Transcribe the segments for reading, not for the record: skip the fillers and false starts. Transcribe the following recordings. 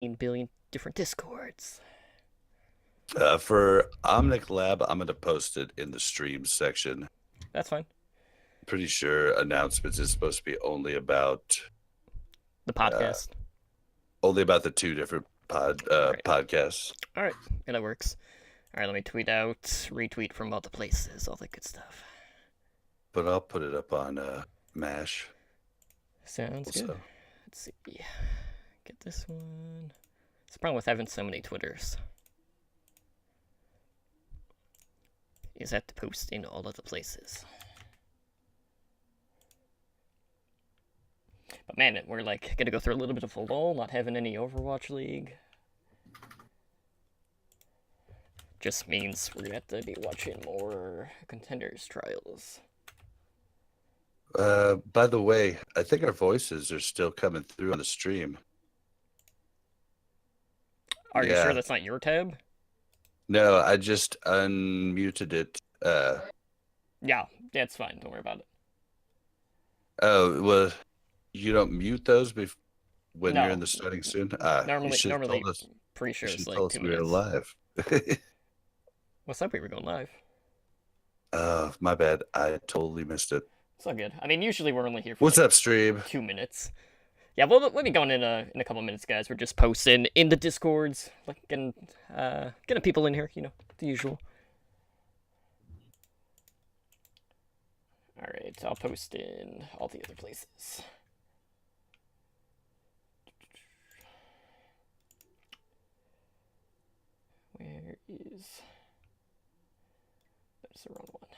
billion different discords. For Omnic Lab, I'm gonna post it in the streams section. That's fine. Pretty sure announcements is supposed to be The uh podcast. only about the two different Right. podcasts. All right. Yeah, that works. All right, let me tweet out, retweet from all the places, all that good stuff. But I'll put it up on Mash. Sounds good. Also. Let's see. Get this one. It's the problem with having so many Twitters. Is that to post in all of the places. But man, we're like gonna go through a little bit of a lull, not having any Overwatch League. Just means we're gonna have to be watching more Contenders trials. By the way, I think our voices are still coming through on the stream. Are you sure Yeah. that's not your tab? No, I just unmuted it. Yeah, it's fine. Don't worry about it. Oh, well, you don't mute those when you're in No, the starting soon? You normally, should have normally, told us. pretty You sure should it's have like told us two we were minutes. live. What's up? We were going live. My bad. I totally missed it. It's all good. I mean, usually we're only here for What's like up, stream? 2 minutes. Yeah, we'll be going in a couple minutes, guys. We're just posting in the discords, like getting people in here. The usual. All right, I'll post in all the other places. Where is? That's the wrong one.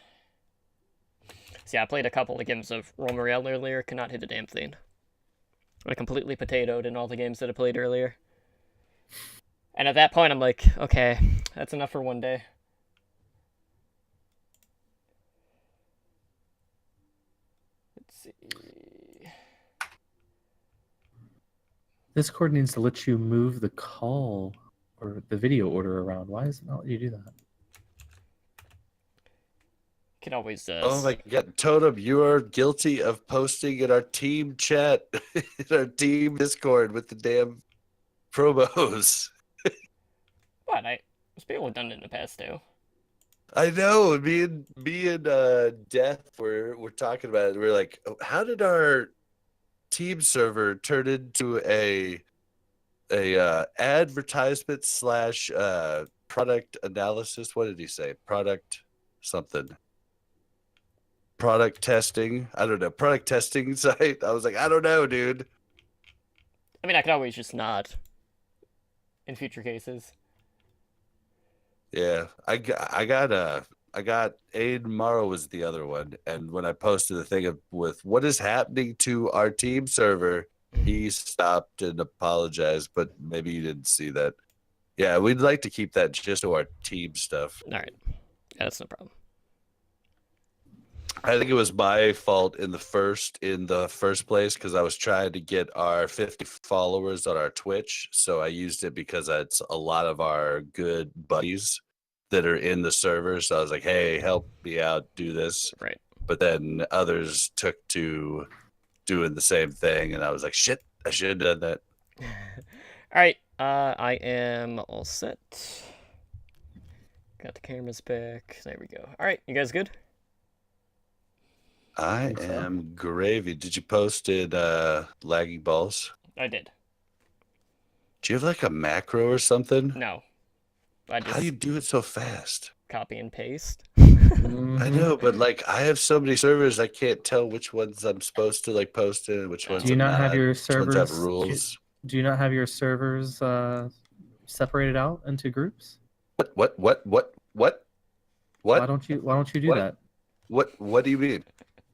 So yeah, I played a couple of games of Roll Royale earlier. Could not hit a damn thing. I completely potatoed in all the games that I played earlier. And at that point, I'm like, okay, that's enough for one day. Let's see. Discord needs to let you move the call or the video order around. Why does it not let you do that? Can always Oh my god, Totem, you are guilty of posting in our team chat, in our team Discord with the damn promos. What? I was able to have done it in the past too. I know. Me and Death we're talking about it. We're like, oh, how did our team server turn into a advertisement slash product analysis? What did he say? Product something. Product testing. I don't know. Product testing site. I was like, I don't know, dude. I mean, I could always just not in future cases. Yeah, I got Aiden Morrow was the other one, and when I posted the thing with what is happening to our team server, he stopped and apologized, but maybe you didn't see that. Yeah, we'd like to keep that just to our team stuff. All right, yeah, that's no problem. I think it was my fault in the first place because I was trying to get our 50 followers on our Twitch. So I used it because that's a lot of our good buddies that are in the server. So I was like, hey, help me out, do this. Right. But then others took to doing the same thing, and I was like, shit, I should have done that. All right, I am all set. Got the cameras back. There we go. All right, you guys good? I am gravy. Did you post it lagging balls? I did. Do you have like a macro or something? No. I just How do you do it so fast? copy and paste. I know, but like I have so many servers, I can't tell which ones I'm supposed to like post in, which ones Do you I'm not have your which ones have servers? rules. Do you not have your servers separated out into groups? What? Why don't you do What? that? What do you mean?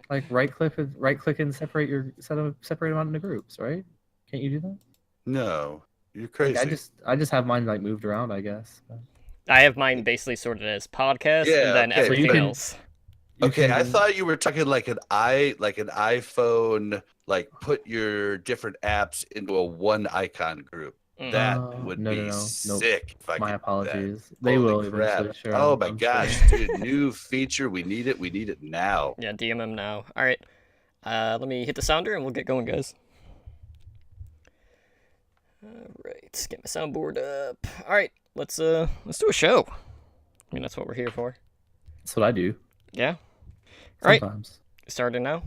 Like right click and separate them out into groups, right? Can't you do that? No, you're Like, crazy. I just have mine like moved around, I guess. But I have mine basically sorted as podcast Yeah, and then okay, everything so you can- else. Okay, I can- thought you were talking like an iPhone, like put your different apps into a one icon group. That would no, be no, no. Nope. sick if I My could do that. apologies. They Holy will crap. eventually. Sure. Oh my I'm gosh, sure. dude! New feature. We need it. We need it now. Yeah, DMM now. All right. Let me hit the sounder and we'll get going, guys. Alright, get my soundboard up. Alright, let's do a show. I mean, that's what we're here for. That's what I do. Yeah? Alright, Sometimes. starting now.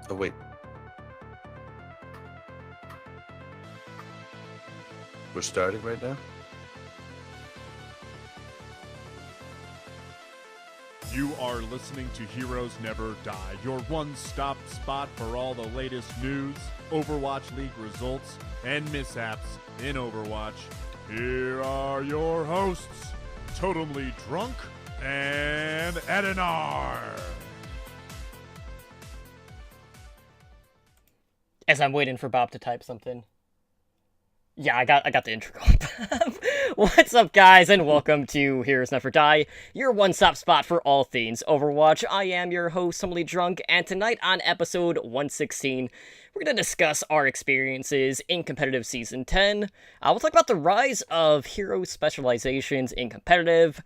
Oh wait. We're starting right now? You are listening to Heroes Never Die, your one-stop spot for all the latest news, Overwatch League results, and mishaps in Overwatch. Here are your hosts, Totemly Drunk and Edinar. As I'm waiting for Bob to type something. Yeah, I got the intro going. What's up, guys, and welcome to Heroes Never Die, your one-stop spot for all things Overwatch. I am your host, Totemly Drunk, and tonight on episode 116, we're going to discuss our experiences in competitive Season 10. We'll talk about the rise of hero specializations in competitive,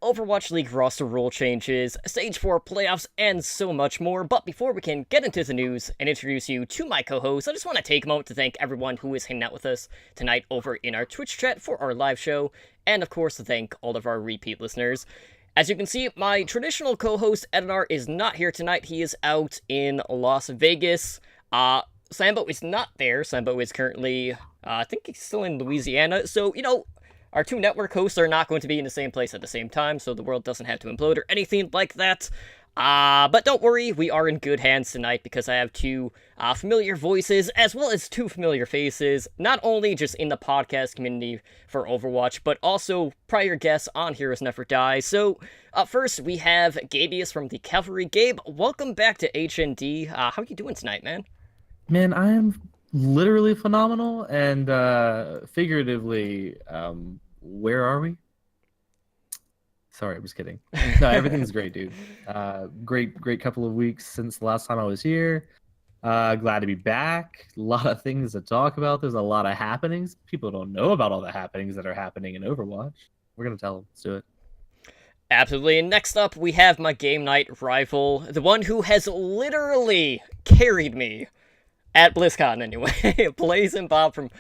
Overwatch League roster rule changes, Stage 4 playoffs, and so much more. But before we can get into the news and introduce you to my co-host, I just want to take a moment to thank everyone who is hanging out with us tonight over in our Twitch chat for our live show, and of course to thank all of our repeat listeners. As you can see, my traditional co-host Edinar is not here tonight. He is out in Las Vegas. Sambo is not there. Sambo is currently, I think he's still in Louisiana, so, you know, our two network hosts are not going to be in the same place at the same time, so the world doesn't have to implode or anything like that. But don't worry, we are in good hands tonight because I have two familiar voices as well as two familiar faces, not only just in the podcast community for Overwatch, but also prior guests on Heroes Never Die. So, up first, we have Gabius from the Cavalry. Gabe, welcome back to HND. How are you doing tonight, man? Man, I am literally phenomenal, and figuratively, where are we? Sorry, I'm just kidding. No, everything's great, dude. Great couple of weeks since the last time I was here. Glad to be back. A lot of things to talk about. There's a lot of happenings. People don't know about all the happenings that are happening in Overwatch. We're going to tell them. Let's do it. Absolutely. And next up, we have my game night rival, the one who has literally carried me at BlizzCon anyway. Blazing Bob from,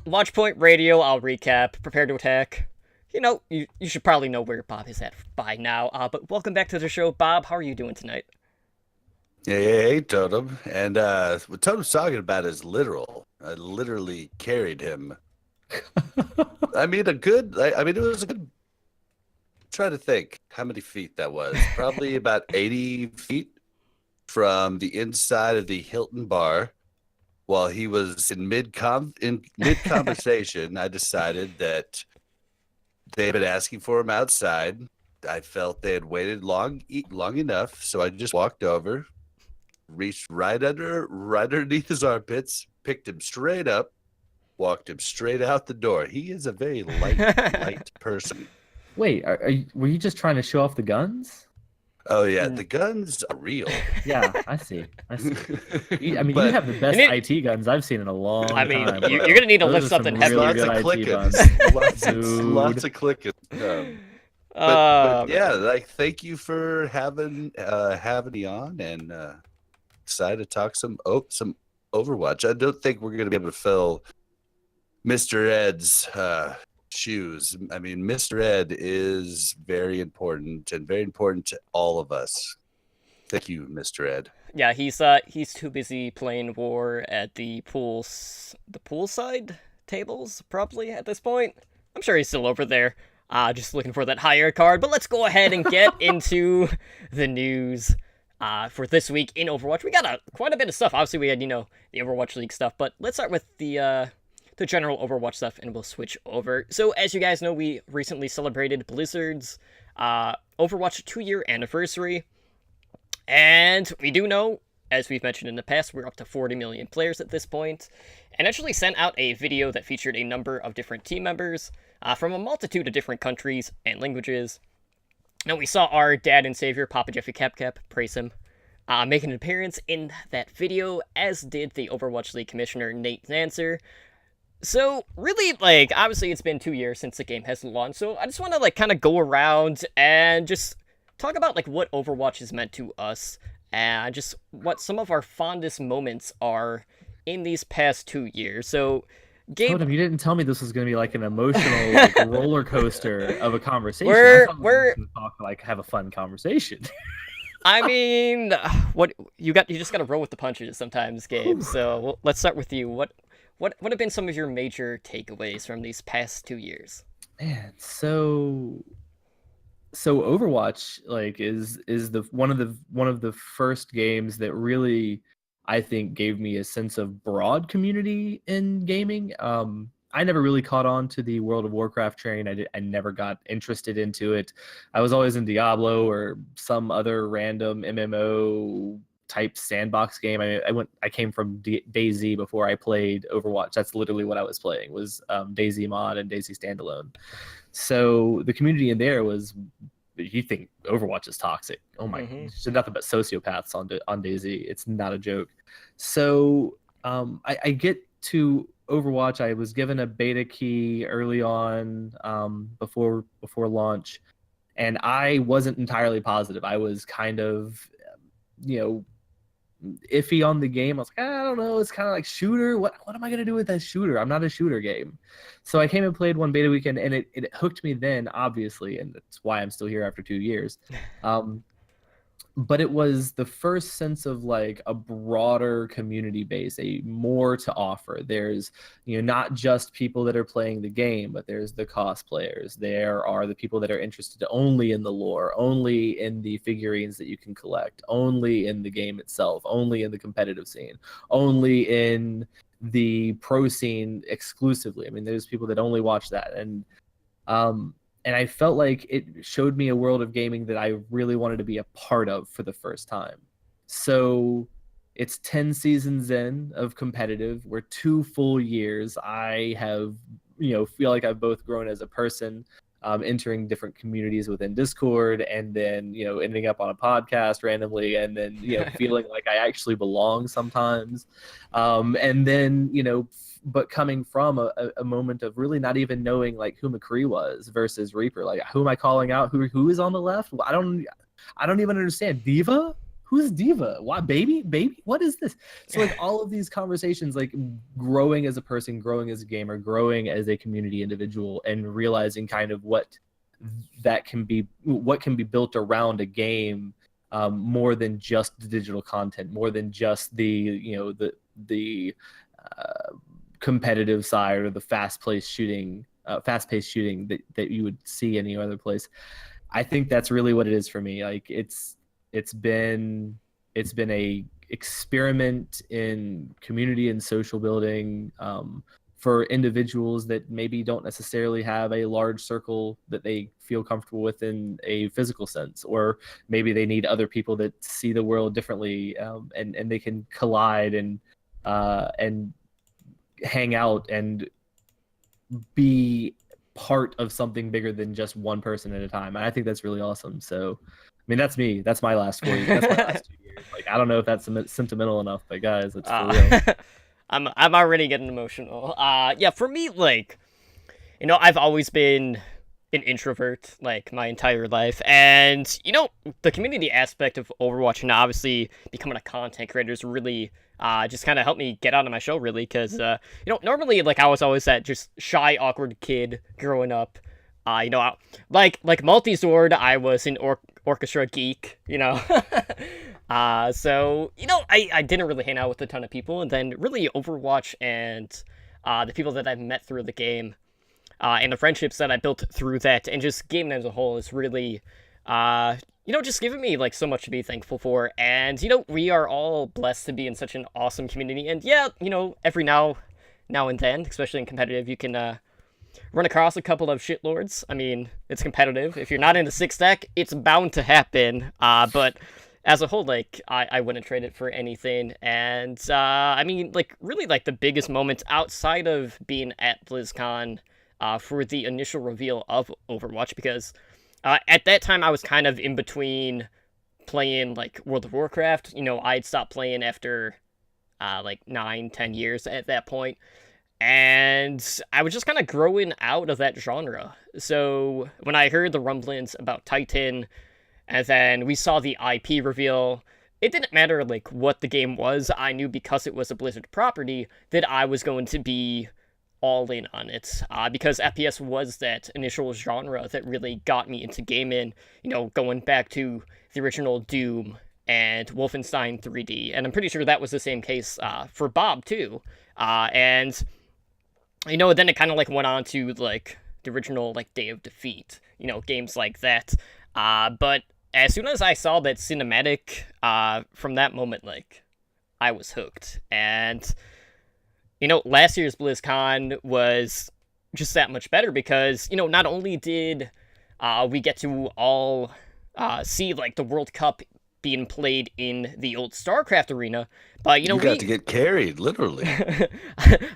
Watchpoint Radio. I'll recap. Prepare to attack. You should probably know where Bob is at by now. But welcome back to the show, Bob. How are you doing tonight? Hey, Totem. And what Totem's talking about is literal. I literally carried him. I mean, it was a good. Try to think how many feet that was. Probably about 80 feet from the inside of the Hilton bar. While he was in mid conversation, I decided that they had been asking for him outside. I felt they had waited long enough, so I just walked over, reached right underneath his armpits, picked him straight up, walked him straight out the door. He is a very light person. Wait, were you just trying to show off the guns? Oh yeah, the guns are real. Yeah, I see. You have the best IT guns I've seen in a long time. You're going to need to lift something heavy. Lots of clicking. Lots of clicking. But yeah, thank you for having me on, and excited to talk some Overwatch. I don't think we're going to be able to fill Mr. Ed's shoes. I mean, Mr. Ed is very important and very important to all of us. Thank you, Mr. Ed. Yeah, he's too busy playing War at the poolside tables probably at this point. I'm sure he's still over there, just looking for that higher card. But let's go ahead and get into the news for this week in Overwatch. We got quite a bit of stuff. Obviously, we had the Overwatch League stuff, but let's start with the general Overwatch stuff, and we'll switch over. So, as you guys know, we recently celebrated Blizzard's Overwatch 2-year anniversary, and we do know, as we've mentioned in the past, we're up to 40 million players at this point, and actually sent out a video that featured a number of different team members from a multitude of different countries and languages. Now, we saw our dad and savior, Papa Jeffy Cap, praise him, make an appearance in that video, as did the Overwatch League commissioner, Nate Zancer. So really, like, obviously it's been 2 years since the game has launched, so I just want to like kind of go around and just talk about like what Overwatch has meant to us and just what some of our fondest moments are in these past 2 years. So, Gabe, Totem, you didn't tell me this was going to be like an emotional like roller coaster of a conversation. I We're- thought we we're- were going to talk like have a fun conversation. I mean, what you just gotta roll with the punches sometimes, Gabe. So let's start with you. What have been some of your major takeaways from these past 2 years? Man, so Overwatch like is the one of the first games that really I think gave me a sense of broad community in gaming. I never really caught on to the World of Warcraft train. I never got interested into it. I was always in Diablo or some other random MMO type sandbox game. I came from DayZ before I played Overwatch. That's literally what I was playing was DayZ mod and DayZ standalone. So the community in there was, you think Overwatch is toxic. Oh my, there's nothing but sociopaths on DayZ. It's not a joke. So I get to Overwatch. I was given a beta key early on before launch, and I wasn't entirely positive. I was kind of, iffy on the game. I was like, I don't know. It's kind of like shooter. What am I gonna do with that shooter? I'm not a shooter game. So I came and played one beta weekend, and it hooked me then, obviously, and that's why I'm still here after 2 years. But it was the first sense of like a broader community base, a more to offer. There's, not just people that are playing the game, but there's the cosplayers. There are the people that are interested only in the lore, only in the figurines that you can collect, only in the game itself, only in the competitive scene, only in the pro scene exclusively. I mean, there's people that only watch that. And I felt like it showed me a world of gaming that I really wanted to be a part of for the first time. So it's 10 seasons in of competitive. We're 2 full years. I have, feel like I've both grown as a person, entering different communities within Discord, and then, ending up on a podcast randomly, and then, feeling like I actually belong sometimes. And then, but coming from a moment of really not even knowing like who McCree was versus Reaper, like who am I calling out? Who is on the left? I don't even understand. Diva? Who's Diva? Why baby? What is this? So like all of these conversations, like growing as a person, growing as a gamer, growing as a community individual, and realizing kind of what can be built around a game, more than just the digital content, more than just the competitive side or the fast-paced shooting that you would see any other place. I think that's really what it is for me. Like it's been a experiment in community and social building, for individuals that maybe don't necessarily have a large circle that they feel comfortable with in a physical sense, or maybe they need other people that see the world differently, and they can collide and hang out and be part of something bigger than just one person at a time. And I think that's really awesome. So, I mean, that's me. That's my last 4 years. That's my last 2 years. Like, I don't know if that's sentimental enough, but guys, it's for real. I'm already getting emotional. Yeah, for me, like, I've always been an introvert, like, my entire life. And, the community aspect of Overwatch and obviously becoming a content creator is really just kind of helped me get out of my shell, really. Because, normally, like, I was always that just shy, awkward kid growing up. Like Multisword, I was an orchestra geek, So, I didn't really hang out with a ton of people. And then really Overwatch and the people that I've met through the game, and the friendships that I built through that, and just gaming as a whole is really, just giving me, like, so much to be thankful for. And, we are all blessed to be in such an awesome community. And yeah, every now and then, especially in competitive, you can run across a couple of shitlords. I mean, it's competitive. If you're not in the 6 stack, it's bound to happen. But as a whole, like, I wouldn't trade it for anything. And, I mean, like, really, like, the biggest moments outside of being at BlizzCon, for the initial reveal of Overwatch, because at that time I was kind of in between playing like World of Warcraft. I'd stopped playing after like 9-10 years at that point, And I was just kind of growing out of that genre. So when I heard the rumblings about Titan, and then we saw the IP reveal, it didn't matter like what the game was. I knew because it was a Blizzard property that I was going to be all in on it, because FPS was that initial genre that really got me into gaming. You know, going back to the original Doom and Wolfenstein 3D, and I'm pretty sure that was the same case for Bob too. And you know, then it kind of like went on to like the original like Day of Defeat, you know, games like that. But as soon as I saw that cinematic, from that moment, like I was hooked. And you know, last year's BlizzCon was just that much better because, you know, not only did we get to all see like the World Cup being played in the old StarCraft arena, but you know, You got to get carried, literally.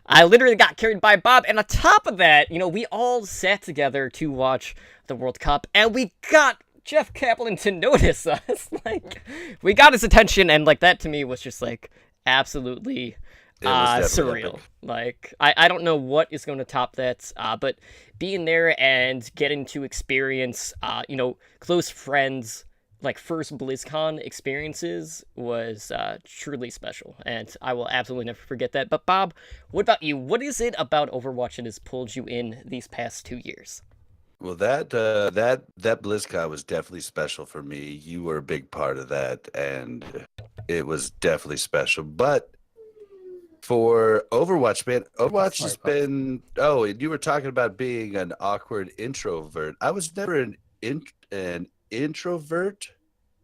I literally got carried by Bob, and on top of that, you know, we all sat together to watch the World Cup, and we got Jeff Kaplan to notice us. Like, we got his attention, and like that to me was just like absolutely It was definitely surreal. epic. Like, I don't know what is going to top that, but being there and getting to experience, you know, close friends, like first BlizzCon experiences was truly special, and I will absolutely never forget that. But Bob, what about you? What is it about Overwatch that has pulled you in these past 2 years? Well, that BlizzCon was definitely special for me. You were a big part of that, and it was definitely special. But for Overwatch, man, Overwatch has Sorry, been. Oh, and you were talking about being an awkward introvert. I was never an introvert,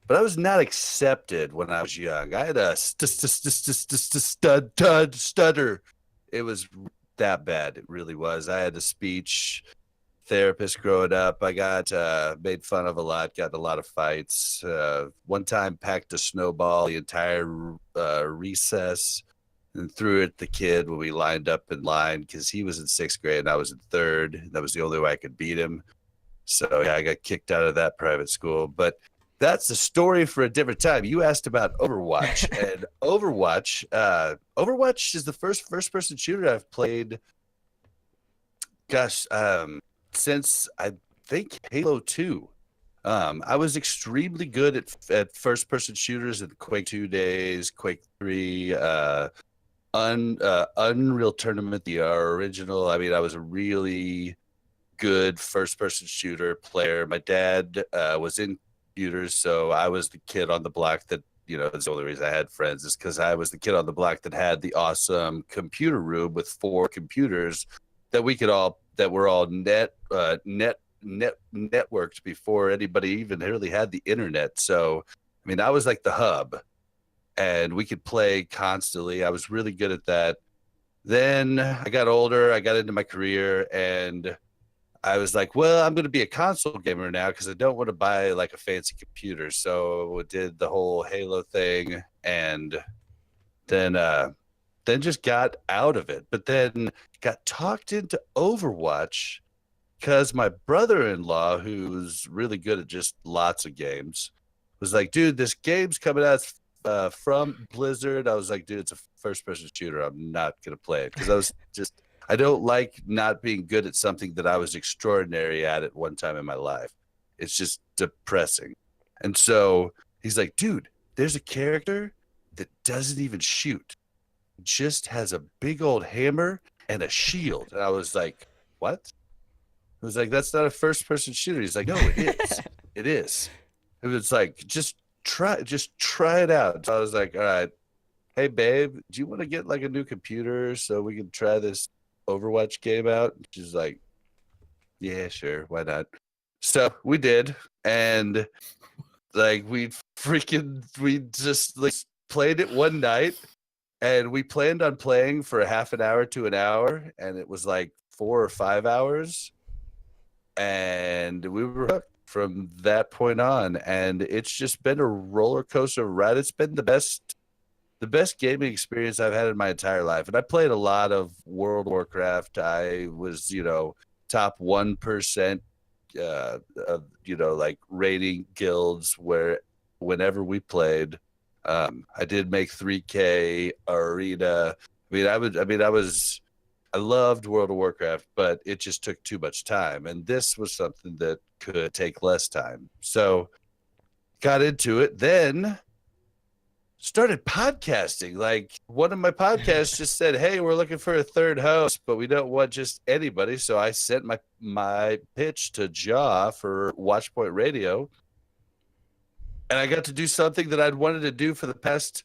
but I was not accepted when I was young. I had a stutter. It was that bad. It really was. I had a speech therapist growing up. I got made fun of a lot, got in a lot of fights. One time packed a snowball the entire recess and threw it at the kid when we lined up in line because he was in 6th grade and I was in 3rd. That was the only way I could beat him. So yeah, I got kicked out of that private school. But that's the story for a different time. You asked about Overwatch, and Overwatch is the first person shooter I've played. Gosh, since I think Halo 2. I was extremely good at first person shooters in Quake 2 days, Quake 3, Unreal Tournament, the original. I mean, I was a really good first person shooter player. My dad was in computers, so I was the kid on the block that, you know, it's the only reason I had friends is because I was the kid on the block that had the awesome computer room with 4 computers that were all networked before anybody even really had the internet. So, I mean, I was like the hub, and we could play constantly. I was really good at that. Then I got older, I got into my career, and I was like, well, I'm going to be a console gamer now because I don't want to buy like a fancy computer. So I did the whole Halo thing, and then just got out of it. But then got talked into Overwatch because my brother-in-law, who's really good at just lots of games, was like, dude, this game's coming out from Blizzard. I was like, dude, it's a first-person shooter. I'm not going to play it because I don't like not being good at something that I was extraordinary at one time in my life. It's just depressing. And so he's like, dude, there's a character that doesn't even shoot, just has a big old hammer and a shield. And I was like, what? I was like, that's not a first person shooter. He's like, no, it is. It is. It was like, just try it out. So I was like, all right, hey babe, do you want to get like a new computer so we can try this Overwatch game out? She's like, yeah, sure, why not? So we did, and like we just like played it one night, and we planned on playing for a half an hour to an hour, and it was like 4 or 5 hours, and we were hooked from that point on. And it's just been a roller coaster ride. It's been the best gaming experience I've had in my entire life. And I played a lot of World of Warcraft. I was, top 1% of, like rating guilds where whenever we played. I did make 3K arena. I I loved World of Warcraft, but it just took too much time. And this was something that could take less time. So got into it, then started podcasting. Like one of my podcasts just said, "Hey, we're looking for a third host, but we don't want just anybody." So I sent my pitch to Jaw for Watchpoint Radio. And I got to do something that I'd wanted to do for the past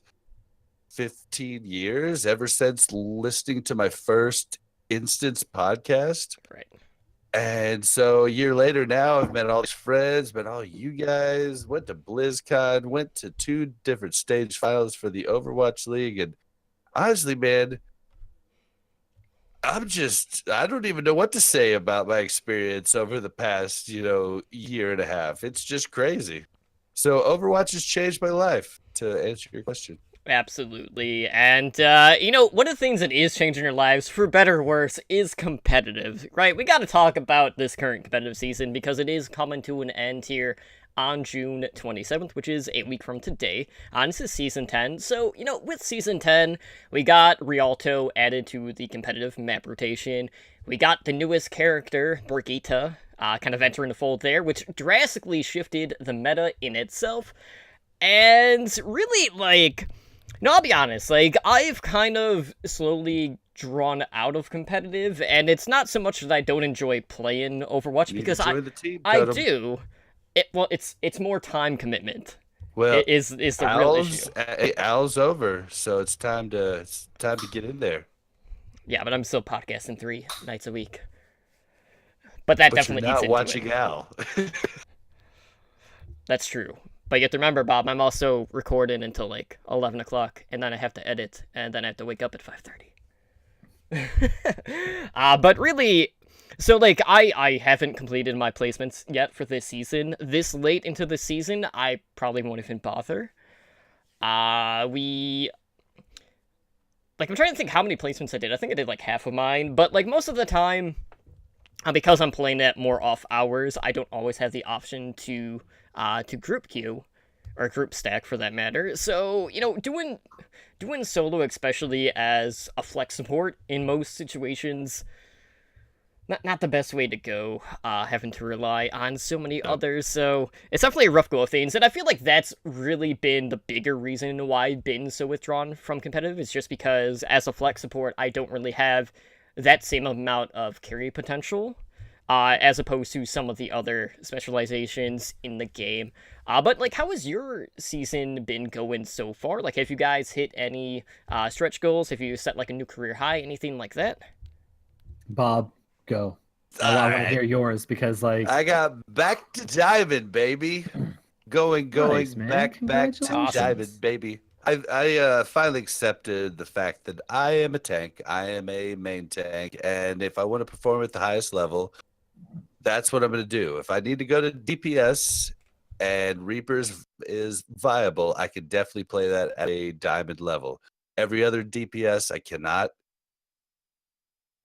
15 years, ever since listening to my first Instance podcast. Right. And so a year later now, I've met all these friends, met all you guys, went to BlizzCon, went to 2 different stage finals for the Overwatch League. And honestly, man, I don't even know what to say about my experience over the past, year and a half. It's just crazy. So Overwatch has changed my life, to answer your question. Absolutely. And, one of the things that is changing your lives, for better or worse, is competitive, right? We got to talk about this current competitive season because it is coming to an end here on June 27th, which is a week from today. This is Season 10. So, with Season 10, we got Rialto added to the competitive map rotation. We got the newest character, Brigitte, kind of entering the fold there, which drastically shifted the meta in itself. And really, no, I'll be honest, I've kind of slowly drawn out of competitive, and it's not so much that I don't enjoy playing Overwatch, because Enjoy the team, I Totem. do. It's more time commitment. Well, Is the real issue. Al's over, so it's time to get in there. Yeah, but I'm still podcasting 3 nights a week. But that But definitely you're eats not into watching it. Al. That's true. But you have to remember, Bob, I'm also recording until 11 o'clock, and then I have to edit, and then I have to wake up at 5:30. But really, so I haven't completed my placements yet for this season. This late into the season, I probably won't even bother. I'm trying to think how many placements I did. I think I did half of mine, but most of the time, because I'm playing at more off hours, I don't always have the option to group queue, or group stack for that matter. So, doing solo, especially as a flex support in most situations, not the best way to go, having to rely on so many others. So it's definitely a rough go of things, and I feel like that's really been the bigger reason why I've been so withdrawn from competitive, is just because as a flex support, I don't really have that same amount of carry potential, as opposed to some of the other specializations in the game. But how has your season been going so far? Have you guys hit any stretch goals? Have you set a new career high? Anything like that? Bob, go. I want to Alright. hear yours because I got back to Diamond, baby. Going Nice, man. back to Congratulations. Diamond, baby. I finally accepted the fact that I am a tank. I am a main tank, and if I want to perform at the highest level, that's what I'm going to do. If I need to go to DPS and Reapers is viable, I could definitely play that at a diamond level. Every other DPS, I cannot.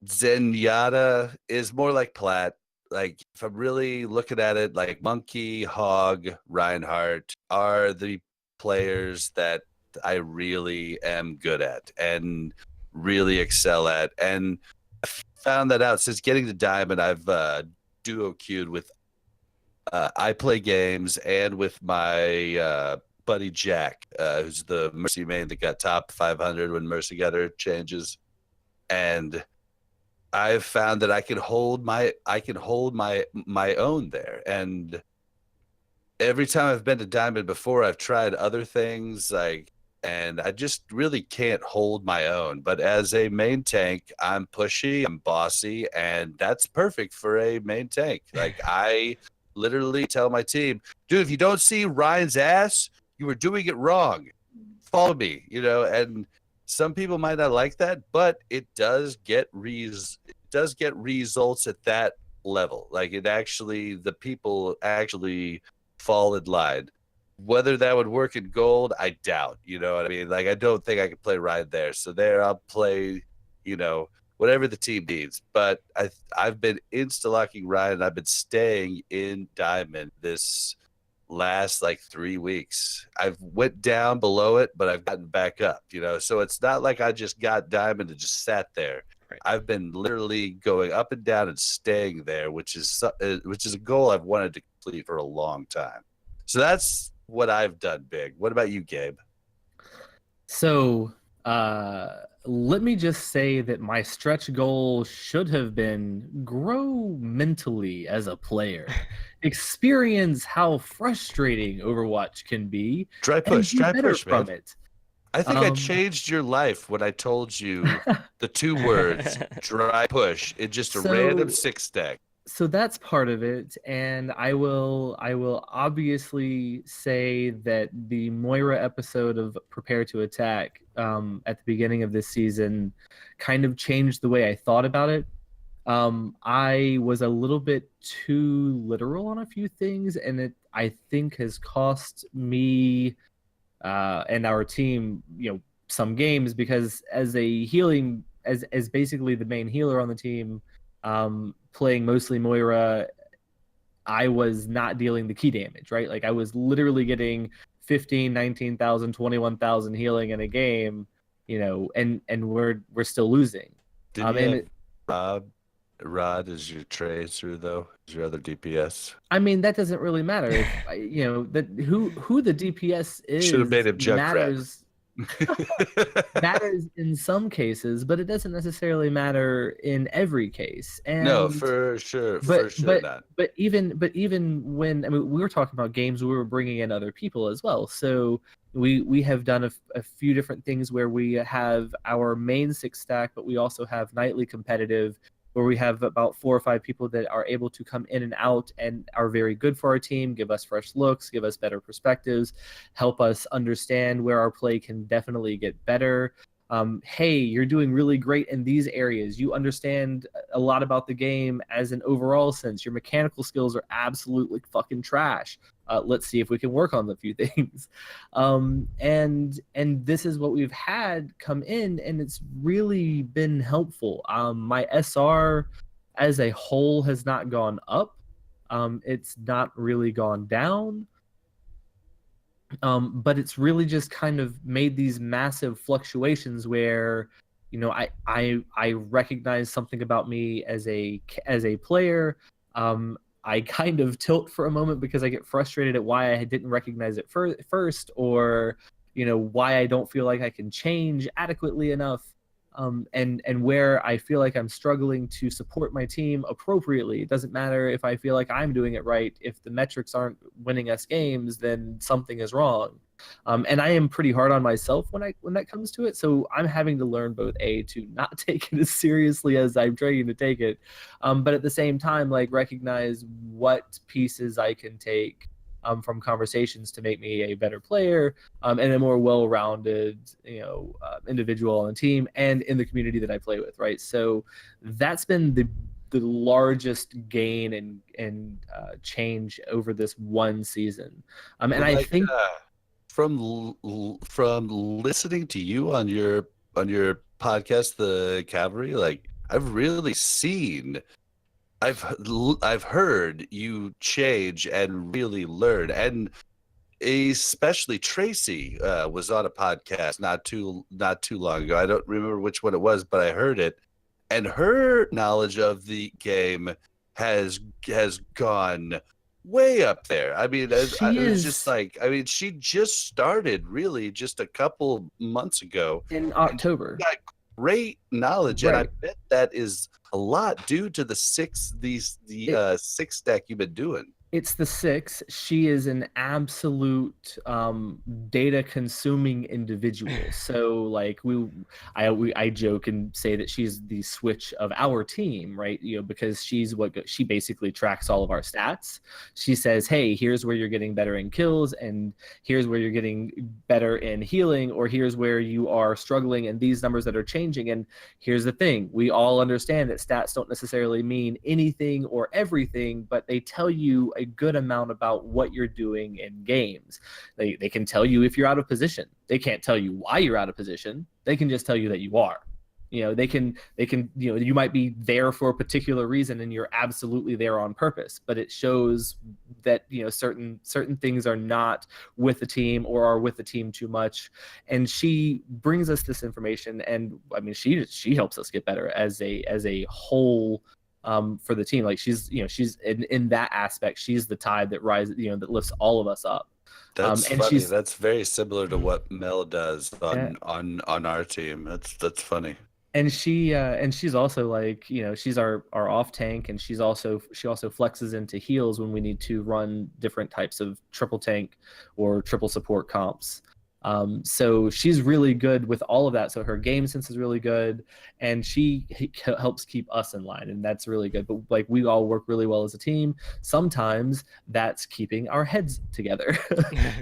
Zenyatta is more like plat. If I'm really looking at it, Monkey, Hog, Reinhardt are the players that I really am good at and really excel at. And I found that out since getting to Diamond. I've duo queued with I Play Games and with my buddy Jack, who's the Mercy main that got top 500 when Mercy got her changes. And I've found that I can hold my own there. And every time I've been to Diamond before, I've tried other things and I just really can't hold my own. But as a main tank, I'm pushy, I'm bossy, and that's perfect for a main tank. I literally tell my team, dude, if you don't see Ryan's ass, you were doing it wrong. Follow me, and some people might not like that, but it does get results at that level. The people actually fall in line. Whether that would work in gold, I doubt. You know what I mean? I don't think I could play Ryan there. So there, I'll play, whatever the team needs. But I've been insta-locking Ryan. I've been staying in Diamond this last 3 weeks. I've went down below it, but I've gotten back up. So it's not like I just got Diamond and just sat there. Right. I've been literally going up and down and staying there, which is a goal I've wanted to complete for a long time. So that's what I've done big. What about you, Gabe? So let me just say that my stretch goal should have been grow mentally as a player, experience how frustrating Overwatch can be, Dry push, and be dry better push, man. from it. I think I Um, changed your life when I told you the 2 words dry push in just a random So- 6 stack. So that's part of it, and I will obviously say that the Moira episode of Prepare to Attack at the beginning of this season kind of changed the way I thought about it. I was a little bit too literal on a few things, and it I think has cost me and our team, some games, because as a healing as basically the main healer on the team, playing mostly Moira, I was not dealing the key damage, right? Like I was literally getting 15, 19,000, 21,000 healing in a game, and we're still losing. Did And you have Rod as your tracer though? As your other DPS? I mean, that doesn't really matter. That who the DPS is Should have made him Junkrat. matters in some cases, but it doesn't necessarily matter in every case. And No, for sure, not. But even when we were talking about games, we were bringing in other people as well. So we have done a few different things where we have our main 6 stack, but we also have nightly competitive, where we have about 4 or 5 people that are able to come in and out and are very good for our team, give us fresh looks, give us better perspectives, help us understand where our play can definitely get better. Hey, you're doing really great in these areas. You understand a lot about the game as an overall sense. Your mechanical skills are absolutely fucking trash. Let's see if we can work on the few things. And this is what we've had come in, and it's really been helpful. My SR as a whole has not gone up. It's not really gone down. But it's really just kind of made these massive fluctuations where, I recognize something about me as a player. I kind of tilt for a moment because I get frustrated at why I didn't recognize it first, or why I don't feel like I can change adequately enough. And where I feel like I'm struggling to support my team appropriately. It doesn't matter if I feel like I'm doing it right. If the metrics aren't winning us games, then something is wrong. And I am pretty hard on myself when that comes to it. So I'm having to learn both to not take it as seriously as I'm trying to take it, but at the same time, like, recognize what pieces I can take from conversations to make me a better player, and a more well-rounded, individual on the team and in the community that I play with, right? So that's been the largest gain and change over this one season. And Well, I think from listening to you on your podcast, The Cavalry, like, I've really seen. I've heard you change and really learn, and especially Tracy was on a podcast not too long ago. I don't remember which one it was, but I heard it, and her knowledge of the game has gone way up there. I mean, she just started really just a couple months ago in October. Got great knowledge, Right. and I bet that is a lot due to the 6 stack you've been doing. It's the 6. She is an absolute data consuming individual. So like I joke and say that she's the Switch of our team, right? Because she basically tracks all of our stats. She says, hey, here's where you're getting better in kills, and here's where you're getting better in healing, or here's where you are struggling and these numbers that are changing. And here's the thing, we all understand that stats don't necessarily mean anything or everything, but they tell you a good amount about what you're doing in games. They can tell you if you're out of position. They can't tell you why you're out of position. They can just tell you that you are. They can, you might be there for a particular reason and you're absolutely there on purpose, but it shows that, certain things are not with the team or are with the team too much. And she brings us this information, and I mean, she helps us get better as a whole, for the team. Like she's in that aspect, she's the tide that rises, that lifts all of us up. That's and funny. she's That's very similar to what Mel does Yeah. on our team. That's funny. And she's also like, she's our off tank, and she also flexes into heals when we need to run different types of triple tank or triple support comps. So she's really good with all of that. So her game sense is really good, and she helps keep us in line, and that's really good. But like, we all work really well as a team. Sometimes that's keeping our heads together.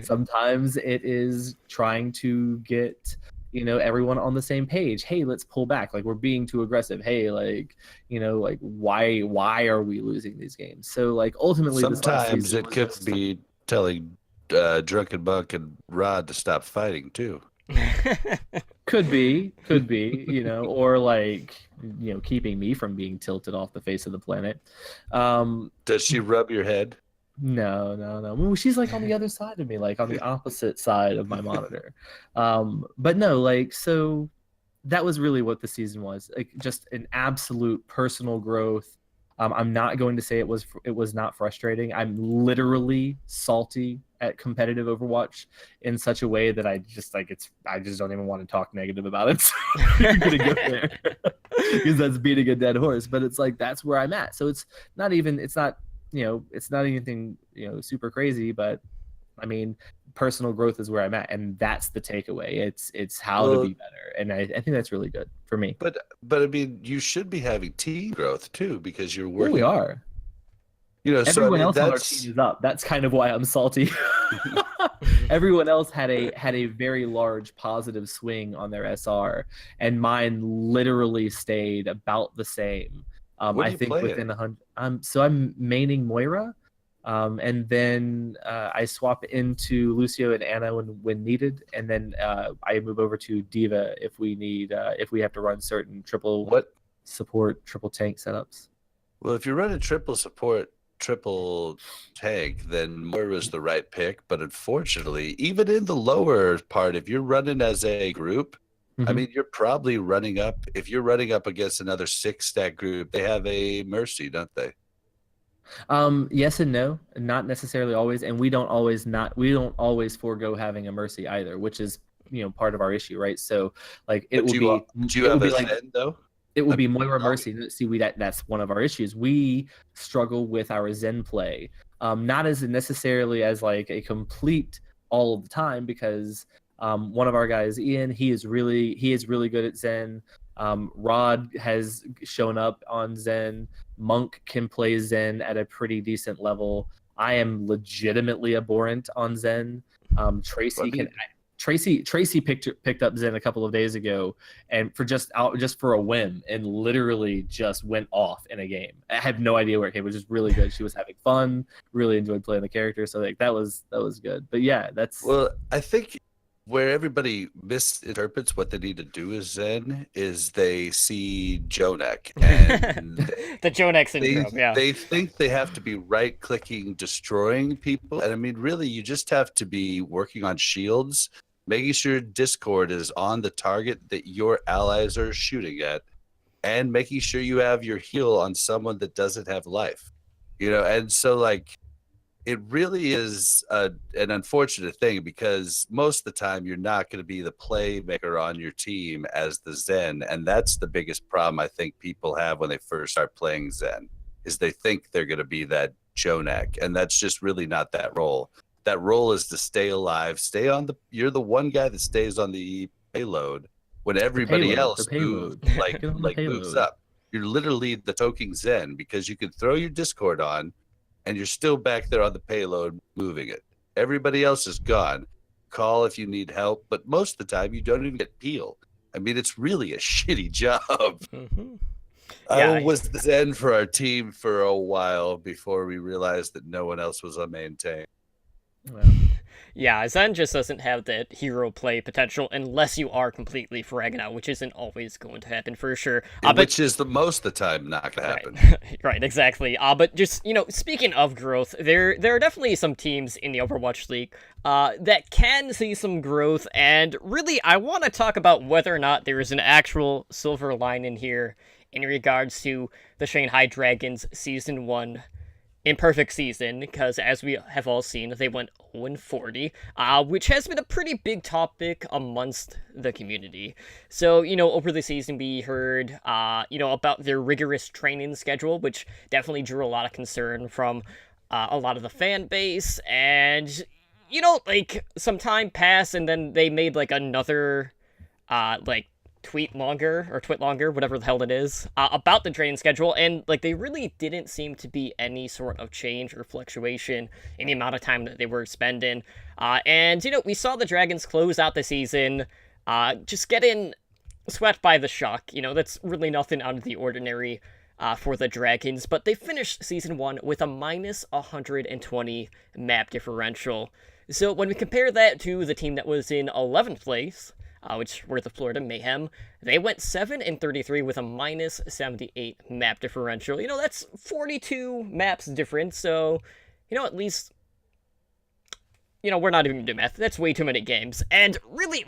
Sometimes it is trying to get everyone on the same page. Hey, let's pull back. Like, we're being too aggressive. Hey, like, why are we losing these games? So like, ultimately, this last Sometimes season it was could just- be telling Drunken Monk and Rod to stop fighting too. could be, or like, keeping me from being tilted off the face of the planet. Does she rub your head? No. Well, she's like on the other side of me, like on the opposite side of my monitor. But no, like, so that was really what the season was. Like, just an absolute personal growth. I'm not going to say it was not frustrating. I'm literally salty at competitive Overwatch in such a way that I just don't even want to talk negative about it. So you're gonna go there because that's beating a dead horse. But it's like, that's where I'm at. So it's not anything super crazy, but I mean, personal growth is where I'm at, and that's the takeaway. It's how to be better, and I think that's really good for me. But I mean, you should be having team growth too, because you're Well, working. we are. So, Everyone I mean, else on our that's team is up. That's kind of why I'm salty. Everyone else had a very large positive swing on their SR, and mine literally stayed about the same. What are I you think playing? within 100. So I'm maining Moira, and then I swap into Lucio and Anna when needed, and then I move over to Diva if we have to run certain triple support, triple tank setups. Well, if you're running triple support, triple tank, then Moira's the right pick. But unfortunately, even in the lower part, if you're running as a group, I Mhm. mean, you're probably running up. If you're running up against another 6-stack group, they have a Mercy, don't they? Yes and no, not necessarily always, and we don't always forego having a Mercy either, which is part of our issue, right? So like, it But will do be you it will have be a like Zen though? it will I be mean, Moira oh, Mercy. See, that's one of our issues. We struggle with our Zen play, not as necessarily as like a complete all of the time, because one of our guys, Ian, he is really good at Zen. Rod has shown up on Zen. Monk can play Zen at a pretty decent level. I am legitimately abhorrent on Zen. Tracy can. Tracy picked up Zen a couple of days ago, and just for a whim, and literally just went off in a game. I have no idea where it came. It was just really good. She was having fun. Really enjoyed playing the character. So like, that was good. But yeah, that's Well, I think where everybody misinterprets what they need to do as Zen is they see Jonek and The Jonek syndrome. Yeah. they think they have to be right-clicking, destroying people. And I mean, really, you just have to be working on shields, making sure Discord is on the target that your allies are shooting at, and making sure you have your heal on someone that doesn't have life. And so like, it really is an unfortunate thing, because most of the time you're not going to be the playmaker on your team as the Zen, and that's the biggest problem I think people have when they first start playing Zen, is they think they're going to be that Jonek, and that's just really not that role. That role is to stay alive, you're the one guy that stays on the payload when everybody else moves, Get on the moves payload. up. You're literally the token Zen, because you can throw your Discord on and you're still back there on the payload moving it. Everybody else is gone. Call if you need help, but most of the time you don't even get peel. I mean, it's really a shitty job. Mhm. I Yeah. was the Zen for our team for a while before we realized that no one else was on main tank. Well, Yeah, Zen just doesn't have that hero play potential unless you are completely fragging out, which isn't always going to happen for sure. But Which is the most of the time not gonna happen. right, right, exactly. But just speaking of growth, there are definitely some teams in the Overwatch League that can see some growth, and really, I want to talk about whether or not there is an actual silver lining here in regards to the Shanghai Dragons Season 1 imperfect season, because as we have all seen, they went 0-40, which has been a pretty big topic amongst the community. So, over the season, we heard, about their rigorous training schedule, which definitely drew a lot of concern from a lot of the fan base, and, some time passed, and then they made, another, twit longer, whatever the hell it is, about the training schedule, and they really didn't seem to be any sort of change or fluctuation in the amount of time that they were spending. And we saw the Dragons close out the season, just getting swept by the Shock. That's really nothing out of the ordinary for the Dragons, but they finished Season 1 with a minus 120 map differential. So when we compare that to the team that was in 11th place, which were the Florida Mayhem, they went 7-33 with a minus 78 map differential. That's 42 maps different, so, at least, we're not even doing math. That's way too many games. And really,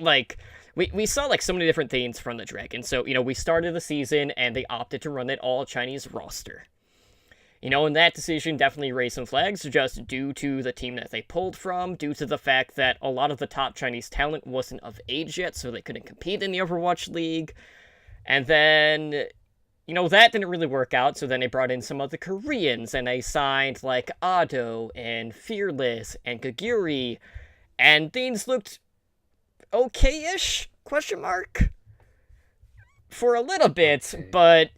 we saw, so many different things from the Dragons. So, we started the season, and they opted to run it all Chinese roster. And that decision definitely raised some flags just due to the team that they pulled from, due to the fact that a lot of the top Chinese talent wasn't of age yet, so they couldn't compete in the Overwatch League. And then, that didn't really work out, so then they brought in some of the Koreans, and they signed, Ado, and Fearless, and Kaguri, and things looked okay-ish, for a little bit, but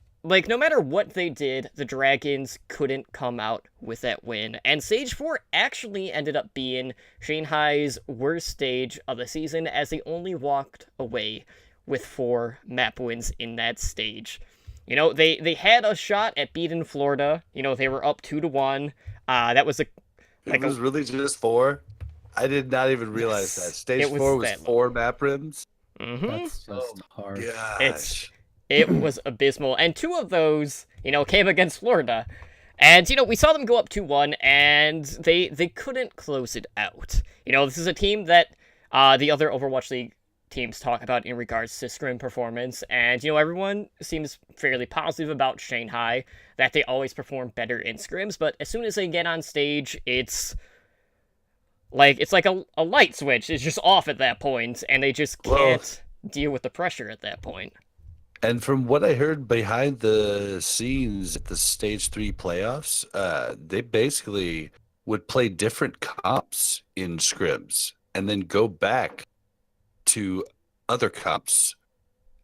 no matter what they did, the Dragons couldn't come out with that win. And Stage 4 actually ended up being Shanghai's worst stage of the season, as they only walked away with 4 map wins in that stage. They had a shot at beating Florida. They were up 2-1. That was it was really just 4? I did not even realize that. Stage 4 was 4 map rims? Mm-hmm. That's just hard. Gosh. It was abysmal. And 2 of those, came against Florida. And, we saw them go up 2-1, and they couldn't close it out. This is a team that the other Overwatch League teams talk about in regards to scrim performance. And, everyone seems fairly positive about Shanghai, that they always perform better in scrims. But as soon as they get on stage, it's like a light switch. It's just off at that point, and they just can't deal with the pressure at that point. And from what I heard behind the scenes at the Stage 3 playoffs, they basically would play different comps in scrims and then go back to other comps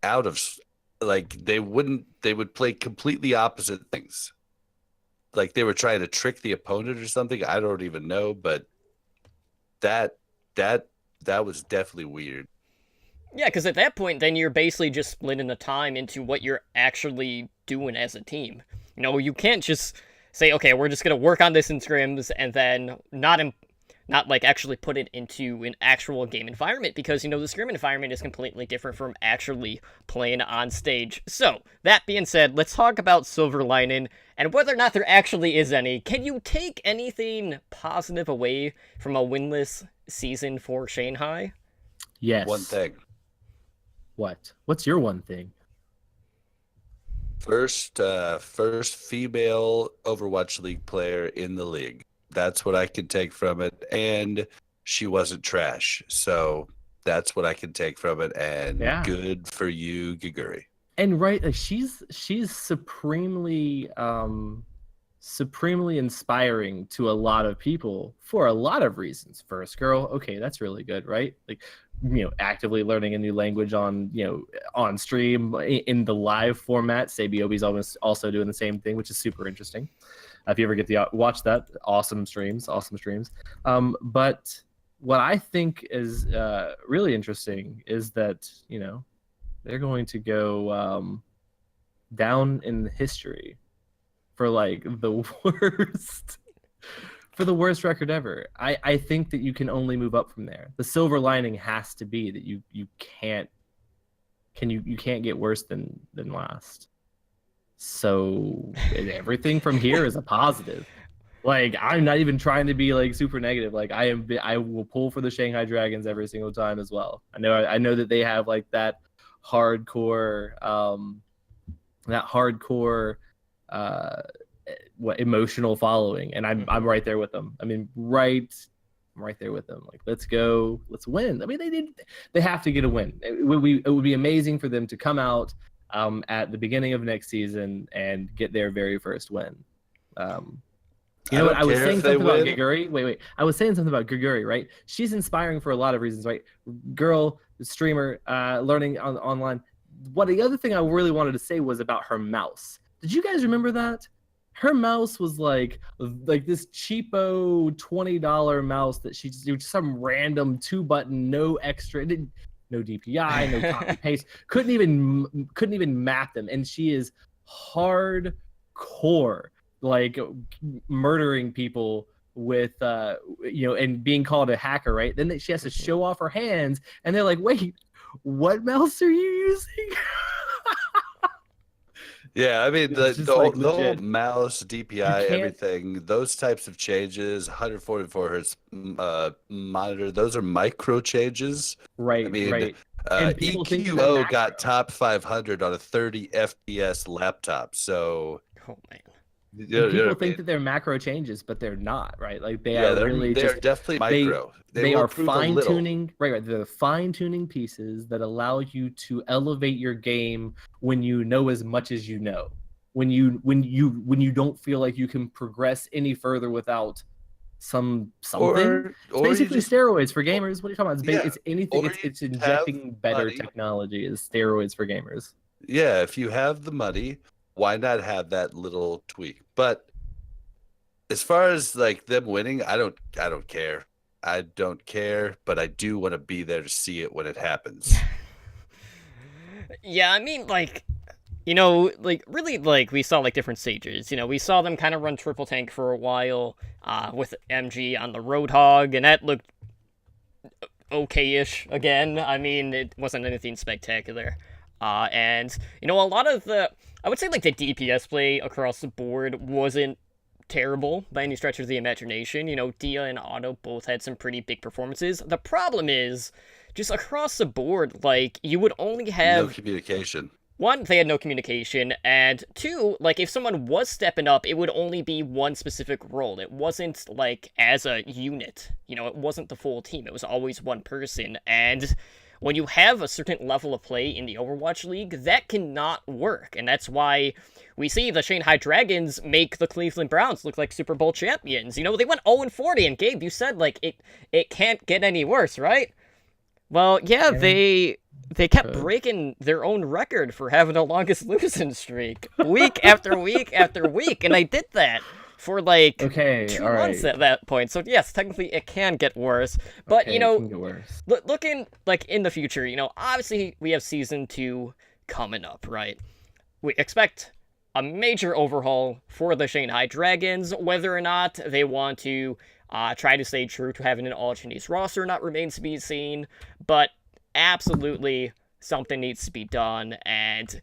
out of, they would play completely opposite things. They were trying to trick the opponent or something. I don't even know, but that was definitely weird. Yeah, because at that point, then you're basically just splitting the time into what you're actually doing as a team. You can't just say, okay, we're just going to work on this in scrims and then not actually put it into an actual game environment, because, the scrim environment is completely different from actually playing on stage. So, that being said, let's talk about silver lining and whether or not there actually is any. Can you take anything positive away from a winless season for Shanghai? Yes. One thing. What? What's your one thing? First female Overwatch League player in the league. That's what I can take from it. And she wasn't trash. So that's what I can take from it. And good for you, Giguri. And she's supremely inspiring to a lot of people for a lot of reasons. First girl, okay, that's really good, right? Actively learning a new language on stream in the live format. Sabiobi's almost also doing the same thing, which is super interesting. If you ever get to watch that, awesome streams. But what I think is really interesting is that they're going to go down in history for the worst for the worst record ever. I think that you can only move up from there. The silver lining has to be that you can't get worse than last. So everything from here is a positive. Like, I'm not even trying to be like super negative. Like, I will pull for the Shanghai Dragons every single time as well. I know that they have like that hardcore emotional following, and I'm right there with them. I mean, I'm right there with them. Like, let's go, let's win. I mean, they have to get a win. It would be amazing for them to come out at the beginning of next season and get their very first win. You know what? I was saying something about Grigori. Wait. I was saying something about Grigori, right? She's inspiring for a lot of reasons, right? Girl, streamer, learning online. The other thing I really wanted to say was about her mouse. Did you guys remember that? Her mouse was like this cheapo $20 mouse that she just some random 2-button, no extra, no DPI, no copy paste, couldn't even map them, and she is hardcore, like murdering people with and being called a hacker, right? Then she has to show off her hands, and they're like, wait, what mouse are you using? Yeah, I mean the whole mouse, DPI, everything, those types of changes, 144 hertz monitor, those are micro changes. Right, I mean, right. EQO got top 500 on a 30 FPS laptop. So, oh man. People think that they're macro changes, but they're not, right? Like they're definitely micro. They are fine tuning, right? They're fine tuning pieces that allow you to elevate your game when you know as much as you know. When you don't feel like you can progress any further without something. It's basically steroids for gamers. What are you talking about? It's anything. It's injecting better technology. Is steroids for gamers. Yeah, if you have the money, why not have that little tweak? But as far as like them winning, I don't care. I don't care, but I do want to be there to see it when it happens. Yeah, I mean, like, really, like, we saw, like, different stages. We saw them kind of run triple tank for a while with MG on the Roadhog, and that looked okay-ish again. I mean, it wasn't anything spectacular. And, a lot of I would say, like, the DPS play across the board wasn't terrible by any stretch of the imagination. Dia and Otto both had some pretty big performances. The problem is, just across the board, like, you would only have... No communication. One, they had no communication, and two, like, if someone was stepping up, it would only be one specific role. It wasn't, like, as a unit. It wasn't the full team. It was always one person, and... when you have a certain level of play in the Overwatch League, that cannot work, and that's why we see the Shanghai Dragons make the Cleveland Browns look like Super Bowl champions. They went 0-40, and Gabe, you said, like, it can't get any worse, right? Well, yeah, they kept breaking their own record for having the longest losing streak, week after week after week, and I did that for like 2 months at that point. So yes, technically it can get worse. But it can get worse. Looking like in the future, obviously we have season 2 coming up, right? We expect a major overhaul for the Shanghai Dragons. Whether or not they want to try to stay true to having an all Chinese roster or not remains to be seen. But absolutely something needs to be done, and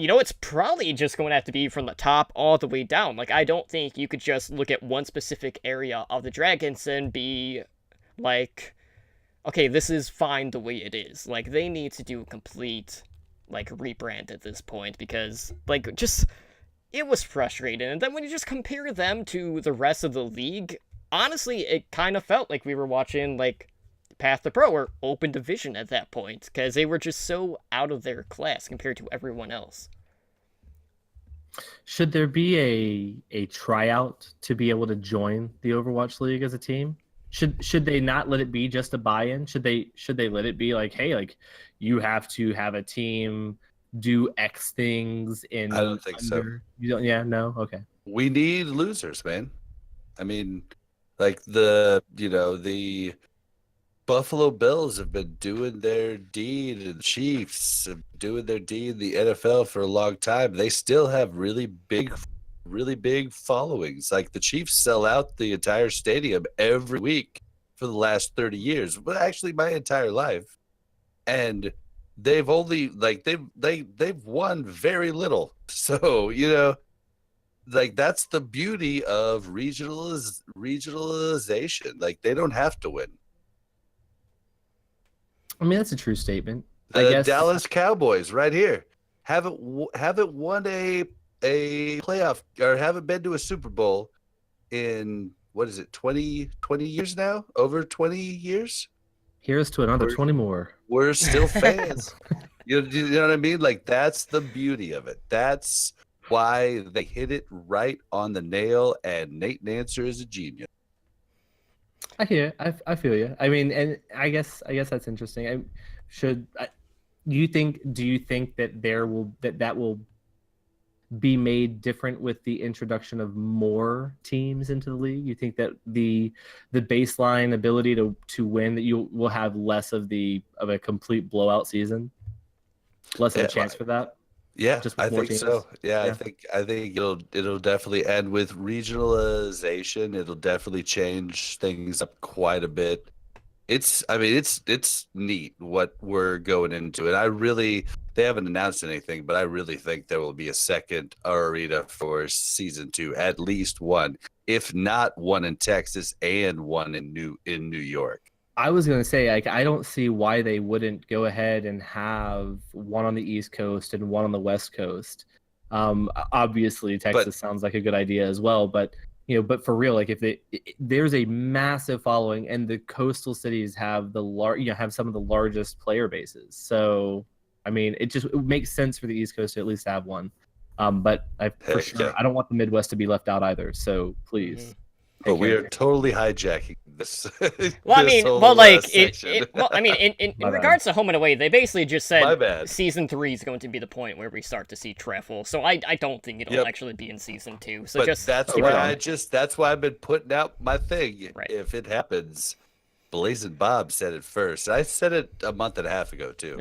it's probably just going to have to be from the top all the way down. Like, I don't think you could just look at one specific area of the Dragons and be like, okay, this is fine the way it is. Like, they need to do a complete, like, rebrand at this point, because, like, just, it was frustrating. And then when you just compare them to the rest of the league, honestly, it kind of felt like we were watching, like, Path to Pro or Open Division at that point, because they were just so out of their class compared to everyone else. Should there be a tryout to be able to join the Overwatch League as a team? Should they not let it be just a buy-in? Should they let it be like, hey, like, you have to have a team do X things in? I don't think so. You don't? Yeah, no, okay. We need losers, man. I mean, like the Buffalo Bills have been doing their deed, and the Chiefs have doing their deed in the NFL for a long time. They still have really big really big followings. Like the Chiefs sell out the entire stadium every week for the last 30 years, but actually my entire life. And they've only like they've won very little. So, like that's the beauty of regionalization. Like they don't have to win. I mean, that's a true statement. I The guess Dallas Cowboys right here haven't won a playoff or haven't been to a Super Bowl in what is it 20 years now? Over 20 years? here's to another We're- 20 more. We're still fans. You know what I mean? Like that's the beauty of it. That's why they hit it right on the nail, and Nate Nancer is a genius. I hear. I feel you. I mean, and I guess that's interesting. Do you think that that will be made different with the introduction of more teams into the league? You think that the baseline ability to win, that you will have less of a complete blowout season, less of a Yeah, chance for that? Yeah, Just with I more think teams? so. Yeah, Yeah. I think it'll definitely end with regionalization. It'll definitely change things up quite a bit. It's neat what we're going into, and they haven't announced anything, but I really think there will be a second arena for season 2, at least one, if not one in Texas and one in New York. I was going to say, like, I don't see why they wouldn't go ahead and have one on the East Coast and one on the West Coast. Obviously, Texas sounds like a good idea as well, but but for real, like there's a massive following, and the coastal cities have have some of the largest player bases. So, I mean, it makes sense for the East Coast to at least have one. But I don't want the Midwest to be left out either. So please. Mhm. But take we care. are totally hijacking this. Well, I this mean, whole, well, like section. in My bad. regards to home and away, they basically just My said bad. season 3 is going to be the point where we start to see travel. So I don't think it'll Yep. actually be in season 2. So But just that's keep it why on. that's why I've been putting out my thing. Right. If it happens, Blazing Bob said it first. I said it a month and a half ago too.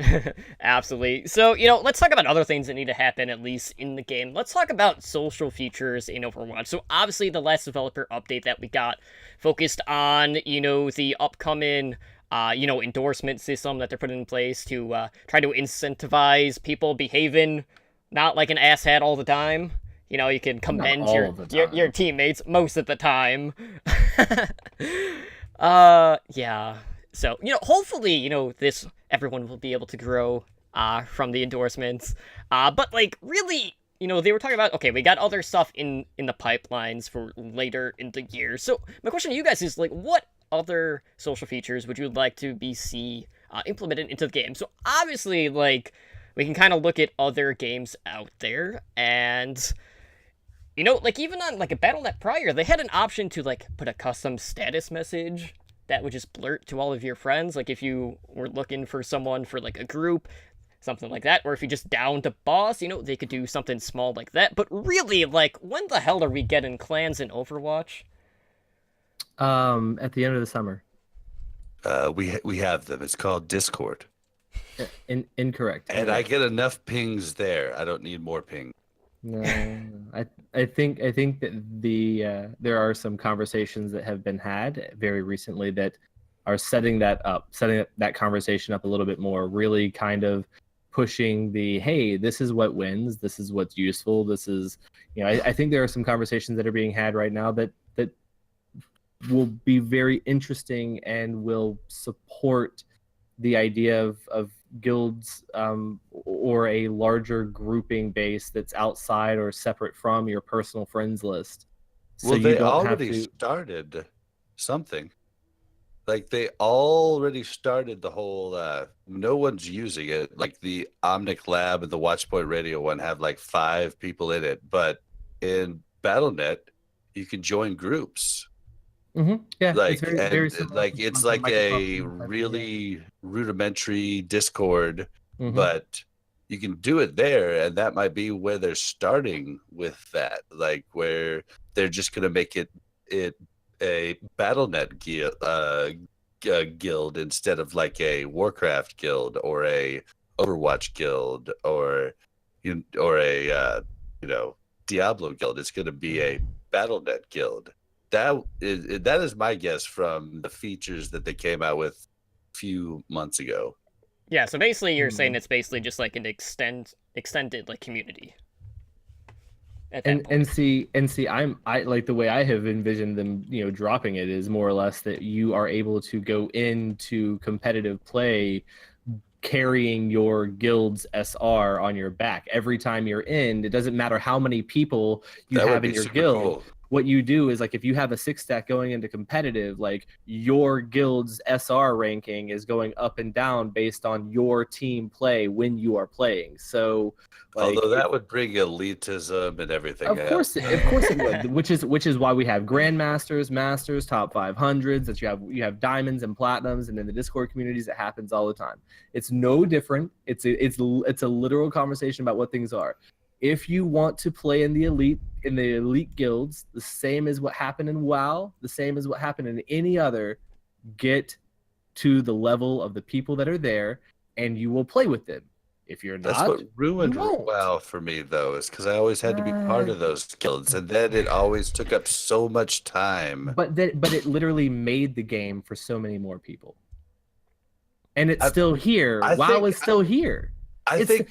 Absolutely. So, let's talk about other things that need to happen, at least in the game. Let's talk about social features in Overwatch. So, obviously, the last developer update that we got focused on, the upcoming, endorsement system that they're putting in place to try to incentivize people behaving not like an asshat all the time. You can commend all your, of the your time. your teammates most of the time. Yeah. So, hopefully, this everyone will be able to grow from the endorsements. But like really, they were talking about, okay, we got other stuff in the pipelines for later in the year. So, my question to you guys is like, what other social features would you like to see implemented into the game? So, obviously, like, we can kind of look at other games out there, and like even on like a Battle.net prior, they had an option to like put a custom status message that would just blurt to all of your friends, like if you were looking for someone for like a group, something like that, or if you just downed a boss, they could do something small like that. But really, like, when the hell are we getting clans in Overwatch? At the end of the summer. We have them. It's called Discord, Incorrect. and I get enough pings there. I don't need more ping. No, I think that there are some conversations that have been had very recently that are setting that conversation up a little bit more, really kind of pushing hey, this is what wins, this is what's useful, this is, I think there are some conversations that are being had right now that will be very interesting and will support the idea of guilds or a larger grouping base that's outside or separate from your personal friends list. So Well, you they don't have already to. started something. Like they already started the whole. No one's using it. Like the Omnic Lab and the Watchpoint Radio one have like 5 people in it, but in Battle.net, you can join groups. Yeah, Like it's very, and very similar like to it's Microsoft like a and stuff, yeah. really rudimentary Discord, Mhm. but you can do it there, and that might be where they're starting with that, like where they're just gonna make it a Battle.net guild instead of like a Warcraft guild or a Overwatch guild or a Diablo guild. It's going to be a BattleNet guild. That is my guess from the features that they came out with a few months ago. Yeah, so basically you're saying it's basically just like an extended like community. At that point. And see, I like the way I have envisioned them, dropping it is more or less that you are able to go into competitive play carrying your guild's SR on your back every time you're in. It doesn't matter how many people you That would have in be your super guild. cool. What you do is, like, if you have a 6-stack going into competitive, like, your guild's SR ranking is going up and down based on your team play when you are playing. So, like, Although that would bring elitism and everything. of course it would. which is why we have grandmasters, masters, top 500s. That you have diamonds and platinums, and in the Discord communities, it happens all the time. It's no different. It's a literal conversation about what things are. If you want to play in the elite guilds, the same as what happened in WoW, the same as what happened in any other, get to the level of the people that are there, and you will play with them. If you're not, That's what ruined you won't. WoW for me, though, is because I always had to be part of those guilds, and then it always took up so much time. But it literally made the game for so many more people, and it's still here. WoW is still here. I think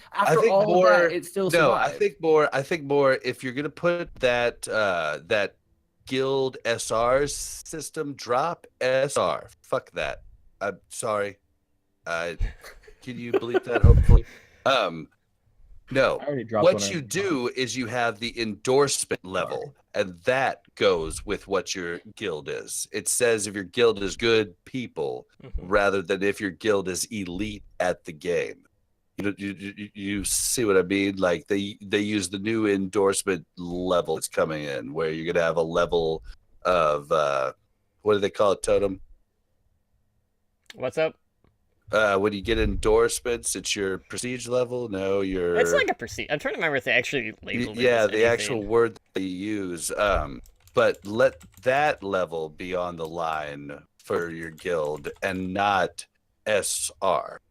all more. of that, it still survived. I think more. If you're gonna put that guild SR system, drop SR. Fuck that. I'm sorry. Can you bleep that? Hopefully. No. I already dropped What one you out. do is you have the endorsement level, and that goes with what your guild is. It says if your guild is good people, rather than if your guild is elite at the game. You see what I mean? Like they use the new endorsement level that's coming in, where you're gonna have a level of what do they call it, Totem? What's up? When you get endorsements, it's your prestige level. No, It's like a prestige. I'm trying to remember if they actually labeled it. yeah, as the anything. actual word that they use. But let that level be on the line for your guild and not SR.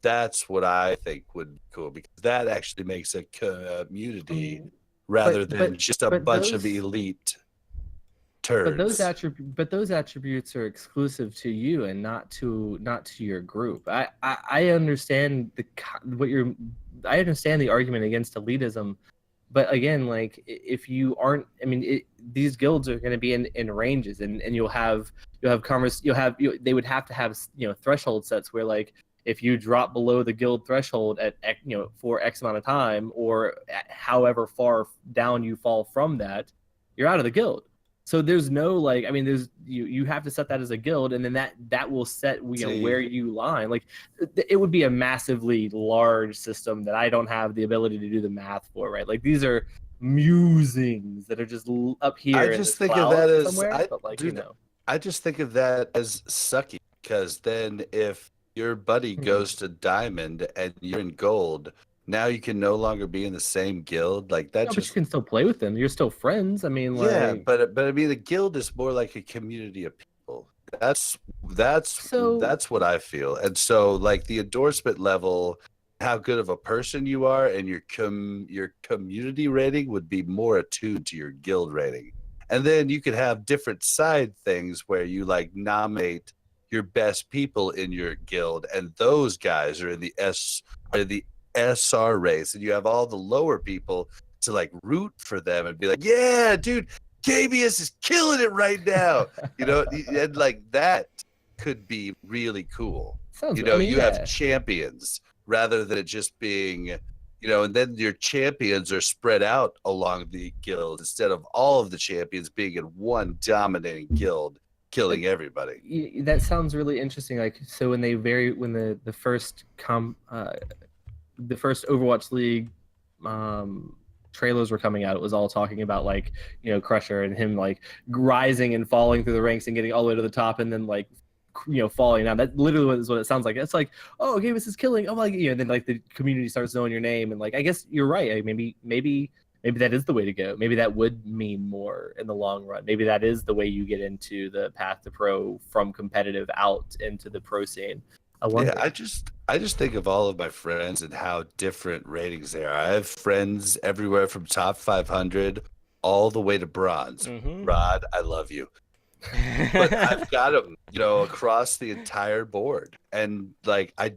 That's what I think would be cool, because that actually makes a community rather than just a bunch of elite turds. But those attributes are exclusive to you and not to your group. I understand I understand the argument against elitism, but again, like, if you aren't, I mean, these guilds are going to be in ranges, and they would have to have threshold sets where, like, if you drop below the guild threshold at for X amount of time, or however far down you fall from that, you're out of the guild. So there's no, like, I mean, there's you have to set that as a guild, and then that will set where you line. Like, it would be a massively large system that I don't have the ability to do the math for, right? Like, these are musings that are just up here. I just think of that as I just think of that as sucky, because then if your buddy goes to diamond and you're in gold, now you can no longer be in the same guild. Like that. But you can still play with them. You're still friends. I mean, like, yeah, but I mean, the guild is more like a community of people. That's what I feel. And so, like, the endorsement level, how good of a person you are, and your community rating would be more attuned to your guild rating. And then you could have different side things where you, like, nominate your best people in your guild, and those guys are in the SR race, and you have all the lower people to, like, root for them and be like, yeah, dude, KBS is killing it right now. And like that could be really cool. You have champions rather than it just being, and then your champions are spread out along the guild instead of all of the champions being in one dominating guild killing everybody. That sounds really interesting. Like, so when the first Overwatch League trailers were coming out, it was all talking about, like, Crusher and him, like, rising and falling through the ranks and getting all the way to the top, and then, like, falling down. That literally is what it sounds like. It's like, oh, okay, this is killing. Oh, like, then, like, the community starts knowing your name, and, like, I guess you're right. Like, maybe that is the way to go. Maybe that would mean more in the long run. Maybe that is the way you get into the path to pro from competitive out into the pro scene. I wonder. Yeah, I just think of all of my friends and how different ratings they are. I have friends everywhere from top 500 all the way to bronze. Mhm. Rod, I love you. But I've got them, across the entire board. And like I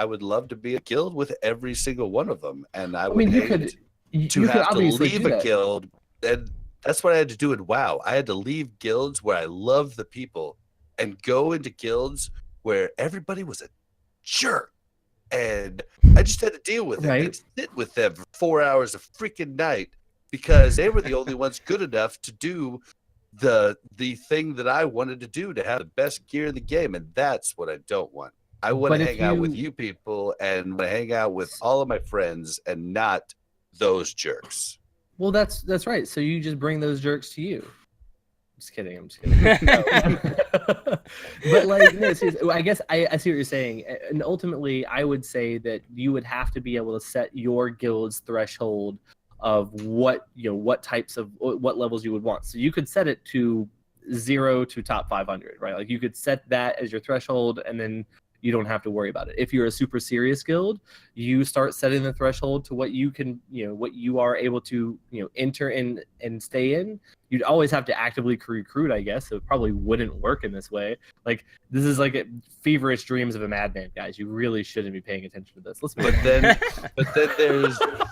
would love to be a guild with every single one of them. And I I would mean, you hate could to you could have to obviously leave do a that. guild. And that's what I had to do in WoW. I had to leave guilds where I love the people and go into guilds where everybody was a jerk. And I just had to deal with it Right. and sit with them for 4 hours a freaking night because they were the only ones good enough to do the thing that I wanted to do, to have the best gear in the game. And that's what I don't want. I want But to if hang out with you- you people and hang out with all of my friends and not those jerks. Well, that's right. So you just bring those jerks to you. I'm just kidding. I'm just kidding. No. But like, no, seriously, I guess I see what you're saying, and ultimately, I would say that you would have to be able to set your guild's threshold of what types of what levels you would want. So you could set it to 0 to top 500, right? Like you could set that as your threshold, and then you don't have to worry about it. If you're a super serious guild, you start setting the threshold to what you can, what you are able to, enter in and stay in. You'd always have to actively recruit, I guess. So it probably wouldn't work in this way. Like this is like feverish dreams of a madman, guys. You really shouldn't be paying attention to this. Let's move on. But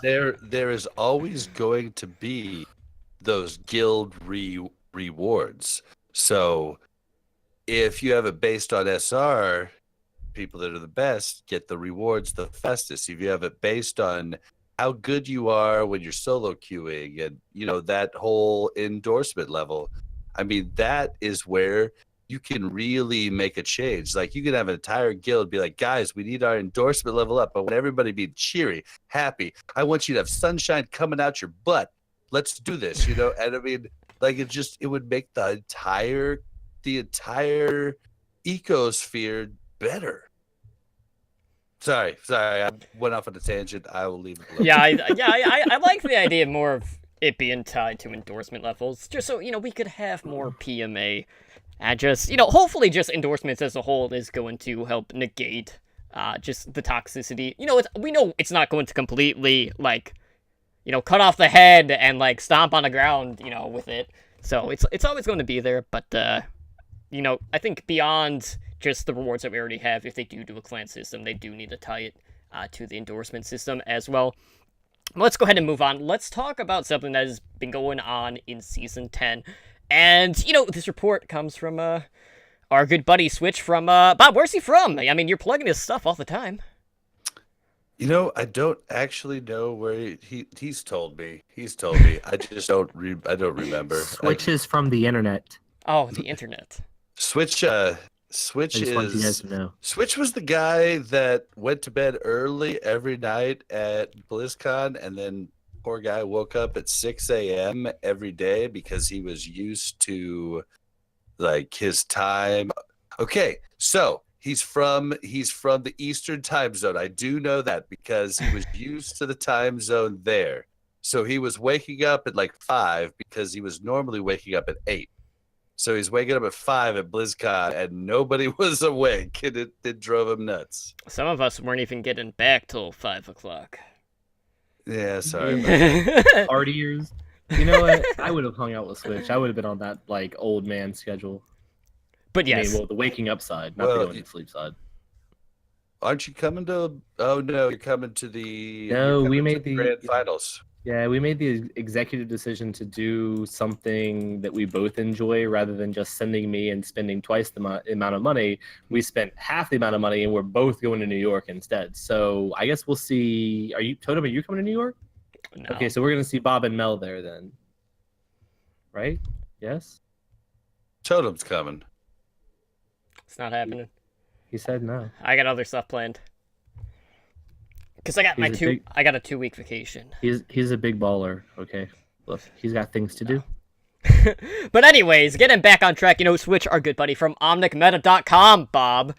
then there is always going to be those guild rewards. So if you have it based on SR, people that are the best get the rewards the fastest. If you have it based on how good you are when you're solo queuing and that whole endorsement level, I mean, that is where you can really make a change. Like you can have an entire guild be like, guys, we need our endorsement level up. I want everybody to be cheery, happy. I want you to have sunshine coming out your butt. Let's do this, And I mean, like it would make the entire ecosphere better. Sorry, I went off on a tangent. I will leave it alone. I like the idea more of it being tied to endorsement levels, just so we could have more PMA, and just hopefully just endorsements as a whole is going to help negate just the toxicity. We know it's not going to completely like cut off the head and like stomp on the ground with it. So it's always going to be there, but I think beyond just the rewards that we already have, if they do a clan system, they do need to tie it to the endorsement system as well. Let's go ahead and move on. Let's talk about something that has been going on in Season 10. And, this report comes from our good buddy Switch from... Bob, where's he from? I mean, you're plugging his stuff all the time. I don't actually know where he's told me. I just don't remember. Switch is from the internet. Oh, the internet. Switch I just want you guys to know. Switch was the guy that went to bed early every night at BlizzCon, and then poor guy woke up at 6 a.m. every day because he was used to like his time. Okay, so he's from the Eastern time zone. I do know that because he was used to the time zone there. So he was waking up at like 5 because he was normally waking up at 8. So he's waking up at 5 at BlizzCon, and nobody was awake, and it drove him nuts. Some of us weren't even getting back till 5 o'clock. Yeah, sorry. Partiers. You know what? I would have hung out with Switch. I would have been on that like old man schedule. But I yes. mean, well, the waking up side, not the going to sleep side. Aren't you coming to? Oh no, you're coming to the. No, we made the the grand finals. Yeah, we made the executive decision to do something that we both enjoy rather than just sending me and spending twice the amount of money. We spent half the amount of money and we're both going to New York instead. So I guess we'll see. Totem, are you coming to New York? No. Okay, so we're going to see Bob and Mel there then. Right? Yes? Totem's coming. It's not happening. He said no. I got other stuff planned. Because I got I got a 2-week vacation. He's a big baller, okay? Look, he's got things to do. But anyways, getting back on track, Switch, our good buddy from OmnicMeta.com, Bob,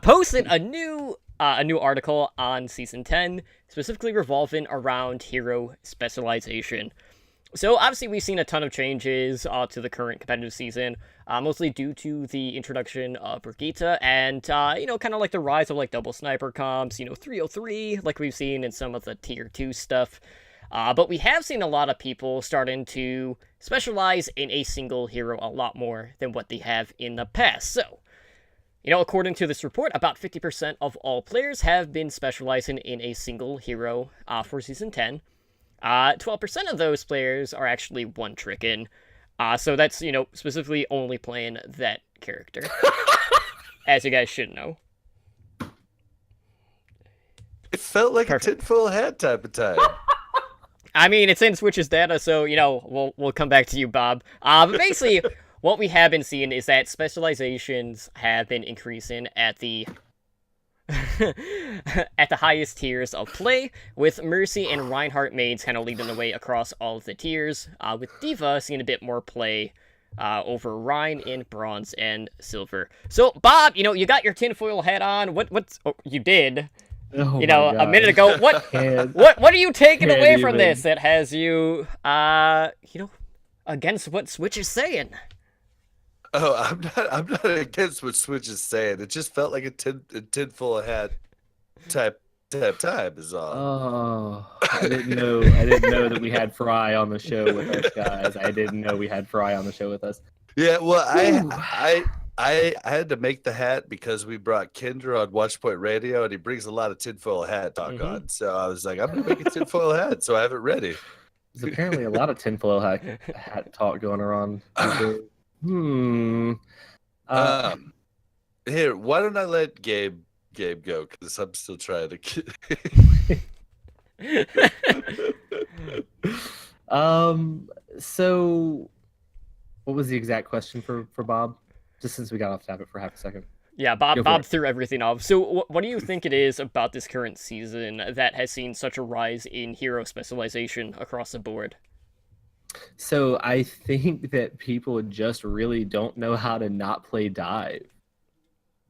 posted a new article on Season 10, specifically revolving around hero specialization. So obviously we've seen a ton of changes to the current competitive season, mostly due to the introduction of Brigitte and kind of like the rise of like double sniper comps, 303 like we've seen in some of the tier 2 stuff. But we have seen a lot of people starting to specialize in a single hero a lot more than what they have in the past. So, according to this report, about 50% of all players have been specializing in a single hero for Season 10. 12% of those players are actually one-tricking. So that's, specifically only playing that character. As you guys should know. It felt like Perfect. a tinfoil hat type of time. I mean, it's in Switch's data, so, we'll come back to you, Bob. But basically, what we have been seeing is that specializations have been increasing at the at the highest tiers of play, with Mercy and Reinhardt mains kind of leading the way across all of the tiers, with D.Va seeing a bit more play over Rein in Bronze and Silver. So, Bob, you got your tinfoil hat on. You did. Oh my A minute God. ago. What Can't- what are you taking Can't away from even. this that has you against what Switch is saying? Oh, I'm not against what Switch is saying. It just felt like a tinfoil hat type time is all. Oh, I didn't know that we had Fry on the show with us, guys. I didn't know we had Fry on the show with us. Yeah, well, Ooh. I had to make the hat because we brought Kinder on Watchpoint Radio, and he brings a lot of tinfoil hat talk Mhm. on. So I was like, I'm gonna make a tinfoil hat, so I have it ready. There's apparently a lot of tinfoil hat talk going around. Here, why don't I let Gabe go? Because I'm still trying to. So what was the exact question for Bob? Just since we got off topic for half a second. Yeah, Go for Bob it. threw everything off. So what do you think it is about this current season that has seen such a rise in hero specialization across the board? So I think that people just really don't know how to not play dive.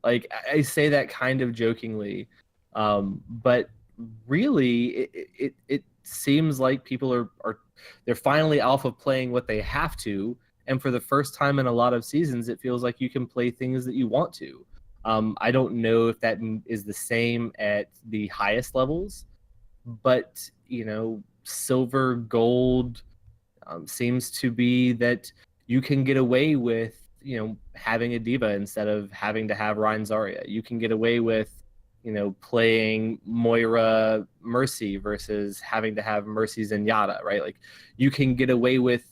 Like I say that kind of jokingly, but really it seems like people are they're finally off of playing what they have to, and for the first time in a lot of seasons, it feels like you can play things that you want to. I don't know if that is the same at the highest levels, but silver, gold. Seems to be that you can get away with, having a D.Va instead of having to have Rein Zarya. You can get away with, playing Moira Mercy versus having to have Mercy Zenyatta, right? Like you can get away with,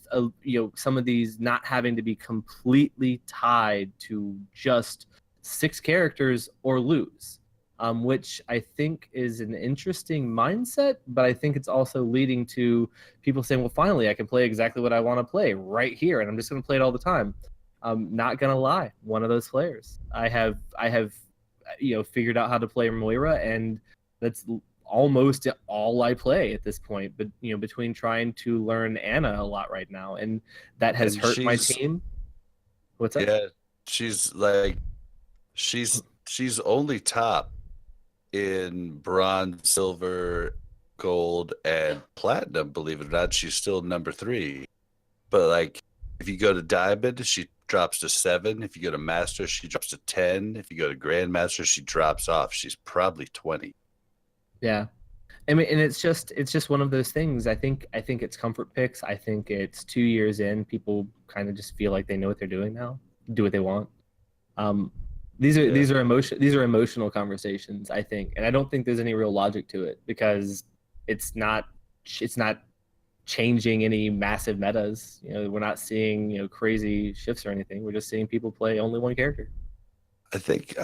some of these not having to be completely tied to just 6 characters or lose. Which I think is an interesting mindset, but I think it's also leading to people saying, well, finally, I can play exactly what I want to play right here, and I'm just going to play it all the time. I'm not going to lie, one of those players. I have figured out how to play Moira, and that's almost all I play at this point. But, between trying to learn Anna a lot right now, and that has And hurt my she's- team. What's that? Yeah, she's only top in bronze, silver, gold, and platinum. Believe it or not, she's still number 3. But like, if you go to diamond, she drops to 7. If you go to master, she drops to 10. If you go to grandmaster, she drops off. She's probably 20. Yeah. I mean, and it's just one of those things. I think it's comfort picks. I think it's 2 years in, people kind of just feel like they know what they're doing now, do what they want. These are emotional conversations, I think, and I don't think there's any real logic to it because it's not changing any massive metas. We're not seeing crazy shifts or anything. We're just seeing people play only one character. I think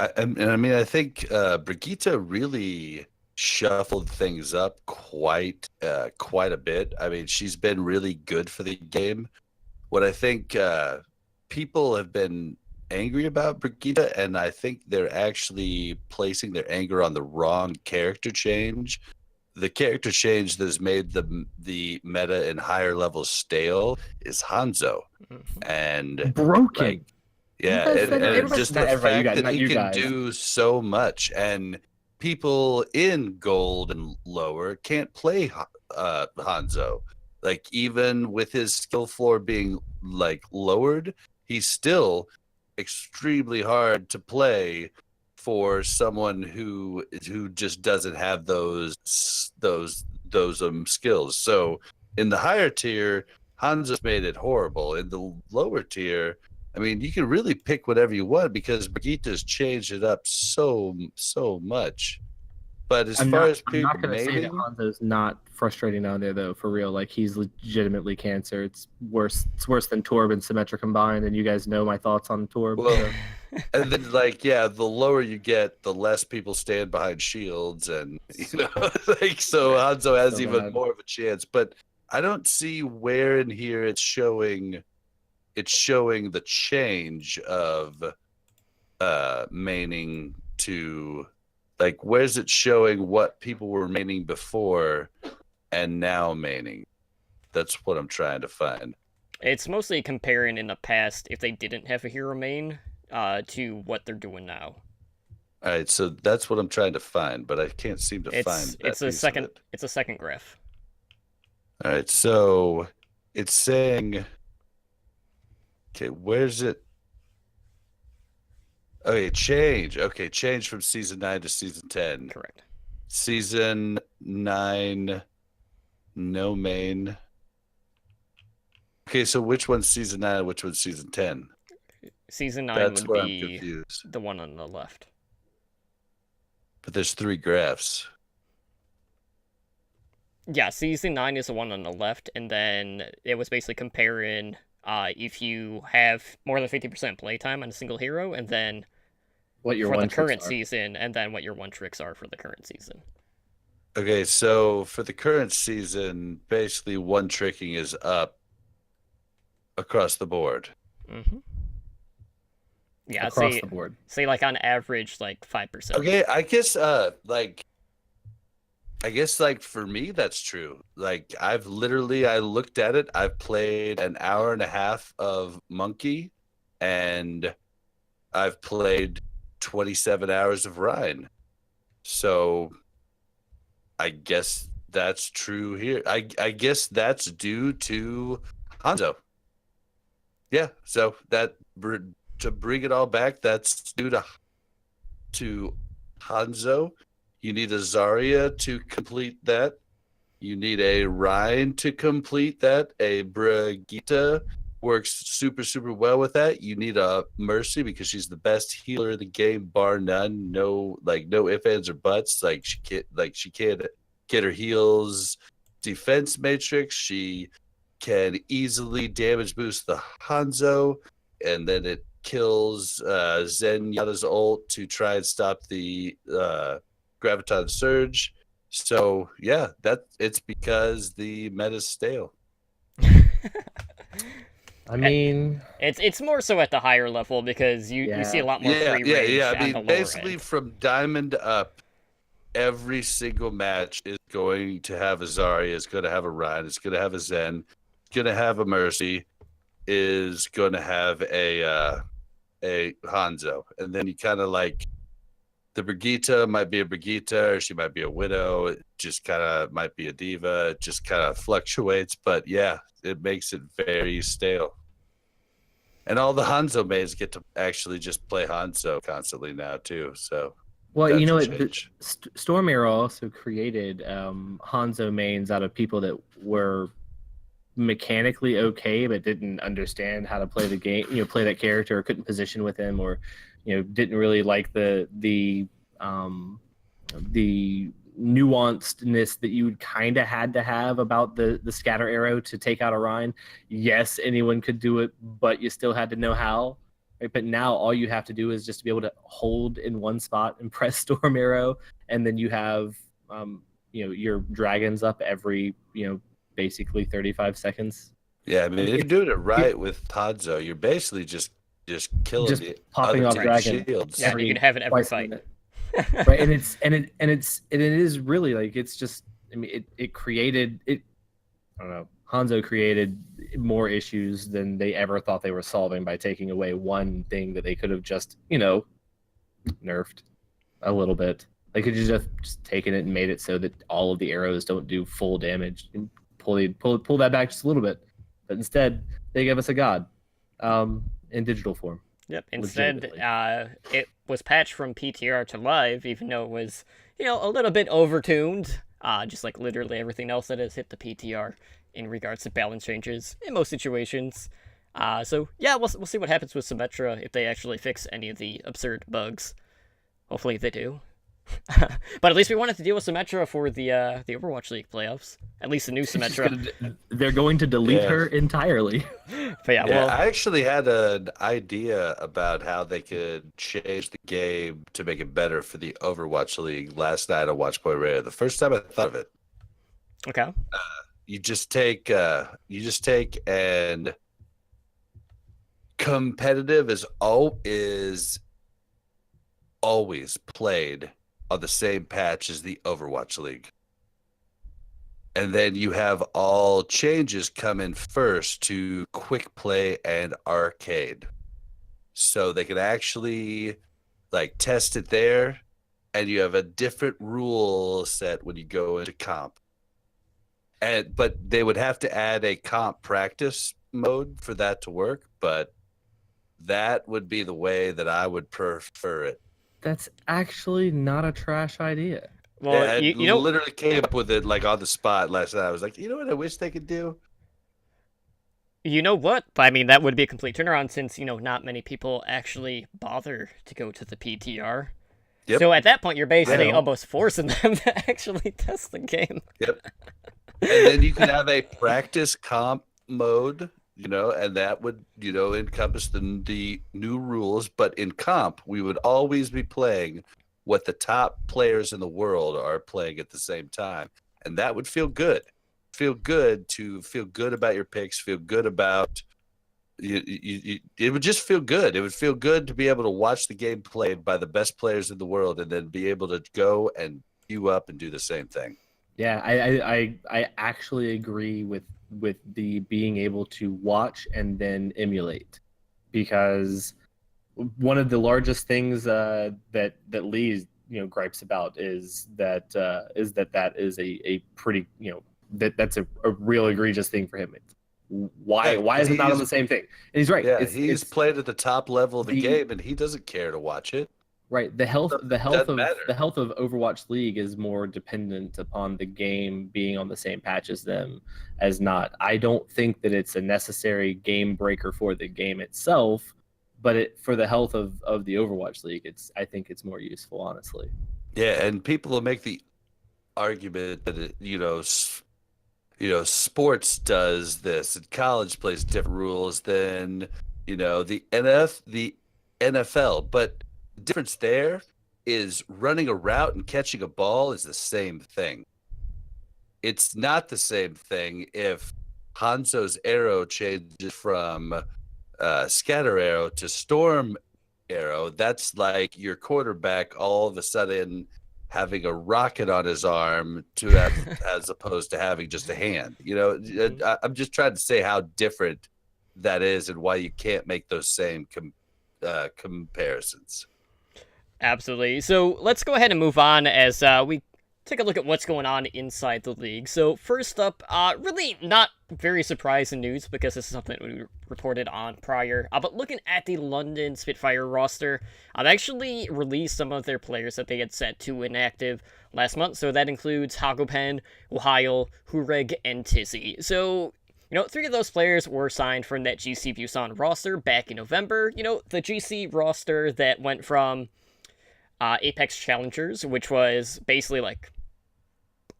Brigitte really shuffled things up quite a bit. I mean, she's been really good for the game. What I think people have been angry about Brigitte, and I think they're actually placing their anger on the wrong character change. The character change that has made the meta in higher levels stale is Hanzo, and Broken. like, yeah, Everybody and said- everybody- just not the everybody, you fact guys, that not he you can guys. do so much, and people in gold and lower can't play Hanzo. Like even with his skill floor being like lowered, he's still extremely hard to play for someone who just doesn't have those skills. So in the higher tier, Hanzo's made it horrible. In the lower tier, I mean, you can really pick whatever you want because Brigitta's changed it up so much. But as far as I'm people not going to say that maining, Hanzo's not frustrating on there though. For real, like he's legitimately cancer. It's worse. It's worse than Torb and Symmetra combined. And you guys know my thoughts on Torb. well, so. and then like yeah, the lower you get, the less people stand behind shields, and you know, like so Hanzo has So even bad. more of a chance. But I don't see where in here it's showing the change of maining to, like, where's it showing what people were maining before and now maining? That's what I'm trying to find. It's mostly comparing in the past if they didn't have a hero main to what they're doing now. All right, so that's what I'm trying to find, but I can't seem to find that It's a piece of second it. it's a second graph. All right, so it's saying, okay, where's it? Okay, change. Okay, change from season 9 to season 10. Correct. Season 9, no main. Okay, so which one's season 9 and which one's season 10? Season 9 That's would where I'm be confused. the one on the left. But there's 3 graphs. Yeah, season 9 is the one on the left, and then it was basically comparing if you have more than 50% playtime on a single hero, and then What your for the one current tricks are. season, and then what your one tricks are for the current season. Okay, so for the current season, basically one tricking is up across the board. Mm-hmm. Yeah, across say the board. like on average like 5%. Okay, I guess like for me that's true. Like I looked at it. I've played an hour and a half of Monkey and I've played 27 hours of Rhine. So I guess that's true here. I guess that's due to Hanzo. Yeah, so to bring it all back, that's due to Hanzo. You need a Zarya to complete that. You need a Rhine to complete that. A Brigitte works super well with that. You need a Mercy because she's the best healer in the game, bar none. No ifs, ands, or buts. Like she can't get her heals defense matrix. She can easily damage boost the Hanzo, and then it kills Zenyatta's ult to try and stop the Graviton Surge. So yeah, it's because the meta's stale. I mean, It's more so at the higher level because you see a lot more free range I on the mean, lower basically end. from Diamond up, every single match is going to have a Zarya, it's going to have a Ryan, it's going to have a Zen, it's going to have a Mercy, is going to have a Hanzo, and then you kind of like the Brigitte might be a Brigitte, or she might be a Widow. It just kind of might be a diva. It just kind of fluctuates, but yeah, it makes it very stale. And all the Hanzo mains get to actually just play Hanzo constantly now too. So well, that's you know a what? change. Storm Arrow also created Hanzo mains out of people that were mechanically okay but didn't understand how to play the game, play that character, or couldn't position with him, or didn't really like the nuancedness that you kind of had to have about the scatter arrow to take out a Rhine. Yes, anyone could do it, but you still had to know how. Right? But now all you have to do is just to be able to hold in one spot and press Storm Arrow, and then you have your dragons up every basically 35 seconds. Yeah, I mean, if you're doing it right with Hanzo, you're basically just killing Just the popping other off team's dragon. shields. Yeah, you can have it every twice a fight. minute. Right, and it is really like, it's just, I mean, it created it. I don't know. Hanzo created more issues than they ever thought they were solving by taking away one thing that they could have just nerfed a little bit. They could have just taken it and made it so that all of the arrows don't do full damage, and pull that back just a little bit. But instead, they gave us a god, in digital form. Yep. Instead, Legitimately. it was patched from PTR to live, even though it was, a little bit overtuned. Just like literally everything else that has hit the PTR in regards to balance changes in most situations. So yeah, we'll see what happens with Symmetra if they actually fix any of the absurd bugs. Hopefully they do. But at least we wanted to deal with Symmetra for the Overwatch League playoffs. At least the new Symmetra. They're going to delete Yeah. her entirely. But yeah, Yeah, well, I actually had an idea about how they could change the game to make it better for the Overwatch League last night on Watch Point Radio. The first time I thought of it, okay. you just take and competitive is always played on the same patch as the Overwatch League. And then you have all changes come in first to quick play and arcade. So they can actually like test it there, and you have a different rule set when you go into comp. But they would have to add a comp practice mode for that to work, but that would be the way that I would prefer it. That's actually not a trash idea. Well, Yeah, I you know, literally came up with it like on the spot last night. I was like, you know what I wish they could do? you know what? I mean, that would be a complete turnaround since, not many people actually bother to go to the PTR. Yep. So at that point, you're basically know. almost forcing them to actually test the game. Yep. And then you could have a practice comp mode, and that would, encompass the new rules. But in comp, we would always be playing what the top players in the world are playing at the same time. And that would feel good. Feel good about your picks, feel good about it would just feel good. It would feel good to be able to watch the game played by the best players in the world and then be able to go and queue up and do the same thing. Yeah, I actually agree with the being able to watch and then emulate, because one of the largest things that Lee gripes about is that that is a pretty that's a real egregious thing for him. Why Yeah, is it not on the same thing? And he's right. Yeah, It's he's played at the top level of the the- game, and he doesn't care to watch it. right. The health Doesn't of matter. the health of Overwatch League is more dependent upon the game being on the same patch as them as not. I don't think that it's a necessary game breaker for the game itself, but for the health of the Overwatch League, I think it's more useful, honestly. Yeah, and people will make the argument that sports does this, and college plays different rules than the NFL. But the difference there is running a route and catching a ball is the same thing. It's not the same thing if Hanzo's arrow changes from scatter arrow to storm arrow. That's like your quarterback all of a sudden having a rocket on his arm as opposed to having just a hand. I'm just trying to say how different that is and why you can't make those same comparisons. Absolutely. So let's go ahead and move on as we take a look at what's going on inside the league. So first up, really not very surprising news because this is something that we reported on prior. But looking at the London Spitfire roster, I've actually released some of their players that they had set to inactive last month. So that includes Hagopen, Ohio, Hureg, and Tizzy. So 3 of those players were signed from that GC Busan roster back in November. The GC roster that went from Apex Challengers, which was basically like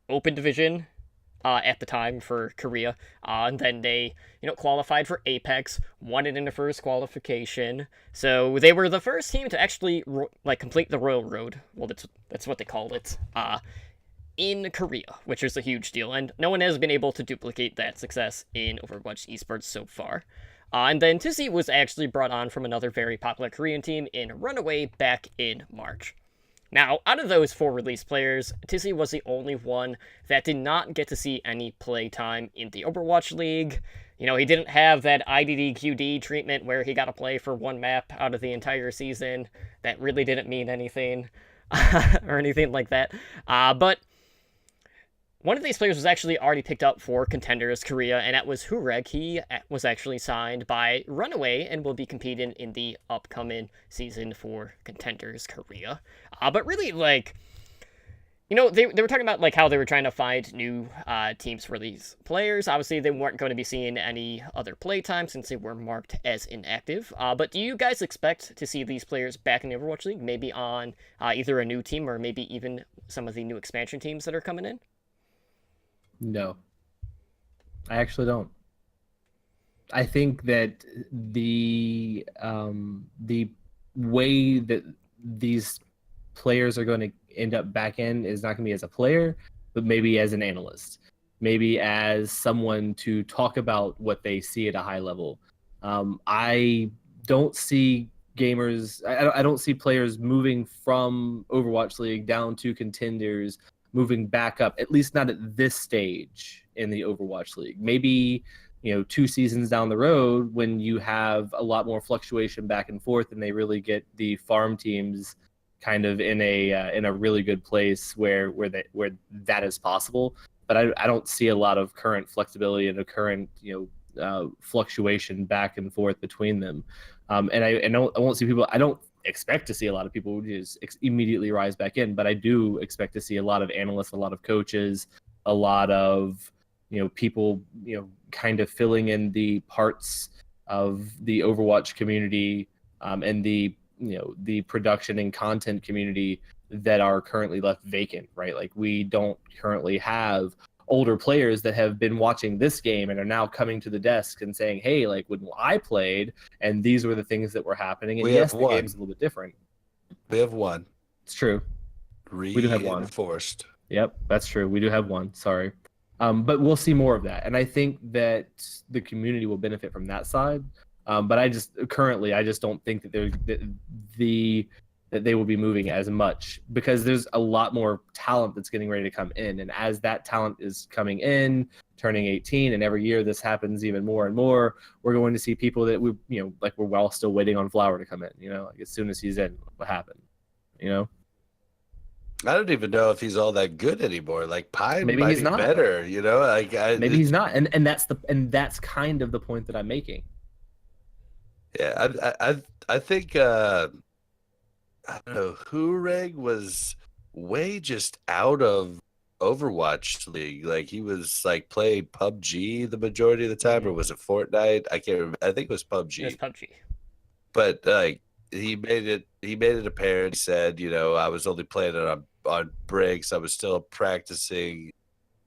open division at the time for Korea, and then they qualified for Apex, won it in the first qualification, so they were the first team to actually complete the Royal Road. Well, that's what they called it in Korea, which is a huge deal, and no one has been able to duplicate that success in Overwatch esports so far. And then Tizzy was actually brought on from another very popular Korean team in Runaway back in March. Now, out of those 4 released players, Tizzy was the only one that did not get to see any play time in the Overwatch League. He didn't have that IDD-QD treatment where he got to play for 1 map out of the entire season. That really didn't mean anything, or anything like that. But one of these players was actually already picked up for Contenders Korea, and that was Hureg. He was actually signed by Runaway and will be competing in the upcoming season for Contenders Korea. But really, like, they were talking about, like, how they were trying to find new teams for these players. Obviously, they weren't going to be seeing any other playtime since they were marked as inactive. But do you guys expect to see these players back in the Overwatch League, maybe on either a new team or maybe even some of the new expansion teams that are coming in? No, I actually don't. I think that the way that these players are going to end up back in is not going to be as a player, but maybe as an analyst, maybe as someone to talk about what they see at a high level. I don't see gamers. I don't see players moving from Overwatch League down to Contenders, moving back up, at least not at this stage in the Overwatch League. Maybe, 2 seasons down the road when you have a lot more fluctuation back and forth and they really get the farm teams kind of in a really good place where that is possible. But I don't see a lot of current flexibility and a current, fluctuation back and forth between them. And I won't see people. I don't expect to see a lot of people just immediately rise back in, but I do expect to see a lot of analysts, a lot of coaches, a lot of people kind of filling in the parts of the Overwatch community and the production and content community that are currently left vacant, right? Like, we don't currently have older players that have been watching this game and are now coming to the desk and saying, hey, like, when I played and these were the things that were happening, and yes, the game's a little bit different. We have one. It's true. We do have one. Reinforced. Yep, that's true. We do have one. Sorry. But we'll see more of that. And I think that the community will benefit from that side. But I just don't think that that they will be moving as much, because there's a lot more talent that's getting ready to come in. And as that talent is coming in, turning 18, and every year this happens even more and more, we're going to see people that we're all still waiting on Flower to come in, like, as soon as he's in, what happened, I don't even know if he's all that good anymore. Like, Pine maybe might he's be not better, maybe he's not. And that's kind of the point that I'm making. Yeah, I think I don't know, Hureg was way just out of Overwatch League. Like, he was like playing PUBG the majority of the time, or was it Fortnite? I can't remember. I think it was PUBG. It was PUBG. But like, he made it apparent. He said, I was only playing it on breaks. I was still practicing,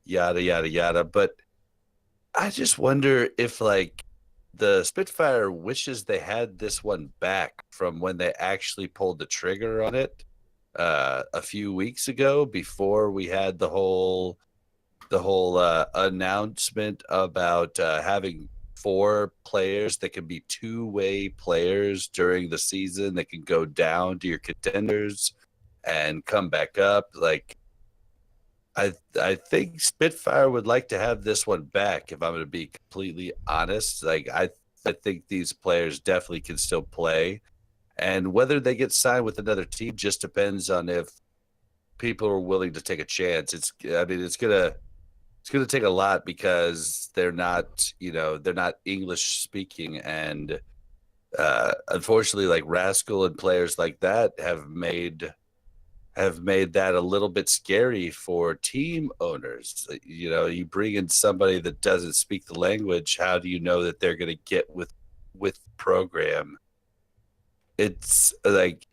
yada yada yada. But I just wonder if, like, the Spitfire wishes they had this one back from when they actually pulled the trigger on it a few weeks ago, before we had the whole announcement about having 4 players that can be 2-way players during the season that can go down to your Contenders and come back up. Like, I think Spitfire would like to have this one back, if I'm going to be completely honest. Like, I think these players definitely can still play, and whether they get signed with another team just depends on if people are willing to take a chance. It's gonna take a lot, because they're not English speaking, and unfortunately, like, Rascal and players like that have made that a little bit scary for team owners. You bring in somebody that doesn't speak the language. How do you know that they're going to get with the program? It's like,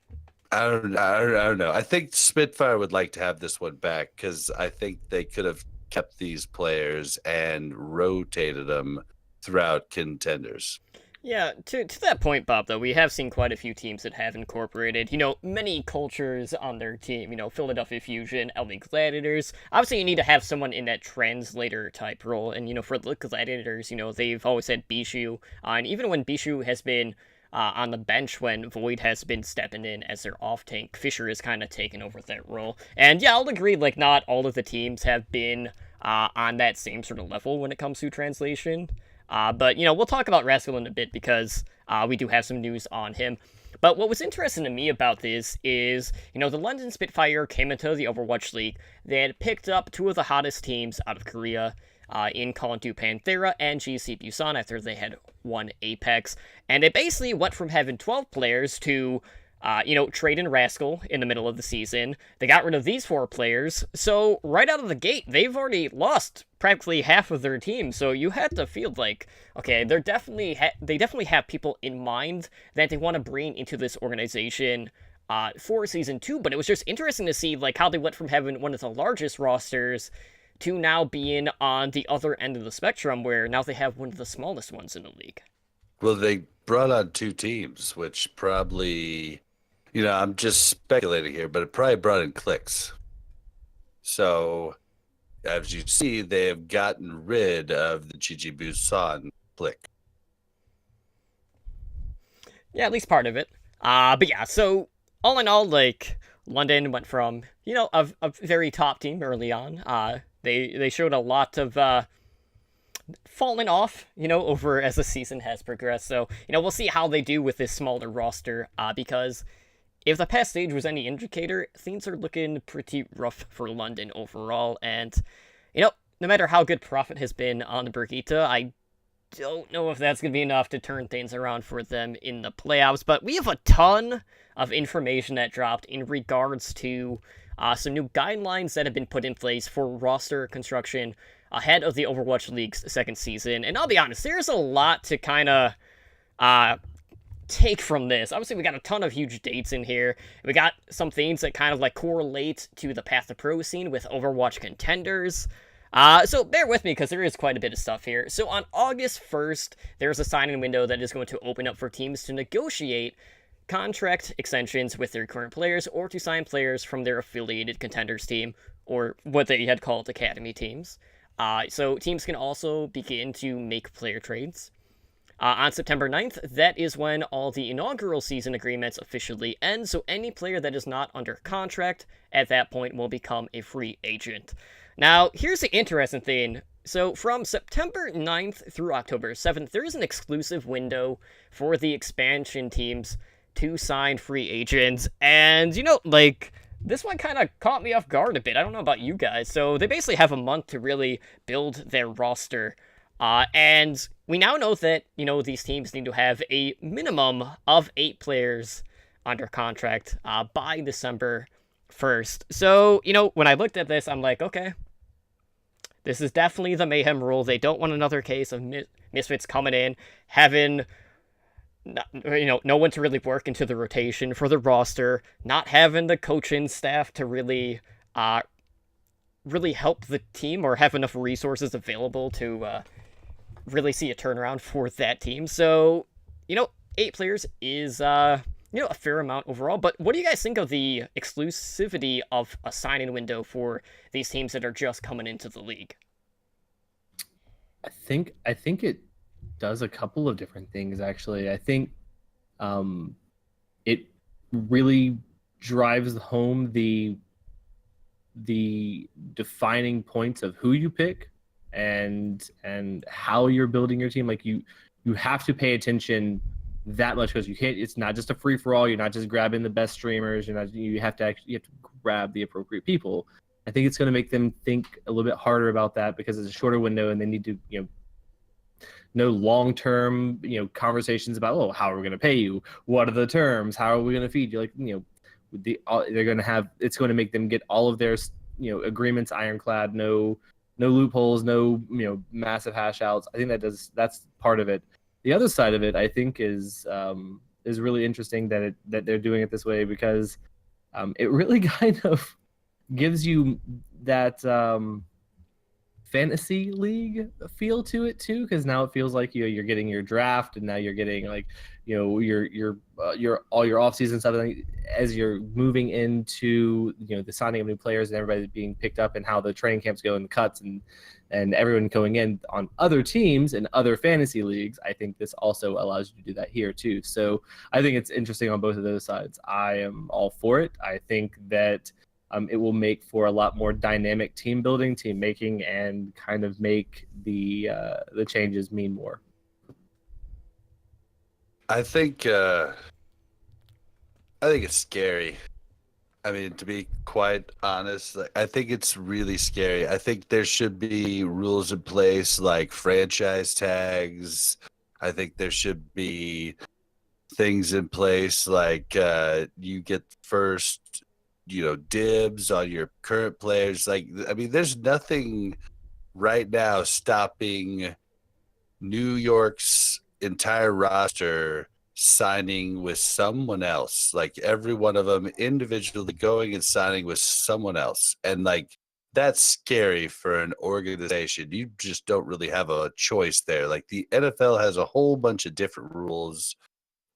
I don't know. I think Spitfire would like to have this one back, because I think they could have kept these players and rotated them throughout Contenders. Yeah, to that point, Bob, though, we have seen quite a few teams that have incorporated, many cultures on their team. Philadelphia Fusion, LA Gladiators. Obviously, you need to have someone in that translator type role. And, for the Gladiators, they've always had Bishu. And even when Bishu has been on the bench, when Void has been stepping in as their off-tank, Fisher has kind of taken over that role. And yeah, I'll agree, like, not all of the teams have been on that same sort of level when it comes to translation. But we'll talk about Rascal in a bit, because we do have some news on him. But what was interesting to me about this is, the London Spitfire came into the Overwatch League. They had picked up two of the hottest teams out of Korea in Kontu Panthera and GC Busan after they had won Apex. And it basically went from having 12 players to Trade and Rascal in the middle of the season. They got rid of these 4 players. So right out of the gate, they've already lost practically half of their team. So you had to feel like, okay, they definitely have people in mind that they want to bring into this organization for season 2. But it was just interesting to see like how they went from having one of the largest rosters to now being on the other end of the spectrum, where now they have one of the smallest ones in the league. Well, they brought on 2 teams, which probably, I'm just speculating here, but it probably brought in clicks. So, as you see, they have gotten rid of the GG Busan click. Yeah, at least part of it. But yeah, so all in all, like, London went from, a very top team early on. They showed a lot of falling off, over as the season has progressed. So, we'll see how they do with this smaller roster, because if the past stage was any indicator, things are looking pretty rough for London overall. And, no matter how good Profit has been on the Brigitte, I don't know if that's going to be enough to turn things around for them in the playoffs. But we have a ton of information that dropped in regards to some new guidelines that have been put in place for roster construction ahead of the Overwatch League's second season. And I'll be honest, there's a lot to kind of take from this. Obviously, we got a ton of huge dates in here. We got some things that kind of like correlate to the Path to Pro scene with Overwatch contenders. So bear with me because there is quite a bit of stuff here. So on August 1st, there's a sign-in window that is going to open up for teams to negotiate contract extensions with their current players or to sign players from their affiliated contenders team, or what they had called academy teams. So teams can also begin to make player trades. On September 9th, that is when all the inaugural season agreements officially end, so any player that is not under contract at that point will become a free agent. Now, here's the interesting thing. So from September 9th through October 7th, there is an exclusive window for the expansion teams to sign free agents, and, this one kind of caught me off guard a bit. I don't know about you guys. So they basically have a month to really build their roster. And we now know that, these teams need to have a minimum of 8 players under contract by December 1st. So, when I looked at this, I'm like, okay, this is definitely the Mayhem rule. They don't want another case of Misfits coming in, having no one to really work into the rotation for the roster, not having the coaching staff to really help the team or have enough resources available to really see a turnaround for that team. So, 8 players is, a fair amount overall. But what do you guys think of the exclusivity of a sign-in window for these teams that are just coming into the league? I think it does a couple of different things, actually. I think it really drives home the defining points of who you pick and how you're building your team. Like you have to pay attention that much, because you can't. It's not just a free for all. You're not just grabbing the best streamers. You have to grab the appropriate people. I think it's going to make them think a little bit harder about that, because it's a shorter window and they need to no long-term conversations about, how are we going to pay you, what are the terms, how are we going to feed you, they're going to have, it's going to make them get all of their agreements ironclad, no loopholes, no massive hash outs. I think that's part of it. The other side of it, I think, is really interesting that they're doing it this way, because it really kind of gives you that fantasy league feel to it too, because now it feels like you're getting your draft, and now you're getting your all your off season stuff as you're moving into the signing of new players and everybody being picked up, and how the training camps go and the cuts and everyone going in on other teams and other fantasy leagues. I think this also allows you to do that here too. So I think it's interesting on both of those sides. I am all for it. I think that it will make for a lot more dynamic team building, team making, and kind of make the changes mean more. I think I think it's scary. I mean, to be quite honest, like, I think it's really scary. I think there should be rules in place like franchise tags. I think there should be things in place like you get first, dibs on your current players. Like, I mean, there's nothing right now stopping New York's entire roster signing with someone else, like every one of them individually going and signing with someone else. And like that's scary for an organization. You just don't really have a choice there. Like the NFL has a whole bunch of different rules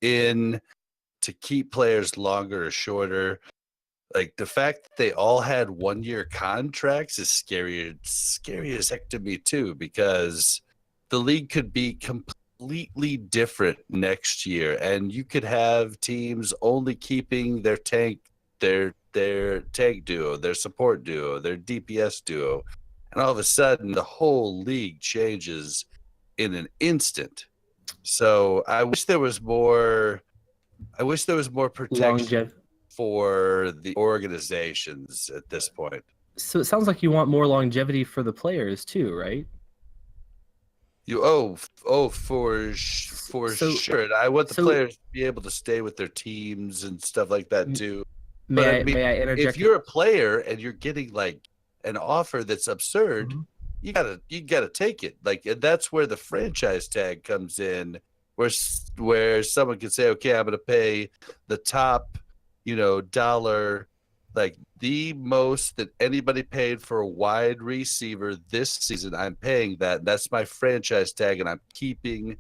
in to keep players longer or shorter. Like the fact that they all had 1-year contracts is scary as heck to me too, because the league could be completely different next year, and you could have teams only keeping their tank duo, their support duo, their DPS duo, and all of a sudden the whole league changes in an instant. So I wish there was more protection Longevity. for the organizations at this point. So it sounds like you want more longevity for the players too, right? For So- sure. And I want the so- players to be able to stay with their teams and stuff like that too. But I mean, May I interject? if you're a player and you're getting like an offer that's absurd, Mhm. you gotta take it. Like, and that's where the franchise tag comes in, where someone can say, okay, I'm gonna pay the top, dollar, like the most that anybody paid for a wide receiver this season. I'm paying that. That's my franchise tag, and I'm keeping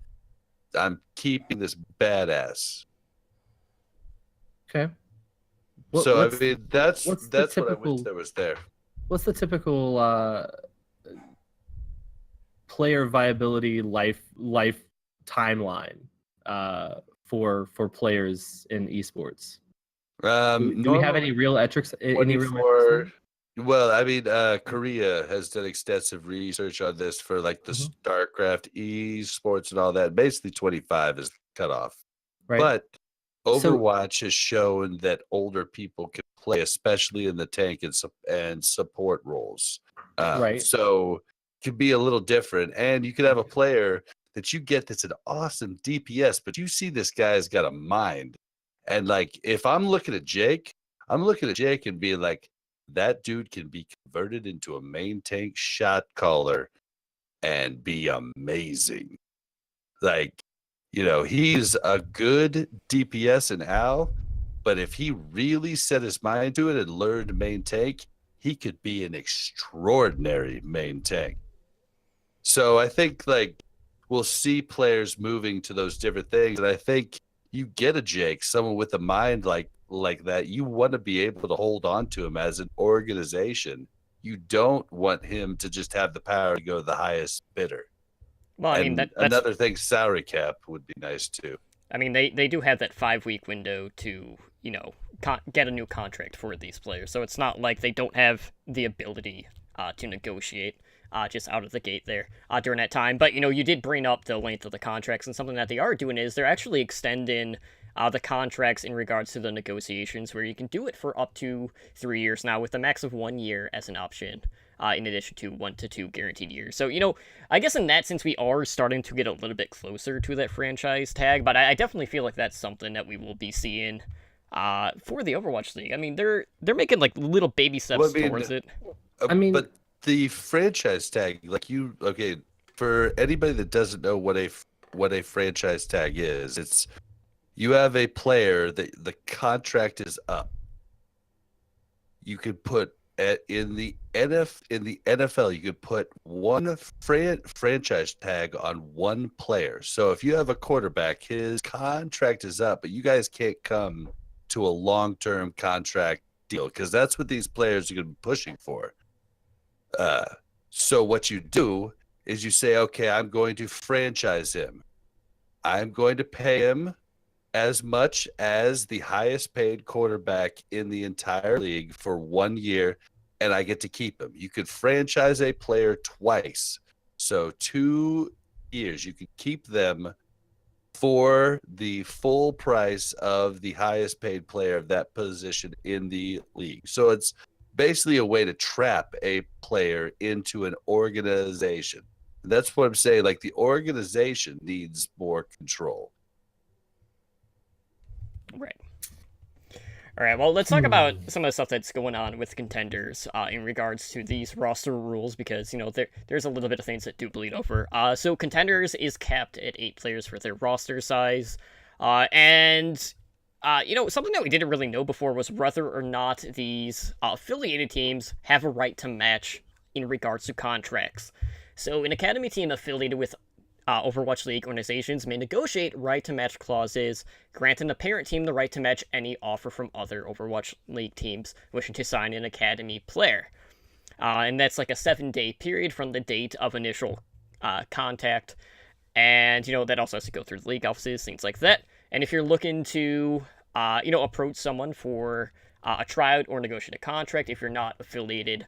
this badass. Okay. So I What's- mean, that's what's the what I typical- wish there was there. What's the typical player viability life timeline for players in esports? Do we have any real metrics? Any real metrics? Well, I mean, Korea has done extensive research on this for like the Mhm. StarCraft esports and all that. Basically, 25 is cut off. Right. But So- Overwatch has shown that older people can play, especially in the tank and support roles. Right. So it could be a little different. And you could have a player that you get that's an awesome DPS, but you see this guy's got a mind. And like, if I'm looking at Jake and being like, that dude can be converted into a main tank shot caller and be amazing. Like, he's a good DPS and Al, but if he really set his mind to it and learned main tank, he could be an extraordinary main tank. So I think like we'll see players moving to those different things. And I think you get a Jake, someone with a mind like that, you want to be able to hold on to him as an organization. You don't want him to just have the power to go to the highest bidder. Well, I mean, And that's another thing, salary cap would be nice too. I mean, they do have that 5-week window to, get a new contract for these players. So it's not like they don't have the ability to negotiate just out of the gate there during that time. But, you did bring up the length of the contracts, and something that they are doing is they're actually extending the contracts in regards to the negotiations, where you can do it for up to 3 years now with a max of 1 year as an option. In addition to 1 to 2 guaranteed years. So, I guess in that sense, we are starting to get a little bit closer to that franchise tag, but I definitely feel like that's something that we will be seeing for the Overwatch League. I mean, they're making like little baby steps towards it. I mean- but the franchise tag, for anybody that doesn't know what a franchise tag is, it's you have a player that the contract is up. You could put in the NFL, you could put one franchise tag on one player. So if you have a quarterback, his contract is up, but you guys can't come to a long-term contract deal because that's what these players are going to be pushing for. So what you do is you say, okay, I'm going to franchise him. I'm going to pay him as much as the highest paid quarterback in the entire league for 1 year, and I get to keep him. You could franchise a player twice. So 2 years, you could keep them for the full price of the highest paid player of that position in the league. So it's basically a way to trap a player into an organization. That's what I'm saying. Like, the organization needs more control. Right. All right, well, let's talk about some of the stuff that's going on with contenders in regards to these roster rules, because, there's a little bit of things that do bleed over. So contenders is capped at 8 players for their roster size. And something that we didn't really know before was whether or not these affiliated teams have a right to match in regards to contracts. So an academy team affiliated with Overwatch League organizations may negotiate right-to-match clauses, granting the parent team the right to match any offer from other Overwatch League teams wishing to sign an academy player. And that's like a 7-day period from the date of initial contact. And, that also has to go through the league offices, things like that. And if you're looking to, approach someone for a tryout or negotiate a contract, if you're not affiliated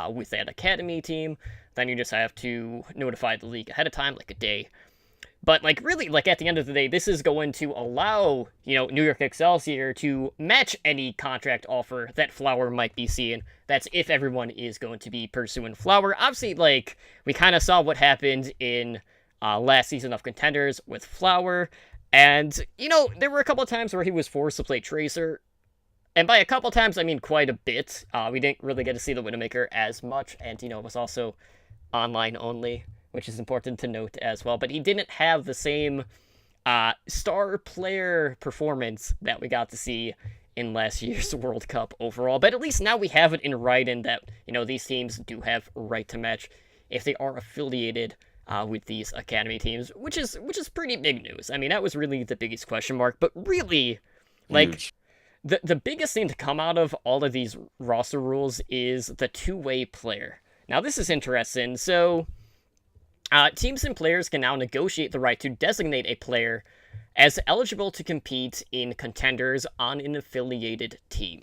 with that academy team, then you just have to notify the league ahead of time, like a day. But, really, at the end of the day, this is going to allow, New York Excelsior to match any contract offer that Flower might be seeing. That's if everyone is going to be pursuing Flower. Obviously, we kind of saw what happened in last season of Contenders with Flower. And, there were a couple of times where he was forced to play Tracer. And by a couple times, I mean quite a bit. We didn't really get to see the Widowmaker as much, and, it was also online only, which is important to note as well. But he didn't have the same star player performance that we got to see in last year's World Cup overall. But at least now we have it in writing that, these teams do have a right to match if they are affiliated with these academy teams, which is pretty big news. I mean, that was really the biggest question mark. But really, Huge. The biggest thing to come out of all of these roster rules is the two-way player. Now, this is interesting. So, teams and players can now negotiate the right to designate a player as eligible to compete in Contenders on an affiliated team.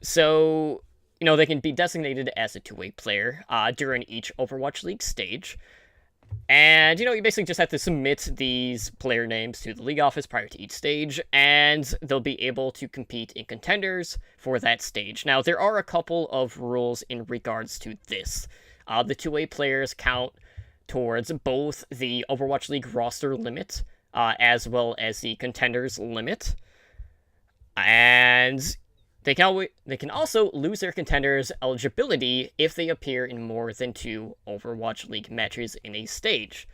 So, they can be designated as a two-way player during each Overwatch League stage. And, you basically just have to submit these player names to the league office prior to each stage, and they'll be able to compete in Contenders for that stage. Now, there are a couple of rules in regards to this. The two-way players count towards both the Overwatch League roster limit, as well as the Contenders limit. And they can also lose their Contenders eligibility if they appear in more than 2 Overwatch League matches in a stage.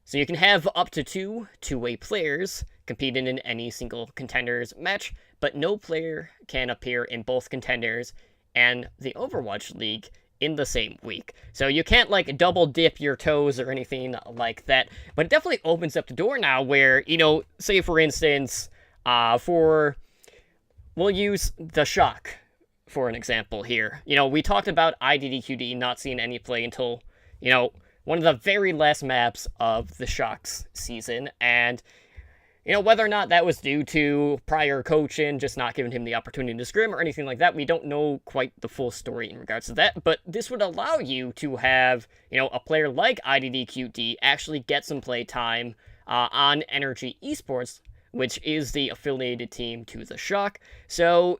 So you can have up to 2 two-way players competing in any single Contenders match, but no player can appear in both Contenders and the Overwatch League in the same week. So you can't double dip your toes or anything like that, but it definitely opens up the door now where, say for instance, we'll use the Shock for an example here. We talked about IDDQD not seeing any play until, one of the very last maps of the Shock's season, and, whether or not that was due to prior coaching, just not giving him the opportunity to scrim or anything like that, we don't know quite the full story in regards to that, but this would allow you to have, a player like IDDQD actually get some play time on Energy Esports, which is the affiliated team to the Shock. So,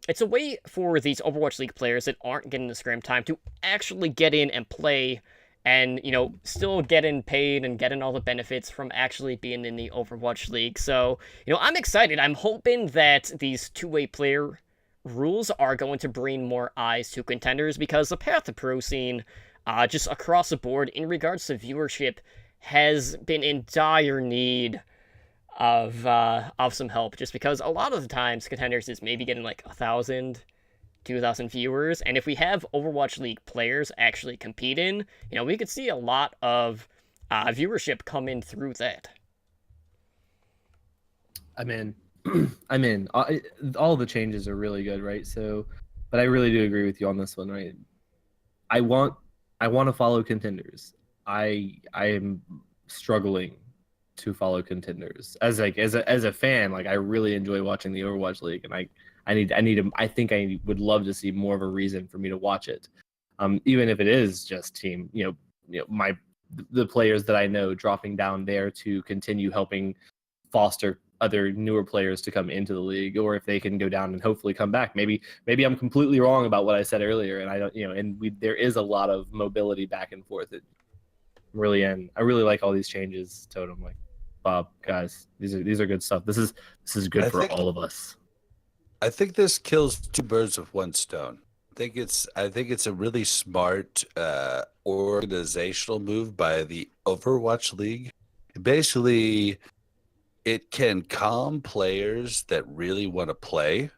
it's a way for these Overwatch League players that aren't getting the scrim time to actually get in and play and, still getting paid and getting all the benefits from actually being in the Overwatch League. So, I'm excited. I'm hoping that these two-way player rules are going to bring more eyes to Contenders, because the Path to Pro scene, just across the board in regards to viewership, has been in dire need of some help, just because a lot of the times Contenders is maybe getting 1,000, 2,000 viewers, and if we have Overwatch League players actually competing, we could see a lot of viewership come in through that. I'm in. I'm in. All the changes are really good, right? So, but I really do agree with you on this one, right? I want to follow Contenders. I am struggling to follow Contenders as a fan. I really enjoy watching the Overwatch League, and I would love to see more of a reason for me to watch it, even if it is just team. My the players that I know dropping down there to continue helping foster other newer players to come into the league, or if they can go down and hopefully come back. Maybe I'm completely wrong about what I said earlier, and I don't, and there is a lot of mobility back and forth. I really like all these changes, Totem. Like, Bob, guys, these are good stuff. This is good for all of us. I think this kills two birds with one stone. I think it's a really smart organizational move by the Overwatch League. Basically, it can calm players that really want to play,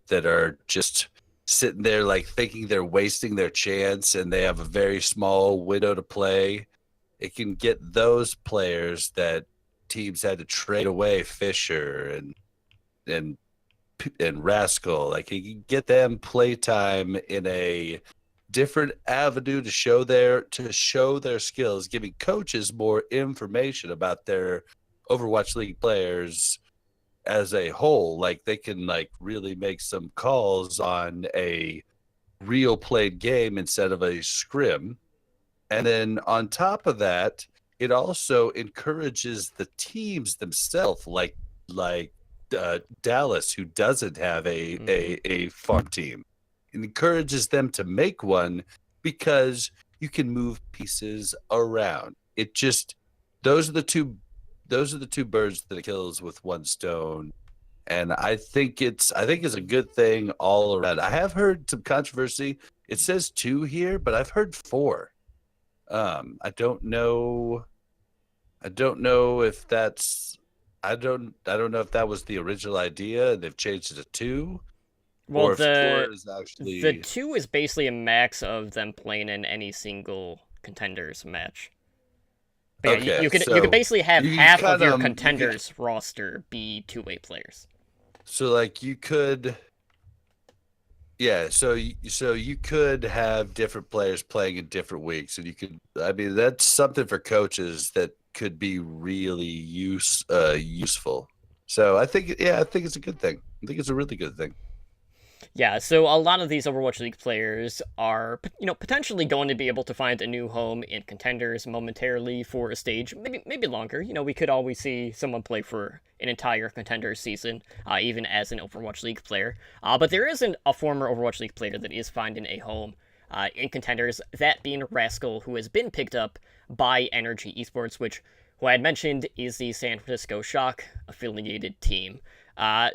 that are just sitting there like thinking they're wasting their chance and they have a very small window to play. It can get those players that teams had to trade away, Fisher and Rascal. Like, you can get them playtime in a different avenue to show their skills, giving coaches more information about their Overwatch League players as a whole. Like, they can like really make some calls on a real played game instead of a scrim. And then on top of that, it also encourages the teams themselves, like Dallas, who doesn't have a farm team. It encourages them to make one because you can move pieces around. It just those are the two birds that it kills with one stone. And I think it's a good thing all around. I have heard some controversy. It says 2 here, but I've heard 4. I don't know if that's I don't know if that was the original idea and they've changed it to 2. Well, or if 4 is actually the 2 is basically a max of them playing in any single contenders match. But yeah, Okay, you could basically have half of your contenders roster be 2-way players. So like you could, yeah. So you could have different players playing in different weeks, and you could. I mean, that's something for coaches that could be really useful. So I think it's a good thing. I think it's a really good thing. Yeah, so a lot of these Overwatch League players are, potentially going to be able to find a new home in contenders momentarily for a stage, maybe longer. We could always see someone play for an entire contender season, even as an Overwatch League player. But there isn't a former Overwatch League player that is finding a home in contenders, that being Rascal, who has been picked up by Energy Esports, which, who I had mentioned, is the San Francisco Shock affiliated team.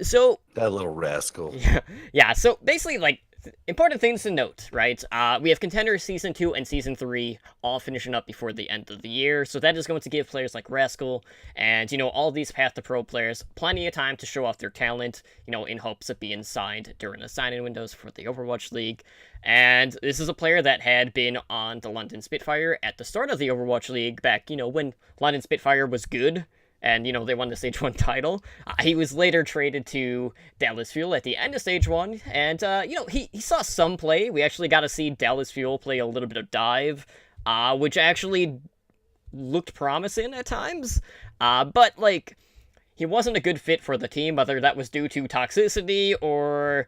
So that little rascal. Yeah. So basically, like, important things to note, right? We have Contenders Season 2 and Season 3 all finishing up before the end of the year, so that is going to give players like Rascal and, all these Path to Pro players plenty of time to show off their talent, in hopes of being signed during the sign-in windows for the Overwatch League. And this is a player that had been on the London Spitfire at the start of the Overwatch League back, when London Spitfire was good. And, they won the Stage 1 title. He was later traded to Dallas Fuel at the end of Stage 1. And, he saw some play. We actually got to see Dallas Fuel play a little bit of dive, which actually looked promising at times. But, like, he wasn't a good fit for the team, whether that was due to toxicity or,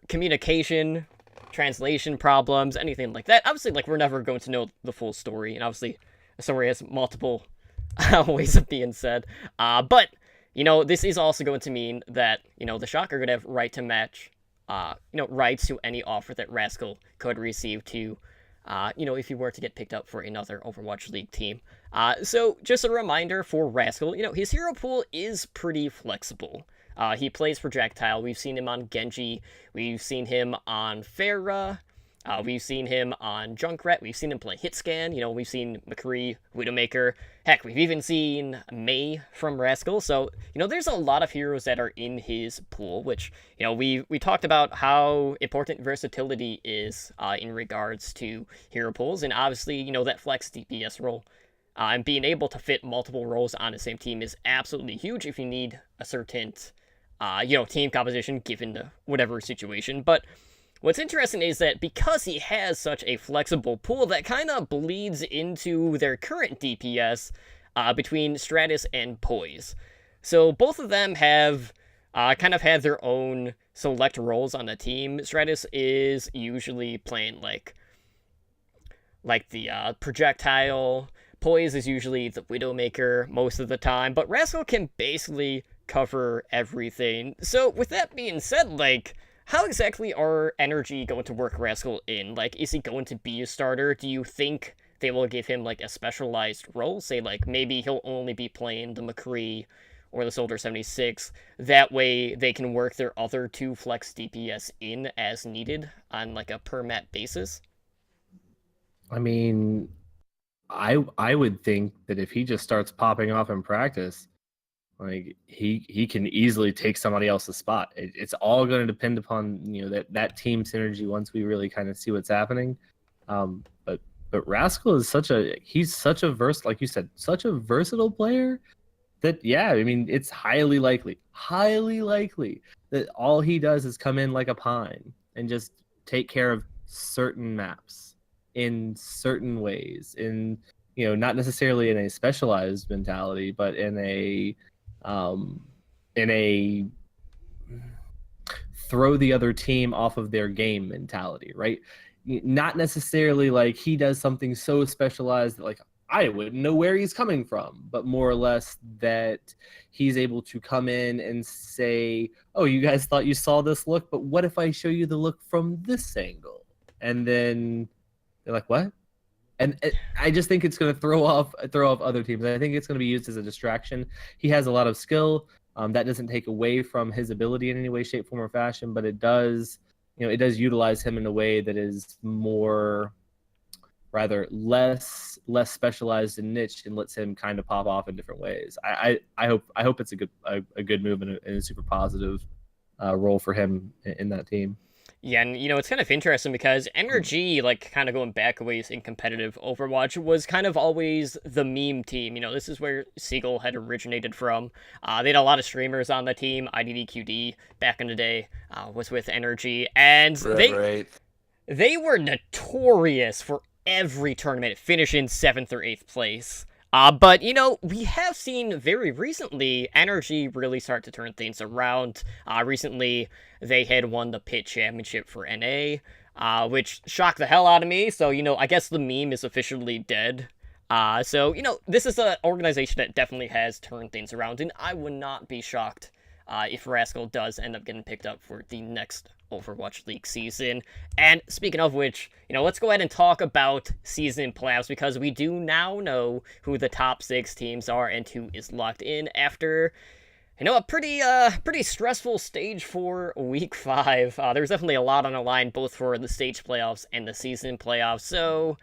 communication, translation problems, anything like that. Obviously, like, we're never going to know the full story. And obviously, the story has multiple ways of being said. But, this is also going to mean that, the Shock are going to have right to match, rights to any offer that Rascal could receive to, if he were to get picked up for another Overwatch League team. So just a reminder for Rascal, his hero pool is pretty flexible. He plays Projectile. We've seen him on Genji. We've seen him on Pharah. We've seen him on Junkrat. We've seen him play Hitscan. We've seen McCree, Widowmaker. Heck, we've even seen Mei from Rascal. So, there's a lot of heroes that are in his pool, which, we talked about how important versatility is in regards to hero pools. And obviously, that flex DPS role and being able to fit multiple roles on the same team is absolutely huge if you need a certain, team composition given the whatever situation. But what's interesting is that because he has such a flexible pool, that kind of bleeds into their current DPS between Stratus and Poise. So both of them have kind of had their own select roles on the team. Stratus is usually playing, like like the projectile. Poise is usually the Widowmaker most of the time, but Rascal can basically cover everything. So with that being said, like, how exactly are Energy going to work Rascal in? Like, is he going to be a starter? Do you think they will give him, like, a specialized role? Say, like, maybe he'll only be playing the McCree or the Soldier 76. That way they can work their other 2 flex DPS in as needed on, like, a per map basis? I mean, I would think that if he just starts popping off in practice, like he can easily take somebody else's spot. It's all going to depend upon that team synergy once we really kind of see what's happening. But Rascal is such a like you said, such a versatile player that I mean it's highly likely that all he does is come in like a pine and just take care of certain maps in certain ways, in not necessarily in a specialized mentality, but in a throw the other team off of their game mentality, right? Not necessarily like he does something so specialized that like I wouldn't know where he's coming from, but more or less that he's able to come in and say, oh, you guys thought you saw this look, but what if I show you the look from this angle? And then they're like, what? And I just think it's going to throw off other teams. I think it's going to be used as a distraction. He has a lot of skill. That doesn't take away from his ability in any way, shape, form, or fashion, but it does, it does utilize him in a way that is more, rather less specialized and niche, and lets him kind of pop off in different ways. I hope it's a good move and a super positive role for him in that team. Yeah, and it's kind of interesting because Energy, like, kind of going back a ways in competitive Overwatch, was kind of always the meme team. This is where Seagull had originated from. They had a lot of streamers on the team. IDDQD back in the day was with Energy, and they were notorious for every tournament finishing 7th or 8th place. But, we have seen very recently Energy really start to turn things around. Recently, they had won the Pit Championship for NA, which shocked the hell out of me. So, I guess the meme is officially dead. So, this is an organization that definitely has turned things around, and I would not be shocked if Rascal does end up getting picked up for the next Overwatch League season. And speaking of which, let's go ahead and talk about season playoffs, because we do now know who the top 6 teams are and who is locked in after a pretty stressful stage for week 5. There's definitely a lot on the line both for the stage playoffs and the season playoffs. So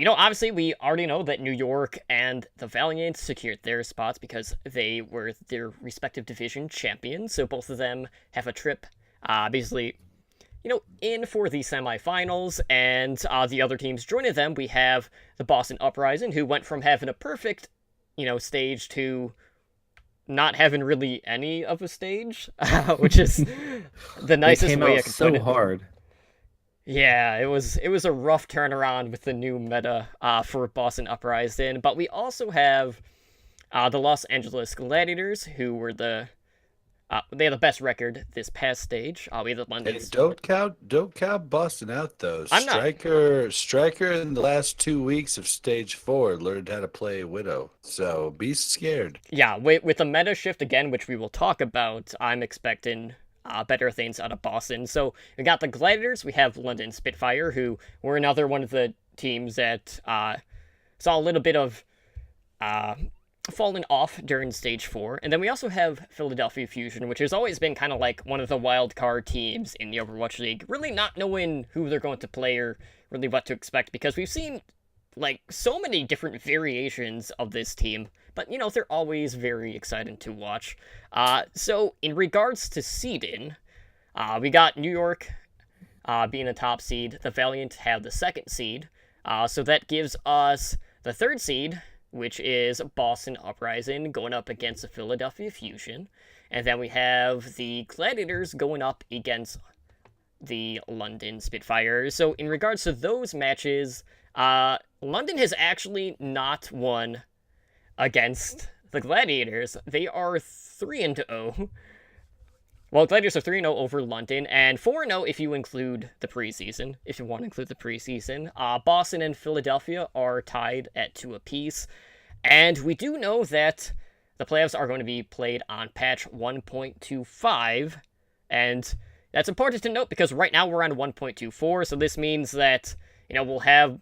obviously we already know that New York and the Valiant secured their spots because they were their respective division champions. So both of them have a trip basically, in for the semifinals, and the other teams joining them, we have the Boston Uprising, who went from having a perfect, stage to not having really any of a stage, which is the nicest way I could put it. Hard. Yeah, it was a rough turnaround with the new meta for Boston Uprising, but we also have the Los Angeles Gladiators, who were they had the best record this past stage. We have the London. Hey, don't count Boston out though. I'm not. Striker in the last 2 weeks of stage 4 learned how to play Widow. So be scared. Yeah, with the meta shift again, which we will talk about, I'm expecting better things out of Boston. So we got the Gladiators. We have London Spitfire, who were another one of the teams that saw a little bit of fallen off during stage 4. And then we also have Philadelphia Fusion, which has always been kind of like one of the wild card teams in the Overwatch League, really not knowing who they're going to play or really what to expect, because we've seen like so many different variations of this team, but they're always very exciting to watch. So in regards to seeding, we got New York being a top seed. The Valiant have the 2nd seed, so that gives us the 3rd seed, which is Boston Uprising going up against the Philadelphia Fusion. And then we have the Gladiators going up against the London Spitfire. So in regards to those matches, London has actually not won against the Gladiators. They are 3-0. Well, Gladiators are 3-0 over London, and 4-0 if you include the preseason, if you want to include the preseason. Boston and Philadelphia are tied at 2 apiece, and we do know that the playoffs are going to be played on patch 1.25, and that's important to note because right now we're on 1.24, so this means that, we'll have,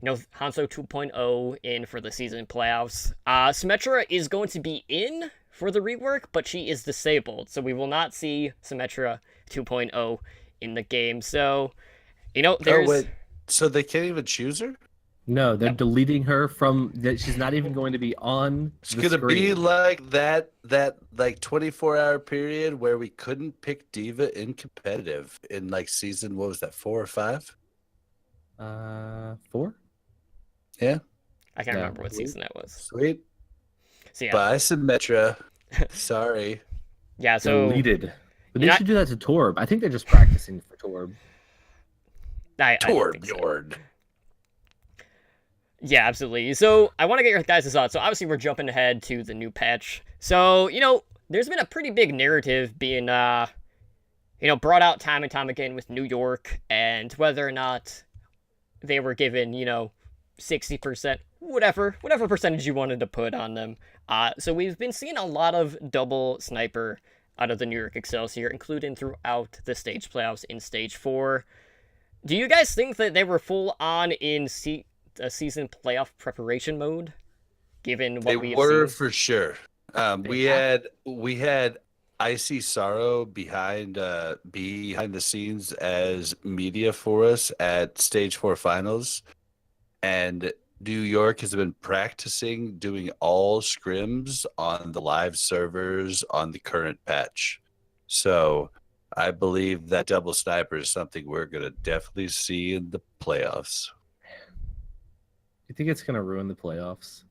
Hanzo 2.0 in for the season playoffs. Symmetra is going to be in for the rework, but she is disabled, so we will not see Symmetra 2.0 in the game. So, there's... Oh, wait. So they can't even choose her? No, they're No. deleting her from that. She's not even going to be on It's the gonna screen. be like that like 24-hour period where we couldn't pick Diva in competitive in like season, what was that, 4 or 5? 4? Yeah. I can't Yeah. remember what season that was. Sweet. So, yeah. Bye, Symmetra. Sorry. Yeah, so... Deleted. But they You're not- should do that to Torb. I think they're just practicing for Torb. I don't think so. Torbjorn. Yeah, absolutely. So I want to get your guys' thoughts. So obviously we're jumping ahead to the new patch. So, there's been a pretty big narrative being, brought out time and time again with New York and whether or not they were given, 60%, whatever percentage you wanted to put on them. So we've been seeing a lot of double sniper out of the New York Excelsior, including throughout the stage playoffs in stage 4. Do you guys think that they were full on in a season playoff preparation mode, given what They we have were seen? for sure. We had Icy Sorrow behind the scenes as media for us at stage 4 finals, and New York has been practicing doing all scrims on the live servers on the current patch. So I believe that double sniper is something we're gonna definitely see in the playoffs. You think it's gonna ruin the playoffs?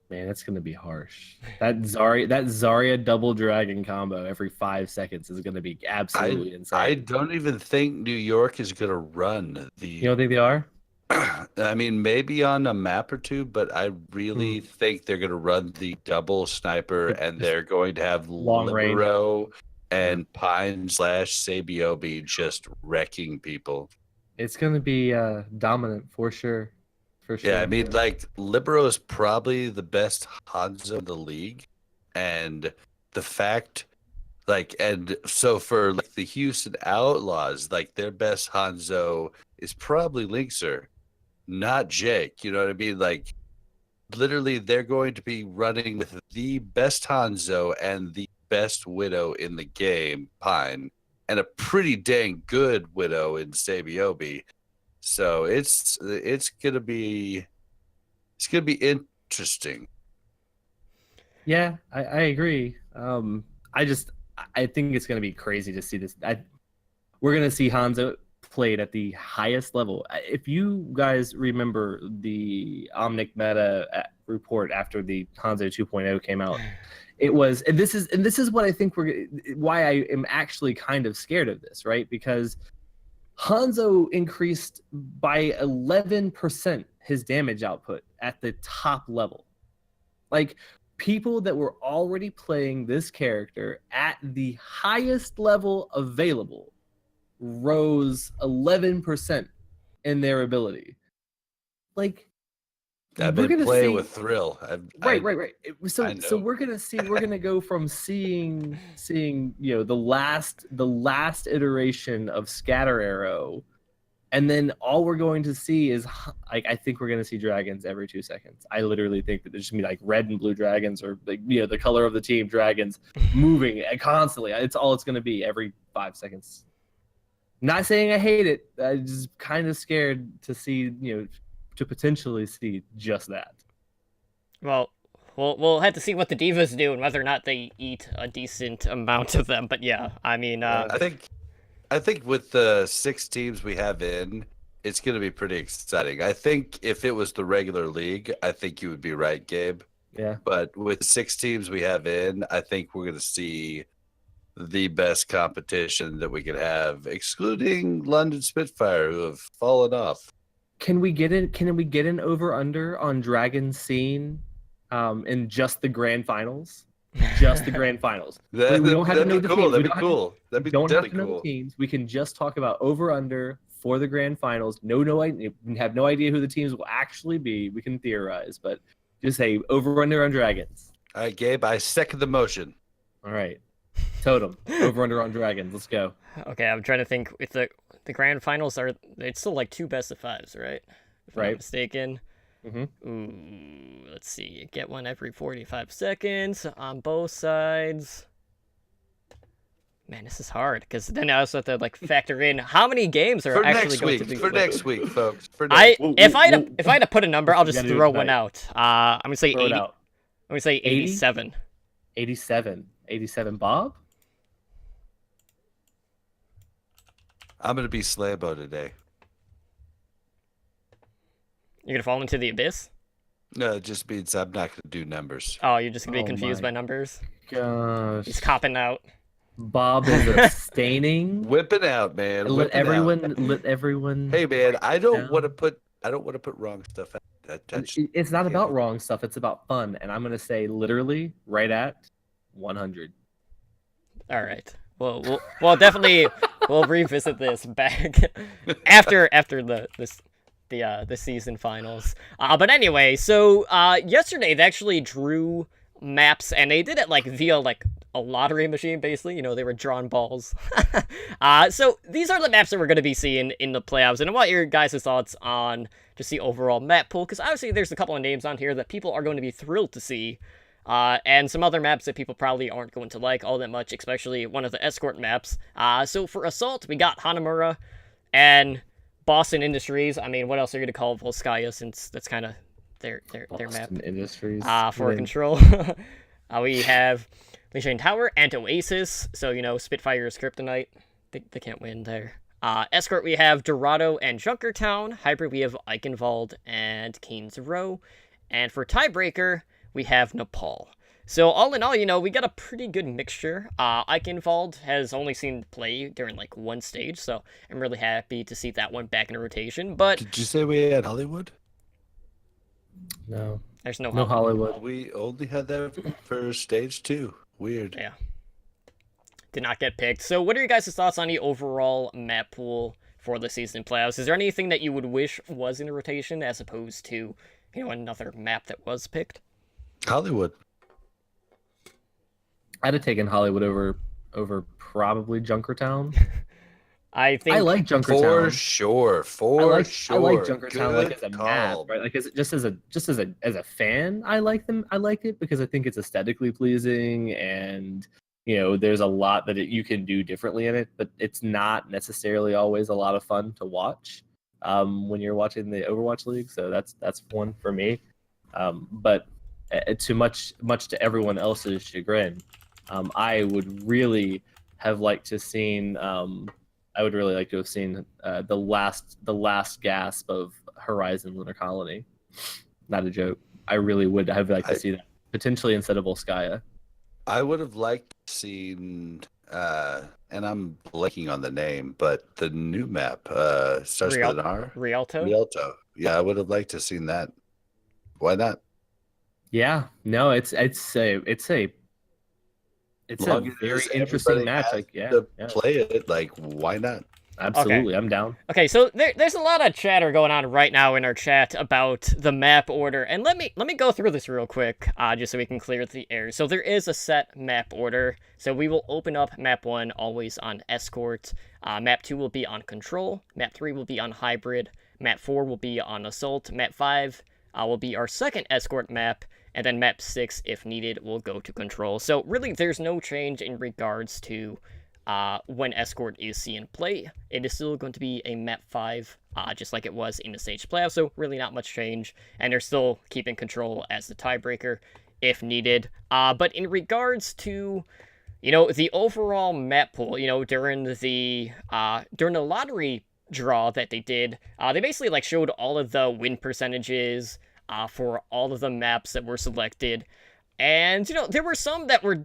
Man, that's gonna be harsh. That Zarya double dragon combo every 5 seconds is gonna be absolutely insane. I don't even think New York is gonna run the. You don't think they are? I mean, maybe on a map or two, but I really think they're going to run the double sniper, and they're going to have Long range. Libero and Pine / Sabiobi just wrecking people. It's gonna be dominant for sure. For sure. Yeah, I mean, like, Libero is probably the best Hanzo in the league, and the fact, and so for like the Houston Outlaws, like their best Hanzo is probably Linkser, not Jake. You know what I mean? Like, literally, they're going to be running with the best Hanzo and the best Widow in the game, Pine, and a pretty dang good Widow in Sabiobi. So it's gonna be interesting. Yeah, I agree. I think it's gonna be crazy to see this. We're gonna see Hanzo played at the highest level. If you guys remember the Omnic meta report after the Hanzo 2.0 came out, it was, and this is what I think why I am actually kind of scared of this, right? Because Hanzo increased by 11% his damage output at the top level. Like, people that were already playing this character at the highest level available rose 11% in their ability. Like, I've we're been gonna playing see- with Thrill. Right. So I know. we're gonna go from seeing the last iteration of Scatter Arrow, and then all we're going to see is, like, I think we're gonna see dragons every 2 seconds. I literally think that there's gonna be like red and blue dragons, or like the color of the team dragons moving constantly. It's all it's gonna be every 5 seconds. Not saying I hate it. I'm just kind of scared to see to potentially see just that. Well, we'll have to see what the divas do and whether or not they eat a decent amount of them. But yeah, I mean, I think with the 6 teams we have in, it's going to be pretty exciting. I think if it was the regular league, I think you would be right, Gabe. Yeah. But with 6 teams we have in, I think we're going to see the best competition that we could have, excluding London Spitfire, who have fallen off. Can we get an over under on Dragon Scene in just the grand finals? just the grand finals. We don't have to know the teams. That'd be cool. That'd be Don't have definitely to know cool. the teams. We can just talk about over under for the grand finals. No idea. We have no idea who the teams will actually be. We can theorize, but just say over under on Dragons. All right, Gabe, I second the motion. All right, Totem over under on Dragons. Let's go. Okay, I'm trying to think if the grand finals are, it's still like 2 best of 5s, right? If I'm not Right. mistaken. Mm-hmm. Ooh, let's see. You get one every 45 seconds on both sides. Man, this is hard because then I also have to like factor in how many games are For actually next going week, to be for played. next week, folks. For I next if I had to put a number, I'll just gotta do it throw one tonight. out. I'm gonna say Throw 80. it I'm out. gonna say 80? 87. 87. Bob. I'm gonna be Slambo today. You're gonna fall into the abyss. No, it just means I'm not gonna do numbers. Oh, you're just gonna be Oh confused my by numbers. Gosh. He's copping out. Bob is abstaining. Whipping out, man. Let whipping out. everyone. Hey, man, I don't down. want to put wrong stuff out. It's not about wrong stuff. It's about fun, and I'm gonna say literally right at 100. All right. Well, we'll definitely we'll revisit this back after the season finals. But anyway, so yesterday they actually drew maps, and they did it like via like a lottery machine, basically. You know, they were drawn balls. So these are the maps that we're going to be seeing in the playoffs, and I want your guys' thoughts on just the overall map pool, because obviously there's a couple of names on here that people are going to be thrilled to see. And some other maps that people probably aren't going to like all that much, especially one of the escort maps. So for Assault, we got Hanamura and Boston Industries. I mean, what else are you going to call Volskaya, since that's kind of their map. Boston Industries. For Win. Control. We have Lijiang Tower and Oasis. So, you know, Spitfire is Kryptonite. They can't win there. Escort, we have Dorado and Junkertown. Hybrid, we have Eichenwald and Keynes Row. And for Tiebreaker, we have Nepal. So all in all, you know, we got a pretty good mixture. Eichenwald has only seen play during like one stage, so I'm really happy to see that one back in rotation. But Did you say we had Hollywood? No. there's no No Hollywood. We only had that for stage 2. Weird. Yeah. Did not get picked. So what are your guys' thoughts on the overall map pool for the season playoffs? Is there anything that you would wish was in a rotation as opposed to, you know, another map that was picked? Hollywood. I'd have taken Hollywood over probably Junkertown. I think I like For Junkertown. sure. I For like sure. I like Junkertown like Good as a call. map, right? Like just as a fan, I like them. I like it because I think it's aesthetically pleasing, and you know, there's a lot that you can do differently in it, but it's not necessarily always a lot of fun to watch when you're watching the Overwatch League. So that's one for me. But to much to everyone else's chagrin, I would really have liked to seen. I would really like to have seen the last gasp of Horizon Lunar Colony. Not a joke. I really would have liked to see that potentially instead of Volskaya. I would have liked to seen, and I'm blanking on the name, but the new map starts with an R. Rialto. Rialto. Yeah, I would have liked to seen that. Why not? Yeah, no, it's a Long as very everybody interesting match. has Like, yeah, to yeah, play it. Like, why not? absolutely, I'm down. Okay, so there's a lot of chatter going on right now in our chat about the map order, and let me go through this real quick, just so we can clear the air. So there is a set map order. So we will open up map 1 always on Escort. Map 2 will be on Control. Map 3 will be on Hybrid. Map 4 will be on Assault. Map 5 will be our second Escort map. And then map 6, if needed, will go to Control. So really, there's no change in regards to when Escort is seen play. It is still going to be a map 5, just like it was in the stage playoff. So really not much change. And they're still keeping Control as the tiebreaker if needed. But in regards to, you know, the overall map pool, you know, during the lottery draw that they did, they basically like showed all of the win percentages for all of the maps that were selected. And, you know, there were some that were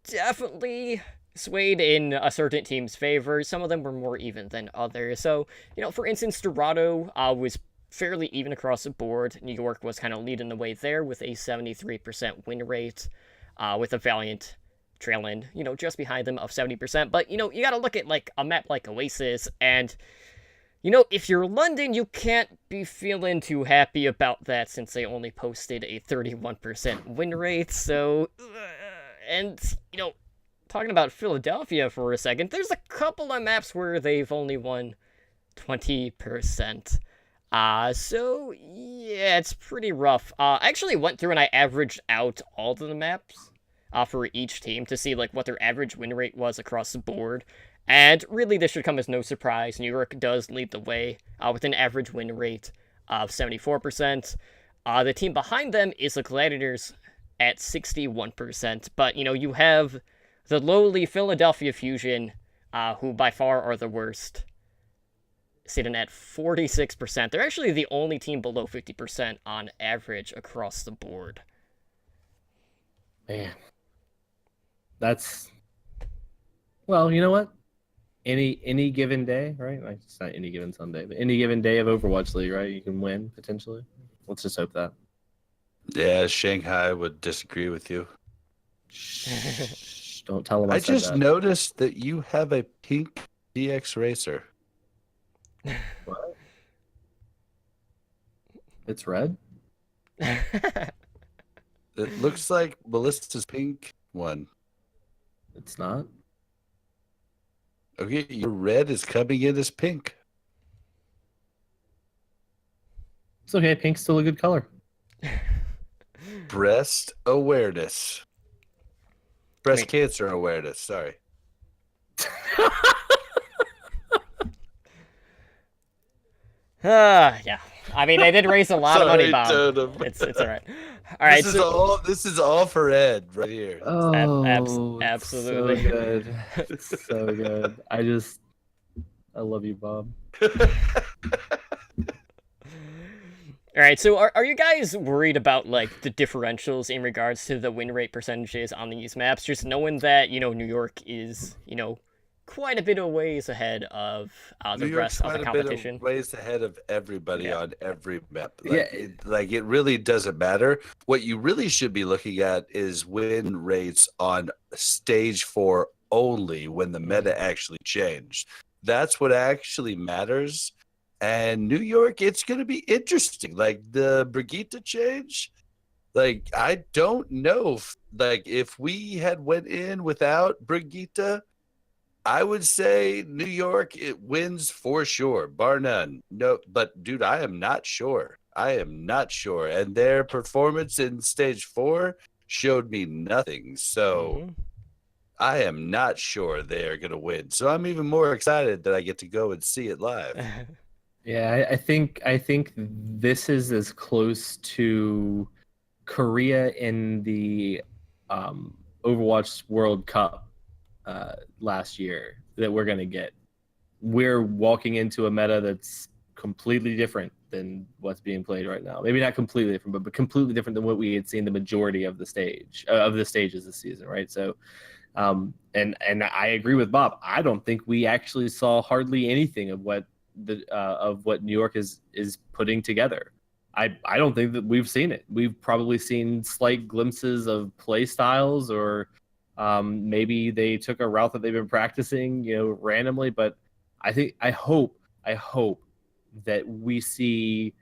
definitely swayed in a certain team's favor. Some of them were more even than others. So, you know, for instance, Dorado was fairly even across the board. New York was kind of leading the way there with a 73% win rate. with a Valiant trailing, just behind them of 70%. But, you got to look at, like, a map like Oasis, and, if you're London, you can't be feeling too happy about that since they only posted a 31% win rate, so... And, talking about Philadelphia for a second, there's a couple of maps where they've only won 20%. So, yeah, it's pretty rough. I actually went through and I averaged out all of the maps for each team to see, like, what their average win rate was across the board. And really, this should come as no surprise. New York does lead the way with an average win rate of 74%. The team behind them is the Gladiators at 61%. But, you have the lowly Philadelphia Fusion, who by far are the worst, sitting at 46%. They're actually the only team below 50% on average across the board. Man. That's... Well, you know what? Any given day, right? Like, it's not any given Sunday, but any given day of Overwatch League, right? You can win, potentially. Let's just hope that. Yeah, Shanghai would disagree with you. Shh, don't tell them I said just that. noticed that you have a pink DX Racer. What? It's red? It looks like Melissa's pink one. It's not. Okay, your red is coming in as pink. It's okay. Pink's still a good color. Breast awareness. Breast Wait. cancer awareness, sorry. Yeah. I mean, they did raise a lot of money, Sorry, Bob. Totem. It's all right. All right, This is all for Ed right here. Oh, absolutely. So good. So good. I love you, Bob. All right, so are you guys worried about, like, the differentials in regards to the win rate percentages on these maps? Just knowing that, New York is, quite a bit of ways ahead of the New rest York's of quite the a competition. bit of ways ahead of everybody Yeah. on every map. Yeah. It really doesn't matter. What you really should be looking at is win rates on stage 4 only when the meta actually changed. That's what actually matters. And New York, it's going to be interesting. Like the Brigitte change, like I don't know if we had went in without Brigitte, I would say New York, it wins for sure, bar none. No, but dude, I am not sure. And their performance in stage 4 showed me nothing. So Mhm. I am not sure they're going to win. So I'm even more excited that I get to go and see it live. Yeah, I think this is as close to Korea in the Overwatch World Cup last year that we're gonna get. We're walking into a meta that's completely different than what's being played right now. Maybe not completely different, but completely different than what we had seen the majority of the stages this season, right? So, and I agree with Bob. I don't think we actually saw hardly anything of what New York is putting together. I don't think that we've seen it. We've probably seen slight glimpses of play styles, or maybe they took a route that they've been practicing, randomly. But I hope that we see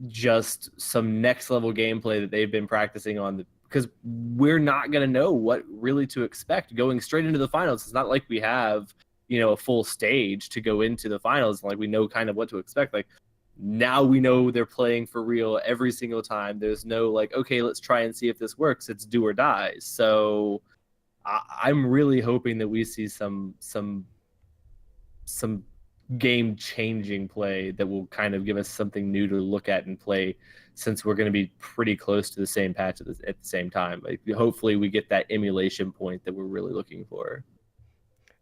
just some next level gameplay that they've been practicing on, because we're not going to know what really to expect going straight into the finals. It's not like we have a full stage to go into the finals. Like, we know kind of what to expect. Like, now we know they're playing for real every single time. There's no like, okay, let's try and see if this works. It's do or die. So I'm really hoping that we see some game changing play that will kind of give us something new to look at and play, since we're going to be pretty close to the same patch at the same time. Like, hopefully we get that emulation point that we're really looking for.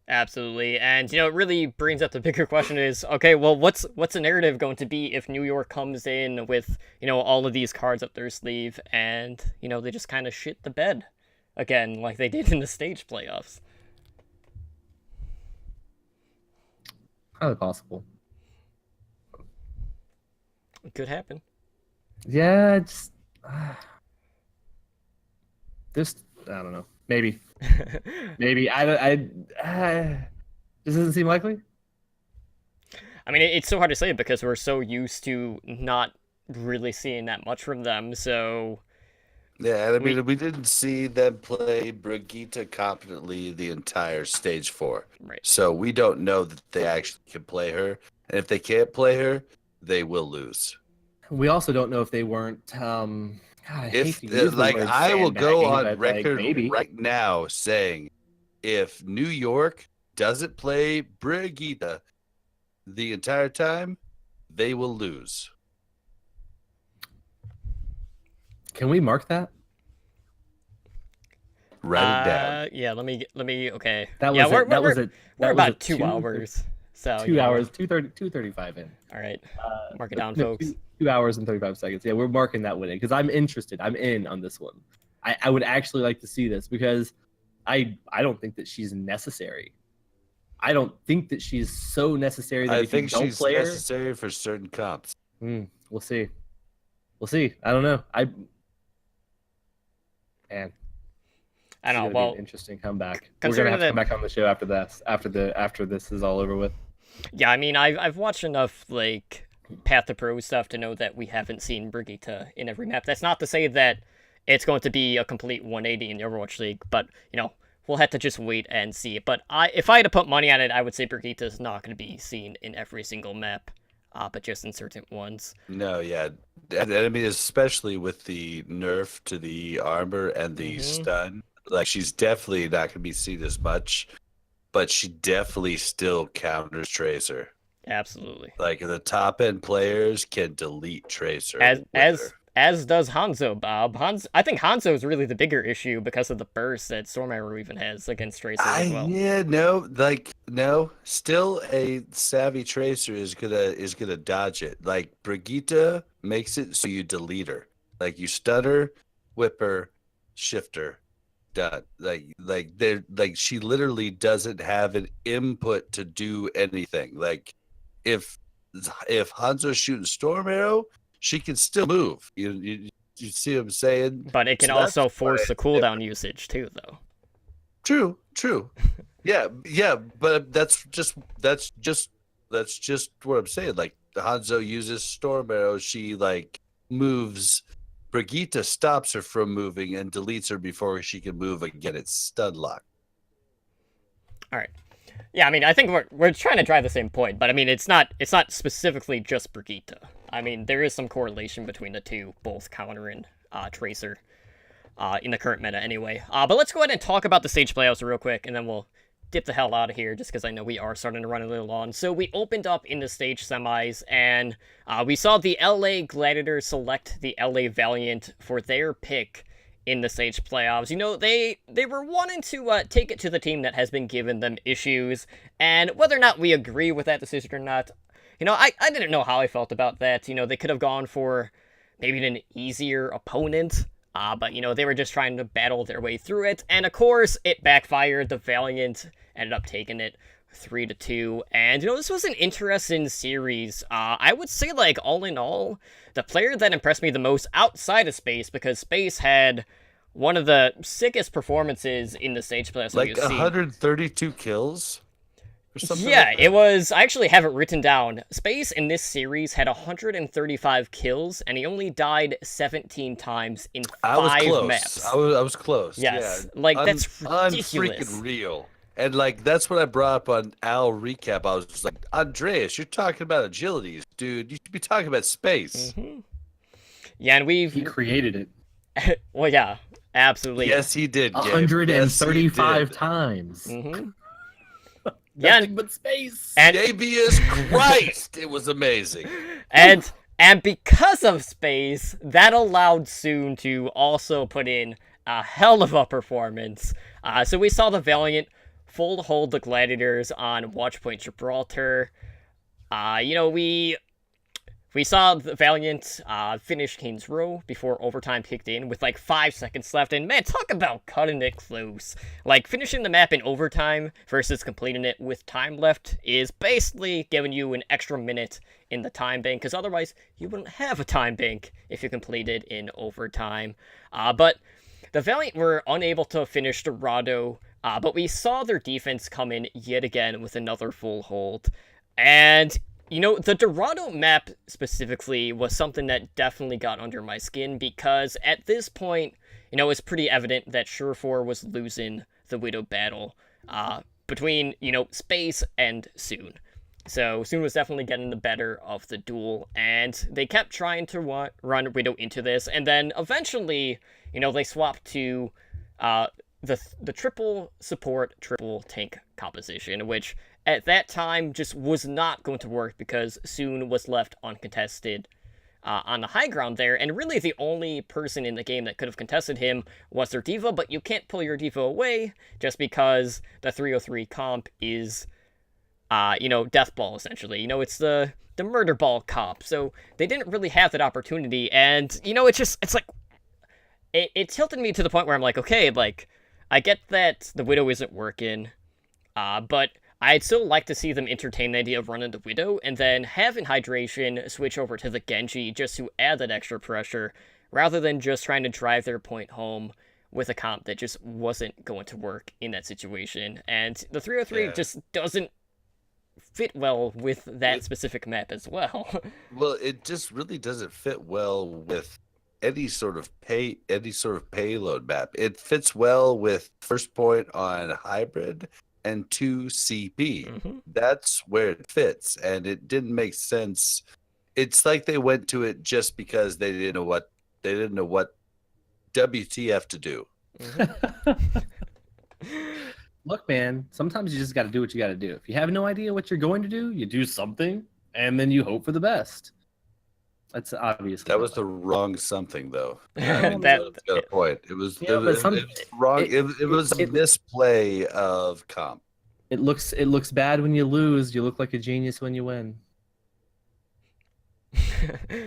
Absolutely. And, it really brings up the bigger question is, okay, well, what's the narrative going to be if New York comes in with, all of these cards up their sleeve and, they just kind of shit the bed again, like they did in the stage playoffs? Highly possible. It could happen. Yeah, it's I don't know. Maybe. Maybe. This doesn't seem likely. I mean, it's so hard to say because we're so used to not really seeing that much from them. So Yeah, and I mean, we didn't see them play Brigitte competently the entire stage 4. right. So we don't know that they actually can play her. And if they can't play her, they will lose. We also don't know if they weren't. God, I hate If to use the like word I will go sandbagging, on but, like, record maybe. right now saying, if New York doesn't play Brigitte the entire time, they will lose. Can we mark that? Write it down. Yeah, let me. Okay. That was yeah, it. That was it. We're That was about a 2 hours. So 2 yeah, hours, 2:35 in. All right. Mark it down, No, folks. 2 hours and 35 seconds. Yeah, we're marking that one in because I'm interested. I'm in on this one. I would actually like to see this because I don't think that she's necessary. I don't think that she's so necessary that I if you think don't she's play her, necessary for certain comps. we'll see. We'll see. I don't know. Man, I know. Be Well, an interesting comeback. We're considering gonna have to that- come back on the show after this. After this is all over with. yeah. I mean, I've watched enough like Path to Pro stuff to know that we haven't seen Brigitte in every map. That's not to say that it's going to be a complete 180 in the Overwatch League, but we'll have to just wait and see. But if I had to put money on it, I would say Brigitte is not going to be seen in every single map, but just in certain ones. No, yeah. And I mean, especially with the nerf to the armor and the stun, like she's definitely not going to be seen as much, but she definitely still counters Tracer. Absolutely. Like the top end players can delete Tracer. As does Hanzo, Bob. I think Hanzo is really the bigger issue because of the burst that Storm Arrow even has against Tracer as well. Yeah, no. Still, a savvy Tracer is gonna dodge it. Like Brigitte makes it so you delete her. Like you stun her, whip her, shift her, done. Like she literally doesn't have an input to do anything. Like if Hanzo's shooting Storm Arrow, she can still move. You see what I'm saying? But it can So that's also force why- the cooldown usage too, though. True. yeah, but that's just what I'm saying. Like Hanzo uses Storm Arrow, she like moves. Brigitte stops her from moving and deletes her before she can move again. It's stun lock. All right. Yeah, I mean, I think we're trying to drive the same point, but I mean, it's not specifically just Brigitte. I mean, there is some correlation between the two, both countering Tracer in the current meta anyway. But let's go ahead and talk about the stage playoffs real quick, and then we'll dip the hell out of here, just because I know we are starting to run a little long. So we opened up in the stage semis, and we saw the LA Gladiators select the LA Valiant for their pick in the stage playoffs. They were wanting to take it to the team that has been giving them issues, and whether or not we agree with that decision or not, I didn't know how I felt about that. They could have gone for maybe an easier opponent, but they were just trying to battle their way through it, and of course it backfired. The Valiant ended up taking it 3-2, and this was an interesting series. I would say, like, all in all, the player that impressed me the most outside of Space, because Space had one of the sickest performances in the stage playoffs Like you've seen. 132 kills or something. Yeah, like that? it was. I actually have it written down. Space in this series had 135 kills, and he only died 17 times in 5 maps. I was close. Yes, yeah. like, that's ridiculous. Unfreaking real. And like that's what I brought up on Al recap. I was just like, Andreas, you're talking about agilities, dude. You should be talking about space. Mm-hmm. Yeah, and He created it well, yeah, absolutely. Yes, he did. Gabe. 135 Yes, he did. times. Mm-hmm. Yeah, Nothing but space. and Gabius Christ, it was amazing. and because of Space, that allowed Soon to also put in a hell of a performance. So we saw the Valiant full hold the Gladiators on Watchpoint Gibraltar. We saw the Valiant finish King's Row before overtime kicked in with like 5 seconds left, and man, talk about cutting it close. Like, finishing the map in overtime versus completing it with time left is basically giving you an extra minute in the time bank, because otherwise you wouldn't have a time bank if you completed in overtime. But the Valiant were unable to finish Dorado, but we saw their defense come in yet again with another full hold. And, the Dorado map specifically was something that definitely got under my skin because at this point, it's pretty evident that Surefour was losing the Widow battle between, Space and Soon. So Soon was definitely getting the better of the duel, and they kept trying to run Widow into this, and then eventually, they swapped to the triple support, triple tank composition, which at that time just was not going to work because Soon was left uncontested on the high ground there, and really the only person in the game that could have contested him was their D.Va, but you can't pull your D.Va away just because the 303 comp is death ball, essentially. It's the murder ball comp, so they didn't really have that opportunity, and, it's like, it tilted me to the point where I'm like, okay, like, I get that the Widow isn't working, but I'd still like to see them entertain the idea of running the Widow, and then having Hydration switch over to the Genji just to add that extra pressure, rather than just trying to drive their point home with a comp that just wasn't going to work in that situation, and the 303 just doesn't fit well with that specific map as well. Well, it just really doesn't fit well with any sort of payload map. It fits well with first point on hybrid and 2 CP. Mm-hmm. That's where it fits, and it didn't make sense. It's like they went to it just because they didn't know what WTF to do. Mm-hmm. Look, man, sometimes you just got to do what you got to do. If you have no idea what you're going to do, you do something, and then you hope for the best. That's obvious. That was the wrong something, though. That- That's got a point. It was, Yeah, it, but was wrong. It was a it- misplay of comp. It looks bad when you lose. You look like a genius when you win.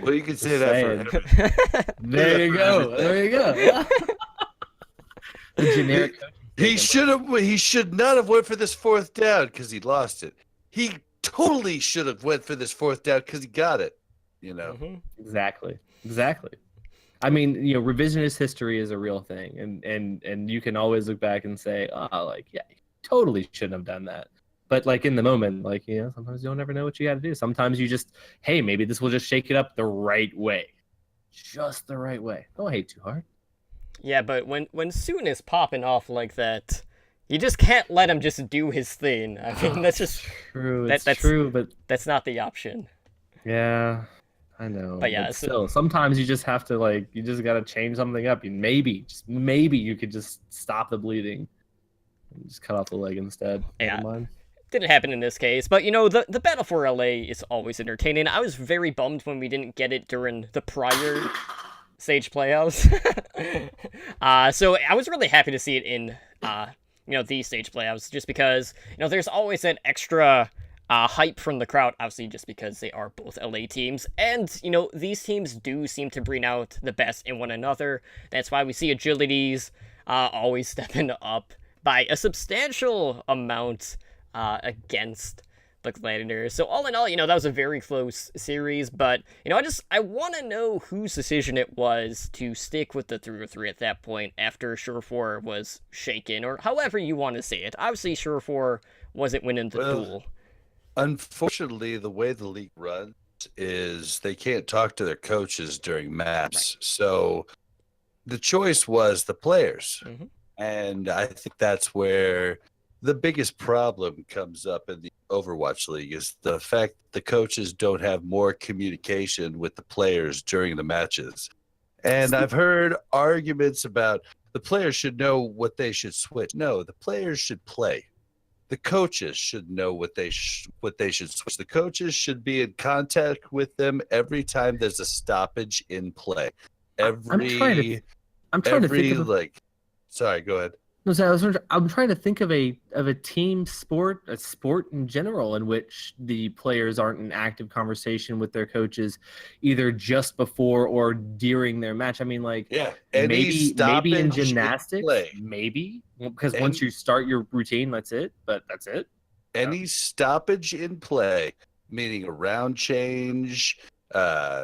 Well, you can say Just that saying. for everything. There you go. There you go. The generic. He should not have went for this fourth down because he lost it. He totally should have went for this fourth down because he got it. Mhm. Exactly. I mean, revisionist history is a real thing, and you can always look back and say, you totally shouldn't have done that. But like in the moment, sometimes you don't ever know what you got to do. Sometimes you just, hey, maybe this will just shake it up the right way, just the right way. Don't hate too hard. Yeah, but when Soon is popping off like that, you just can't let him just do his thing. I mean, that's just True. That's True, but that's not the option. yeah, I know. But yeah, still, sometimes you just have to you just got to change something up. Maybe you could just stop the bleeding and just cut off the leg instead. Yeah. Never mind. Didn't happen in this case, but the battle for LA is always entertaining. I was very bummed when we didn't get it during the prior Sage playoffs. So I was really happy to see it in these Sage playoffs, just because there's always that extra hype from the crowd, obviously just because they are both LA teams, and these teams do seem to bring out the best in one another. That's why we see Agilities always stepping up by a substantial amount against the Gladiators. So all in all, that was a very close series, but I want to know whose decision it was to stick with the 3-3 at that point after Surefour was shaken, or however you want to say it. Obviously Surefour wasn't winning the duel. Unfortunately, the way the league runs is they can't talk to their coaches during maps. Right. So the choice was the players. Mhm. And I think that's where the biggest problem comes up in the Overwatch League is the fact that the coaches don't have more communication with the players during the matches. And I've heard arguments about the players should know what they should switch. No, the players should play. The coaches should know what they should switch. The coaches should be in contact with them every time there's a stoppage in play. I'm trying to think of sorry, go ahead. No, so I'm trying to think of a team sport, a sport in general, in which the players aren't in active conversation with their coaches, either just before or during their match. I mean, maybe in gymnastics, maybe because once you start your routine, that's it. But that's it. Any stoppage in play, meaning a round change, any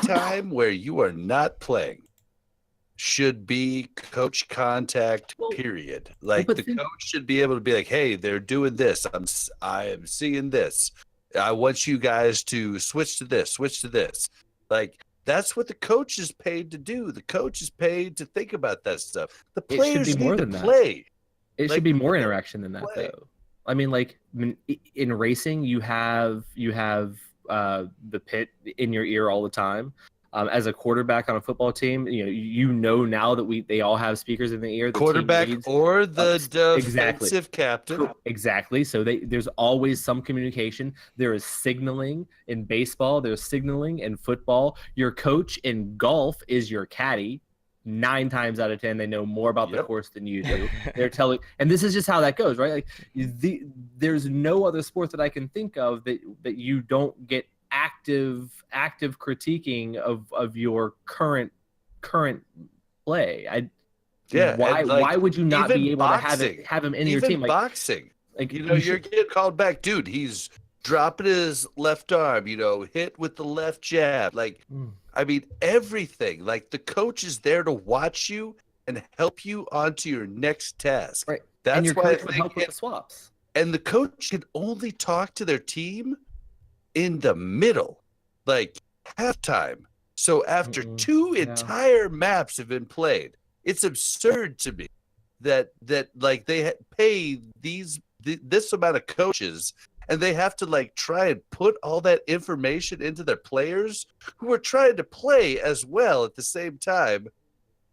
time where you are not playing. should be coach contact, Well, period. Like but the think- coach should be able to be like, hey, they're doing this. I am seeing this. I want you guys to switch to this, switch to this. Like that's what the coach is paid to do. The coach is paid to think about that stuff. The It should players be more need to than that. play. It Like, should be more interaction than that, play. though. I mean, like in racing, you have the pit in your ear all the time. As a quarterback on a football team, you know now that they all have speakers in the ear. The team Quarterback leads- or the Exactly. defensive captain. Exactly. So there's always some communication. There is signaling in baseball. There's signaling in football. Your coach in golf is your caddy. 9 times out of 10, they know more about the Yep. course than you do. They're telling, and this is just how that goes, right? Like there's no other sport that I can think of that you don't get active critiquing of your current play. Yeah, Why and, like, why would you not even be able boxing, to have him in your Even team? Like, boxing. like You know, you you're should- getting called back, dude. He's dropping his left arm, hit with the left jab. Like, Mm. I mean, everything. Like, the coach is there to watch you and help you onto your next task. Right. That's and your why coach would help with the swaps. and the coach can only talk to their team in the middle, like halftime. So after Mm-mm. 2 Yeah. entire maps have been played, it's absurd to me that like they pay this amount of coaches and they have to like try and put all that information into their players who are trying to play as well at the same time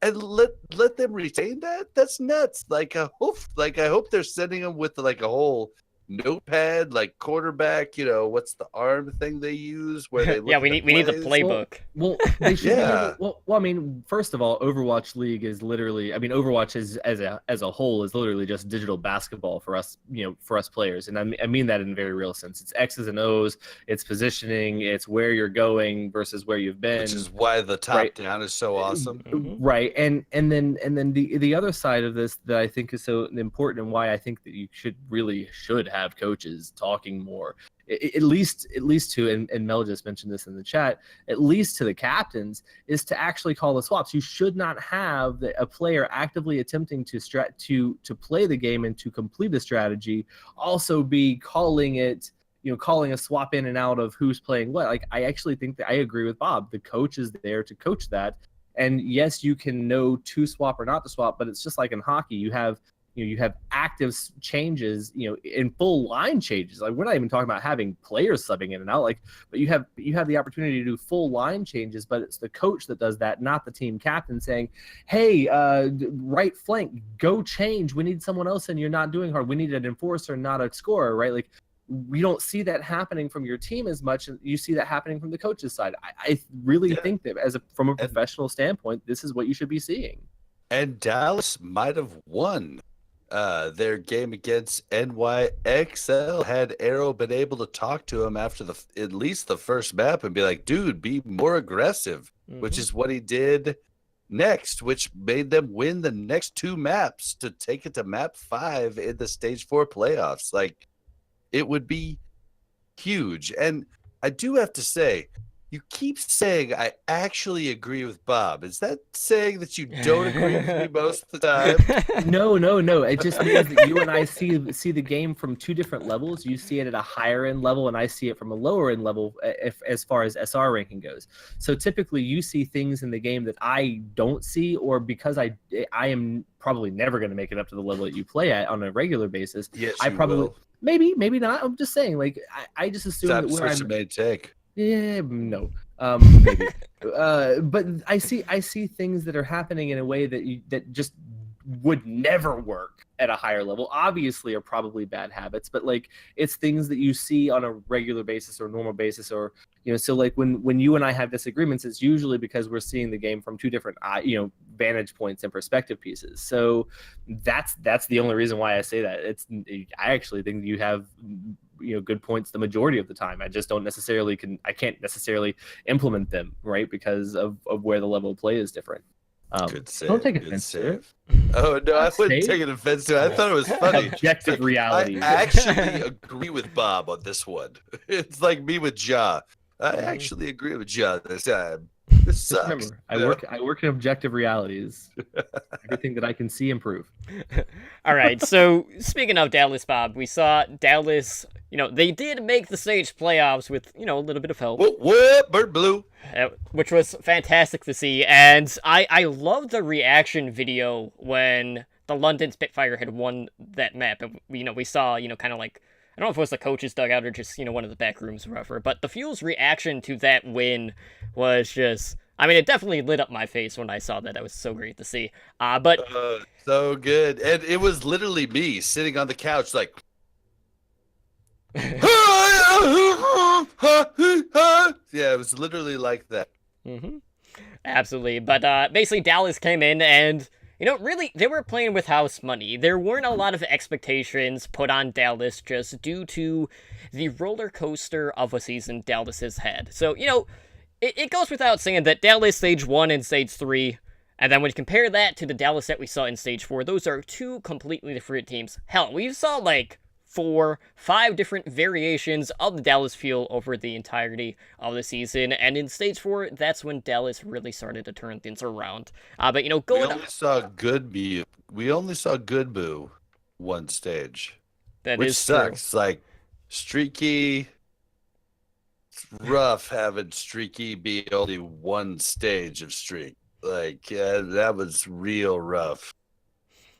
and let them retain that. That's nuts. Like I hope they're sending them with like a whole notepad, like quarterback, what's the arm thing they use where they look Yeah, at we need the plays? playbook. Well, they should. Yeah. Well, I mean, first of all, Overwatch League is literally. I mean, Overwatch is as a whole is literally just digital basketball for us. For us players, and I mean that in a very real sense. It's X's and O's. It's positioning. It's where you're going versus where you've been. Which is why the top Right. down is so awesome. Mhm. Right, and then the other side of this that I think is so important, and why I think that you should have coaches talking more, at least to, and Mel just mentioned this in the chat, at least to the captains, is to actually call the swaps. You should not have a player actively attempting to play the game and to complete a strategy also be calling it. Calling a swap in and out of who's playing what. Like, I actually think that I agree with Bob. The coach is there to coach that. And yes, you can know to swap or not to swap, but it's just like in hockey. You have active changes, in full line changes. Like, we're not even talking about having players subbing in and out. Like, but you have the opportunity to do full line changes, but it's the coach that does that, not the team captain saying, "Hey, right flank, go change. We need someone else, and you're not doing hard. We need an enforcer, not a scorer." Right? Like, we don't see that happening from your team as much. You see that happening from the coach's side. I really Yeah. think that from a professional standpoint, this is what you should be seeing. And Dallas might have won their game against NYXL had Arrow been able to talk to him after at least the first map and be like, dude, be more aggressive, which Mhm. is what he did next, which made them win the next 2 maps to take it to map 5 in the stage 4 playoffs. Like, it would be huge. And I do have to say, you keep saying I actually agree with Bob. Is that saying that you don't agree with me most of the time? No. It just means that you and I see the game from 2 different levels. You see it at a higher end level, and I see it from a lower end level, as far as SR ranking goes. So typically, you see things in the game that I don't see, or because I am probably never going to make it up to the level that you play at on a regular basis. Yes, I you probably will. maybe not. I'm just saying, like, I just assume Stop that where such a I'm. main take. Yeah, no. Maybe. But I see things that are happening in a way that just would never work at a higher level. Obviously are probably bad habits, but like, it's things that you see on a regular basis or normal basis, or so like when you and I have disagreements, it's usually because we're seeing the game from 2 different vantage points and perspective pieces. So that's the only reason why I say that. I actually think you have good points the majority of the time. I just can't necessarily implement them, right, because of where the level of play is different. Good save. Don't take good offense to it. save. Oh no, I Not wouldn't save. take an offense to it. I thought it was funny. Objective reality. I actually agree with Bob on this one. It's like me with Ja. I actually agree with Ja. This Just sucks. remember, I work in objective realities. Everything that I can see improve. All right, so speaking of Dallas, Bob, we saw Dallas, they did make the stage playoffs with, a little bit of help, What? Bird Blue. which was fantastic to see. And I love the reaction video when the London Spitfire had won that map. And, we saw, kind of like, I don't know if it was the coach's dugout or just, one of the back rooms or whatever, but the Fuel's reaction to that win was just, it definitely lit up my face when I saw that. That was so great to see. But So good. And it was literally me sitting on the couch like, yeah, it was literally like that. Absolutely. But basically, Dallas came in and, really, they were playing with house money. There weren't a lot of expectations put on Dallas just due to the roller coaster of a season Dallas has had. So, it goes without saying that Dallas Stage 1 and Stage 3, and then when you compare that to the Dallas that we saw in Stage 4, those are two completely different teams. Hell, we saw like 4-5 different variations of the Dallas Fuel over the entirety of the season, and in Stage 4, that's when Dallas really started to turn things around. But We only saw good Boo one stage, that which is true. sucks. Like Streaky, it's rough having Streaky be only one stage of Streak. Like that was real rough.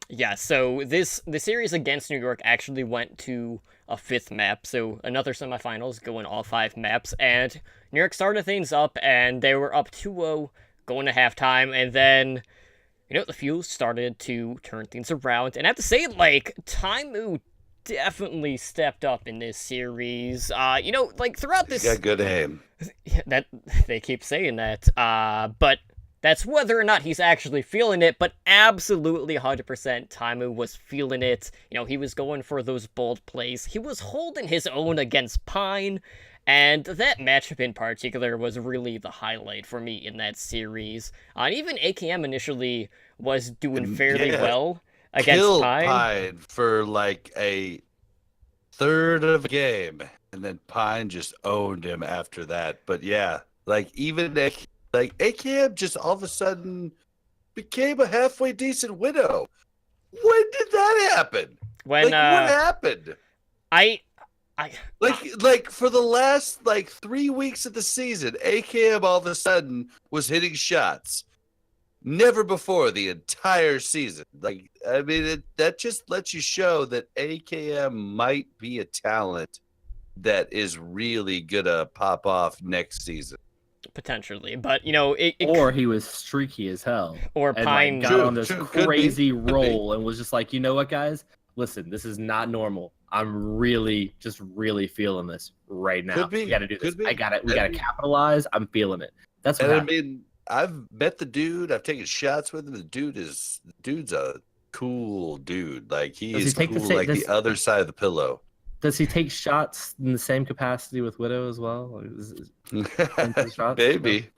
Yeah, so the series against New York actually went to a 5th map, so another semifinals going all 5 maps, and New York started things up, and they were up 2-0 going to halftime, and then, the Fuel started to turn things around, and I have to say, Taimu definitely stepped up in this series. Throughout this... He's got good aim. That they keep saying that, but... That's whether or not he's actually feeling it, but absolutely 100% Taimu was feeling it. He was going for those bold plays. He was holding his own against Pine, and that matchup in particular was really the highlight for me in that series. And even AKM initially was doing fairly well against Killed Pine for like a third of a game, and then Pine just owned him after that. But yeah, AKM just all of a sudden became a halfway decent Widow. When did that happen? When what happened? I for the last 3 weeks of the season, AKM all of a sudden was hitting shots. Never before the entire season. That just lets you show that AKM might be a talent that is really gonna pop off next season. potentially, but Or he was streaky as hell. or And Pine got on this Could be. crazy Could be. roll and was just like, you know what, guys? Listen, this is not normal. I'm really feeling this right now. Could be. We got to do this. Could be. We got to Could be. capitalize. I'm feeling it. That's what And happened. I've met the dude. I've taken shots with him. The dude's a cool dude. He's take the cool, same- the other side of the pillow. Does he take shots in the same capacity with Widow as well? Shots? maybe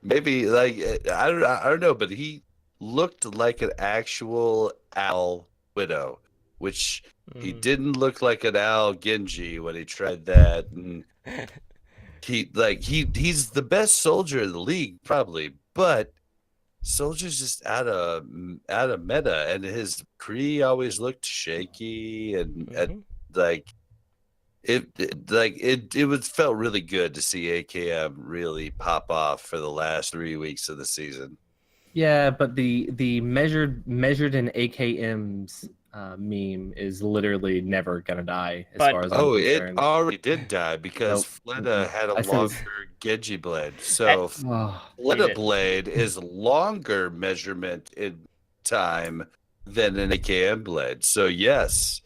I don't know, but he looked like an actual Al Widow, which he didn't look like an Al Genji when he tried that. And he's the best soldier in the league probably, but Soldier's just out of meta, and his Kree always looked shaky and it felt really good to see AKM really pop off for the last 3 weeks of the season. Yeah, but the measured in AKM's meme is literally never gonna die as far as I'm it concerned. already did die because Fleta had a I said it's- longer Genji blade. So Oh, Fleta did. blade is longer measurement in time than an AKM blade. So yes.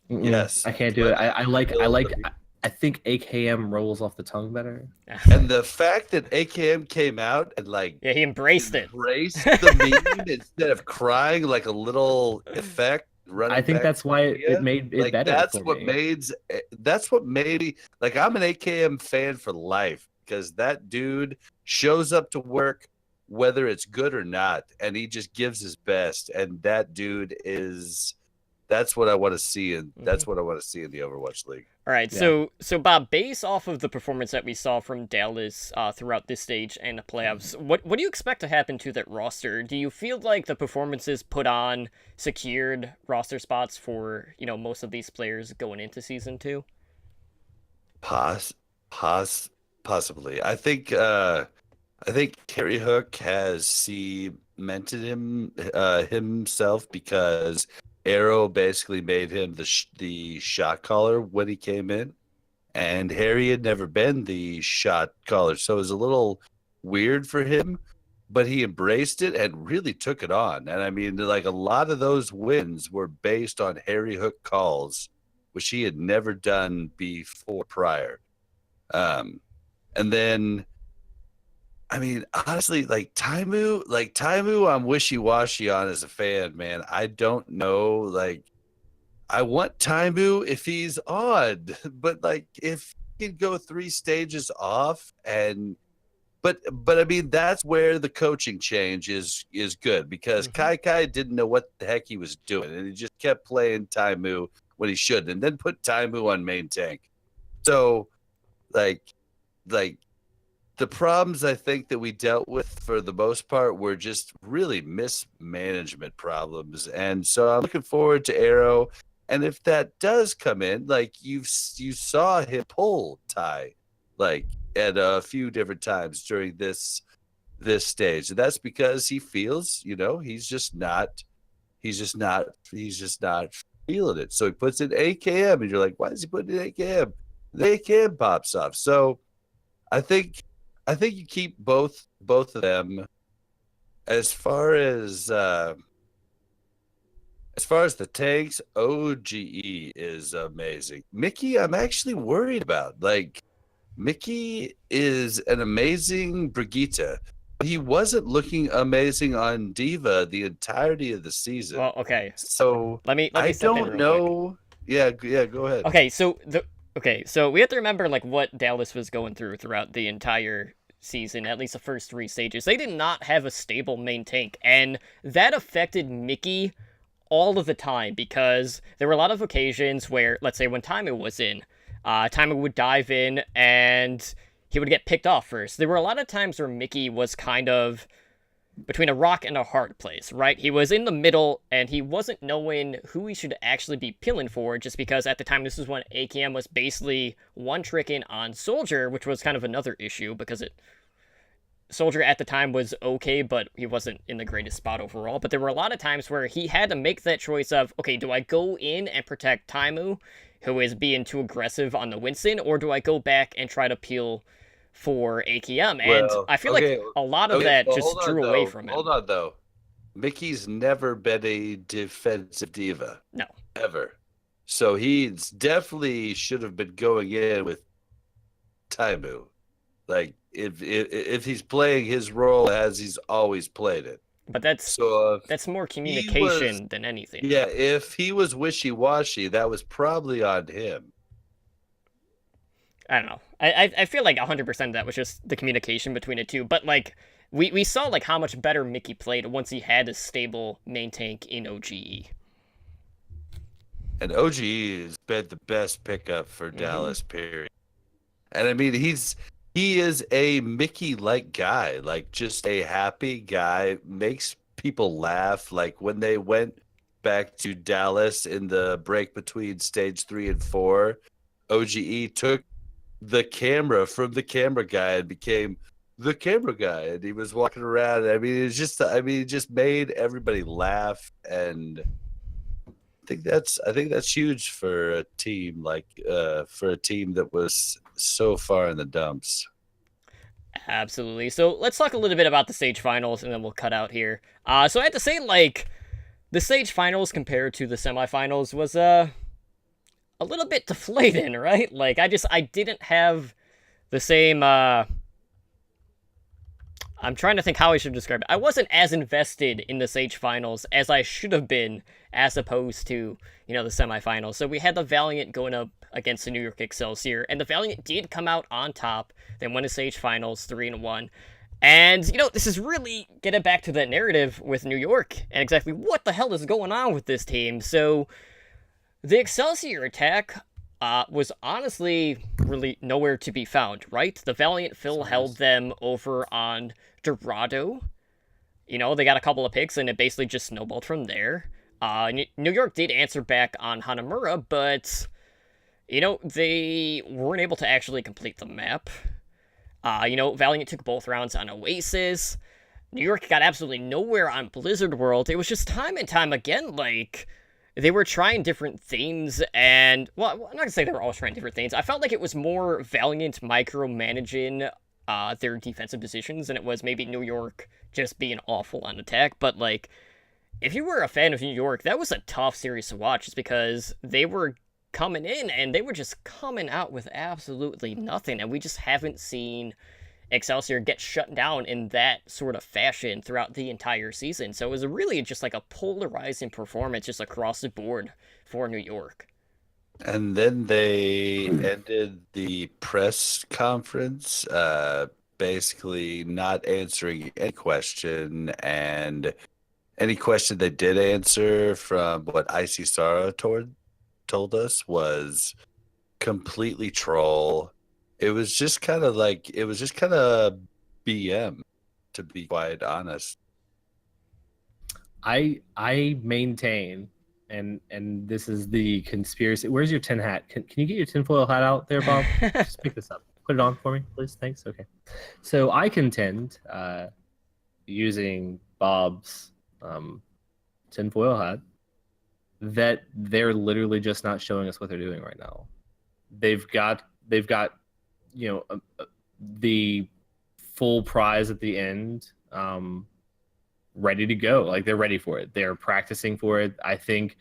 Yes. I can't do it. I think AKM rolls off the tongue better. And the fact that AKM came out and yeah, he embraced it. embraced the meme instead of crying like a little effect. I think that's why it made it better. That's for what me. made me I'm an AKM fan for life because that dude shows up to work whether it's good or not, and he just gives his best. And that dude is that's what I want to see, and that's what I want to see in the Overwatch League. All right, Yeah. so Bob, based off of the performance that we saw from Dallas throughout this stage and the playoffs, what do you expect to happen to that roster? Do you feel like the performances put on secured roster spots for most of these players going into season 2? Possibly. I think Terry Hook has cemented himself because Arrow basically made him the shot caller when he came in, and Harry had never been the shot caller, so it was a little weird for him. But he embraced it and really took it on. And I mean, like a lot of those wins were based on Harry Hook calls, which he had never done before prior. And then, I mean, honestly, like Taimu, I'm wishy-washy on as a fan, man. I don't know. Like, I want Taimu if he's on, but like if he could go 3 stages off but I mean, that's where the coaching change is good, because Kai didn't know what the heck he was doing, and he just kept playing Taimu when he shouldn't, and then put Taimu on main tank. So, like the problems I think that we dealt with for the most part were just really mismanagement problems. And so I'm looking forward to Arrow. And if that does come in, like you saw him pull Ty, like at a few different times during this stage. And that's because he feels, he's just not feeling it. So he puts in AKM, and you're like, why is he putting in AKM? The AKM pops off. So I think you keep both of them. As far as the tanks, OGE is amazing. Mickey, I'm actually worried about. Like, Mickey is an amazing Brigitte. He wasn't looking amazing on Diva the entirety of the season. Well, okay. So Let me I step in don't real know. Yeah, go ahead. Okay, so we have to remember like what Dallas was going throughout the entire season, at least the first 3 stages. They did not have a stable main tank, and that affected Mickey all of the time, because there were a lot of occasions where, let's say when Taimu was in, Taimu would dive in and he would get picked off first. There were a lot of times where Mickey was kind of between a rock and a hard place, right? He was in the middle, and he wasn't knowing who he should actually be pilling for, just because at the time this was when AKM was basically one-tricking on Soldier, which was kind of another issue, because Soldier at the time was okay, but he wasn't in the greatest spot overall. But there were a lot of times where he had to make that choice of, okay, do I go in and protect Taimu, who is being too aggressive on the Winston, or do I go back and try to peel for AKM? And I feel like a lot of that just drew away from him. Hold on, though. Mickey's never been a defensive diva. No. Ever. So he definitely should have been going in with Taimu. Like, if he's playing his role as he's always played it. But that's more communication than anything. Yeah, if he was wishy-washy, that was probably on him. I don't know. I feel like 100% of that was just the communication between the two. But like we saw like how much better Mickey played once he had a stable main tank in OGE. And OGE has been the best pickup for Dallas, period. And I mean, he is a Mickey-like guy, like just a happy guy, makes people laugh. Like when they went back to Dallas in the break between stage 3 and 4, OGE took the camera from the camera guy and became the camera guy, and he was walking around. I mean, it just made everybody laugh, and I think that's huge for a team that was so far in the dumps. Absolutely. So let's talk a little bit about the stage finals, and then we'll cut out here. So I have to say, like, the stage finals compared to the semifinals was a little bit deflating, right? Like, I didn't have the same. I'm trying to think how I should describe it. I wasn't as invested in the stage finals as I should have been, as opposed to, the semifinals. So we had the Valiant going up against the New York Excelsior, and the Valiant did come out on top. They won the stage finals 3-1. And, this is really getting back to that narrative with New York and exactly what the hell is going on with this team. So The Excelsior attack was honestly really nowhere to be found, right? The Valiant Phil held them over on Dorado. You know, they got a couple of picks, and it basically just snowballed from there. New York did answer back on Hanamura, but, you know, they weren't able to actually complete the map. You know, Valiant took both rounds on Oasis. New York got absolutely nowhere on Blizzard World. It was just time and time again, like, they were trying different things, and, well, I'm not gonna say they were all trying different things. I felt like it was more Valiant micromanaging their defensive positions than it was maybe New York just being awful on attack. But, like, if you were a fan of New York, that was a tough series to watch just because they were coming in and they were just coming out with absolutely nothing, and we just haven't seen Excelsior get shut down in that sort of fashion throughout the entire season. So it was really just like a polarizing performance just across the board for New York. And then they ended the press conference, basically not answering any question, and any question they did answer from what Icy Sara told us was completely troll. It was just kind of BM, to be quite honest. I maintain, and this is the conspiracy. Where's your tin hat? Can you get your tinfoil hat out there, Bob? Just pick this up. Put it on for me, please. Thanks. Okay. So I contend, using Bob's tinfoil hat, that they're literally just not showing us what they're doing right now. They've got you know, the full prize at the end, ready to go. Like, they're ready for it. They're practicing for it. I think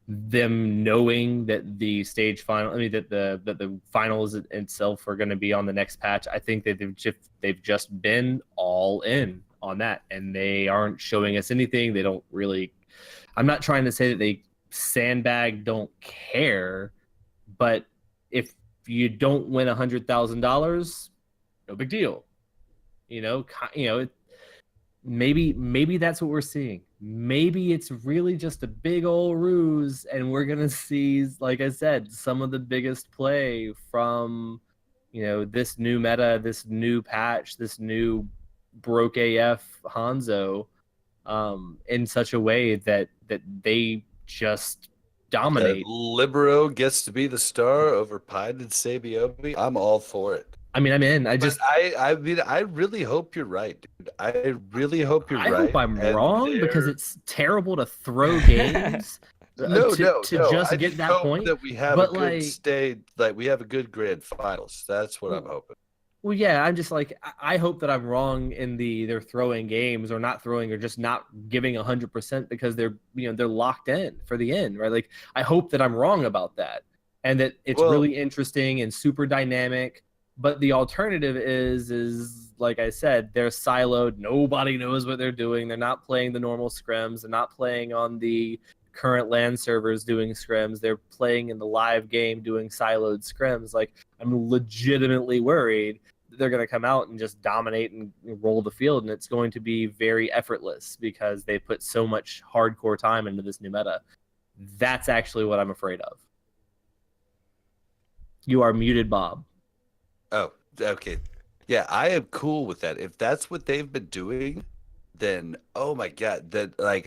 them knowing that the stage final, that the finals itself are going to be on the next patch, I think that they've just been all in on that, and they aren't showing us anything. They don't really. I'm not trying to say that they sandbag, don't care, but if you don't win $100,000, no big deal. Maybe that's what we're seeing. Maybe it's really just a big old ruse, and we're gonna see, like I said, some of the biggest play from, this new meta, this new patch, this new broke AF Hanzo, in such a way that they just dominate. Libero gets to be the star over Pine and Sabiobi. I'm all for it. I mean, I'm in. I really hope you're right, dude. I really hope you're right. I hope I'm wrong, because it's terrible to throw games to just get that point. That we have a good stage, like we have a good grand finals. That's what I'm hoping. Well, yeah, I'm just like, I hope that I'm wrong in they're throwing games or not throwing or just not giving 100% because they're locked in for the end, right? Like, I hope that I'm wrong about that, and that it's really interesting and super dynamic. But the alternative is like I said, they're siloed. Nobody knows what they're doing. They're not playing the normal scrims. They're not playing on the current LAN servers doing scrims. They're playing in the live game doing siloed scrims. Like, I'm legitimately worried that they're going to come out and just dominate and roll the field, and it's going to be very effortless because they put so much hardcore time into this new meta. That's actually what I'm afraid of. You are muted, Bob. Oh, okay. Yeah, I am cool with that. If that's what they've been doing, then oh my god,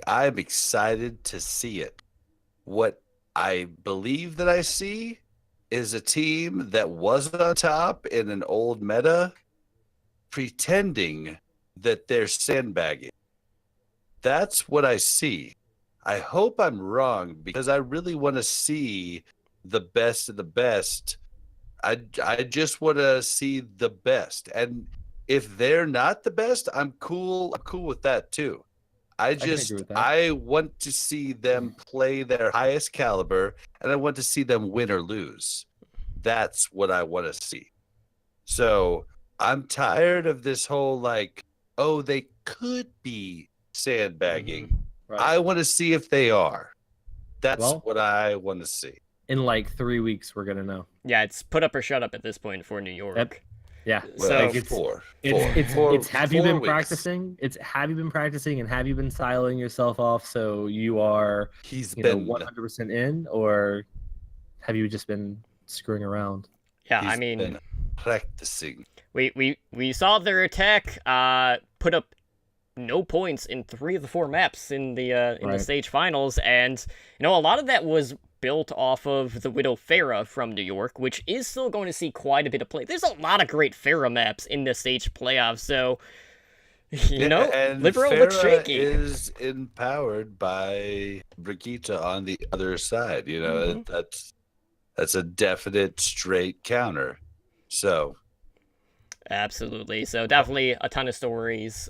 I'm excited to see it. What I believe that I see is a team that was on top in an old meta pretending that they're sandbagging. That's what I see. I hope I'm wrong, because I really want to see the best of the best. I just want to see the best. And if they're not the best, I'm cool with that too. I want to see them play their highest caliber, and I want to see them win or lose. That's what I want to see. So I'm tired of this whole they could be sandbagging. Right. I want to see if they are. That's what I want to see. In 3 weeks, we're going to know. Yeah, it's put up or shut up at this point for New York. Yep. Yeah. Well, So- Like, it's have you 4 been weeks. practicing? It's have you been practicing and have you been siloing yourself off so you are He's you know been 100% in, or have you just been screwing around? Yeah, he's I mean, been practicing. we saw their attack put up no points in 3 of the 4 maps in the Right. stage finals, and you know a lot of that was built off of the Widow Pharah from New York, which is still going to see quite a bit of play. There's a lot of great Pharah maps in the stage playoffs, so you know, and Libero looks Farah shaky. is empowered by Brigitte on the other side. You know, Mhm. that's a definite straight counter. So Absolutely. So definitely a ton of stories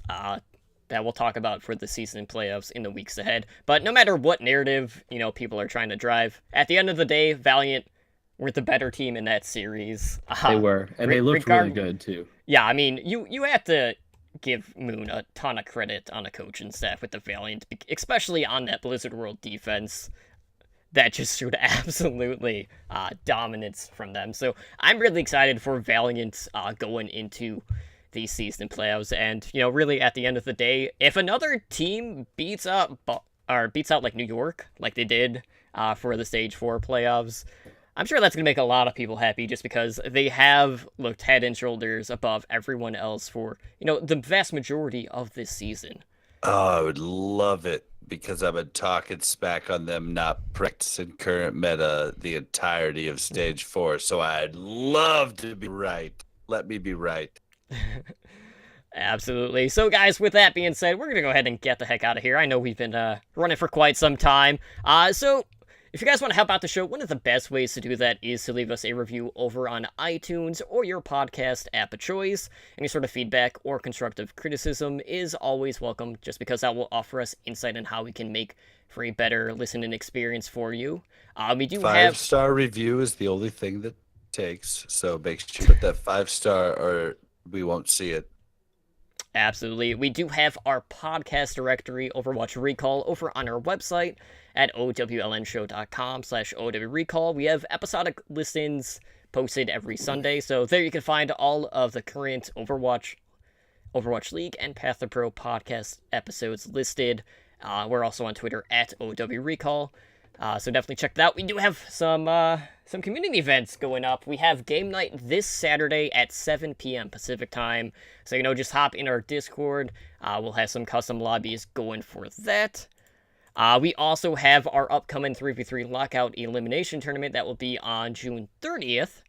that we'll talk about for the season playoffs in the weeks ahead. But no matter what narrative, you know, people are trying to drive, at the end of the day, Valiant were the better team in that series. They were, and they looked really regard- good too. Yeah, I mean, you have to give Moon a ton of credit on a coach and staff with the Valiant, especially on that Blizzard World defense. That just showed absolutely dominance from them. So I'm really excited for Valiant going into these season playoffs. And you know, really at the end of the day, if another team beats out like New York, like they did for the Stage 4 playoffs, I'm sure that's gonna make a lot of people happy, just because they have looked head and shoulders above everyone else for the vast majority of this season. I would love it because I've been talking smack on them not practicing current meta the entirety of stage 4. So I'd love to be right. Let me be right. Absolutely. So, guys, with that being said, we're going to go ahead and get the heck out of here. I know we've been running for quite some time. So, if you guys want to help out the show, one of the best ways to do that is to leave us a review over on iTunes or your podcast app of choice. Any sort of feedback or constructive criticism is always welcome, just because that will offer us insight on how we can make for a better listening experience for you. We do have 5-star review is the only thing that takes. So make sure you put that 5-star or we won't see it. Absolutely. We do have our podcast directory, Overwatch Recall, over on our website at owlnshow.com/owrecall. We have episodic listens posted every Sunday, so there you can find all of the current Overwatch League and Path to Pro podcast episodes listed. We're also on Twitter at owrecall. So definitely check that out. We do have some community events going up. We have game night this Saturday at 7 p.m. Pacific time. So, just hop in our Discord. We'll have some custom lobbies going for that. We also have our upcoming 3v3 Lockout Elimination Tournament that will be on June 30th.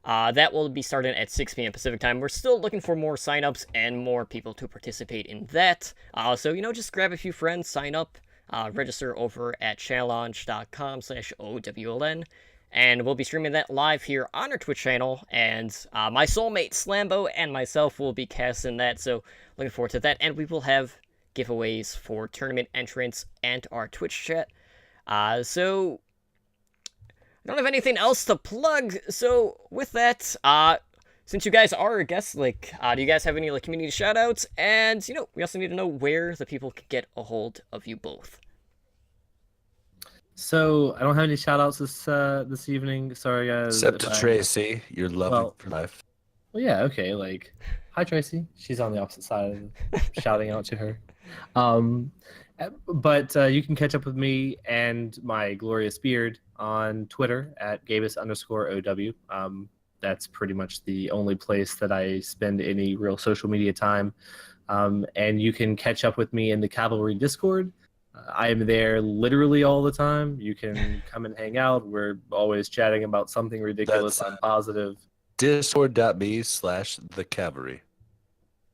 That will be starting at 6 p.m. Pacific time. We're still looking for more signups and more people to participate in that. So, just grab a few friends, sign up. Register over at challenge.com/OWLN, and we'll be streaming that live here on our Twitch channel, and my soulmate Slambo and myself will be casting that, so looking forward to that, and we will have giveaways for tournament entrants and our Twitch chat. So I don't have anything else to plug, so with that, since you guys are guests, do you guys have any community shoutouts? And we also need to know where the people can get a hold of you both. So I don't have any shoutouts this evening. Sorry, guys. Except to if I- Tracy, you're loving Well- for life. Well, yeah, okay. Hi Tracy. She's on the opposite side. Shouting out to her. But you can catch up with me and my glorious beard on Twitter at Gabus_OW. That's pretty much the only place that I spend any real social media time. And you can catch up with me in the Cavalry Discord. I am there literally all the time. You can come and hang out. We're always chatting about something ridiculous. That's- I'm positive. Discord.me/the cavalry.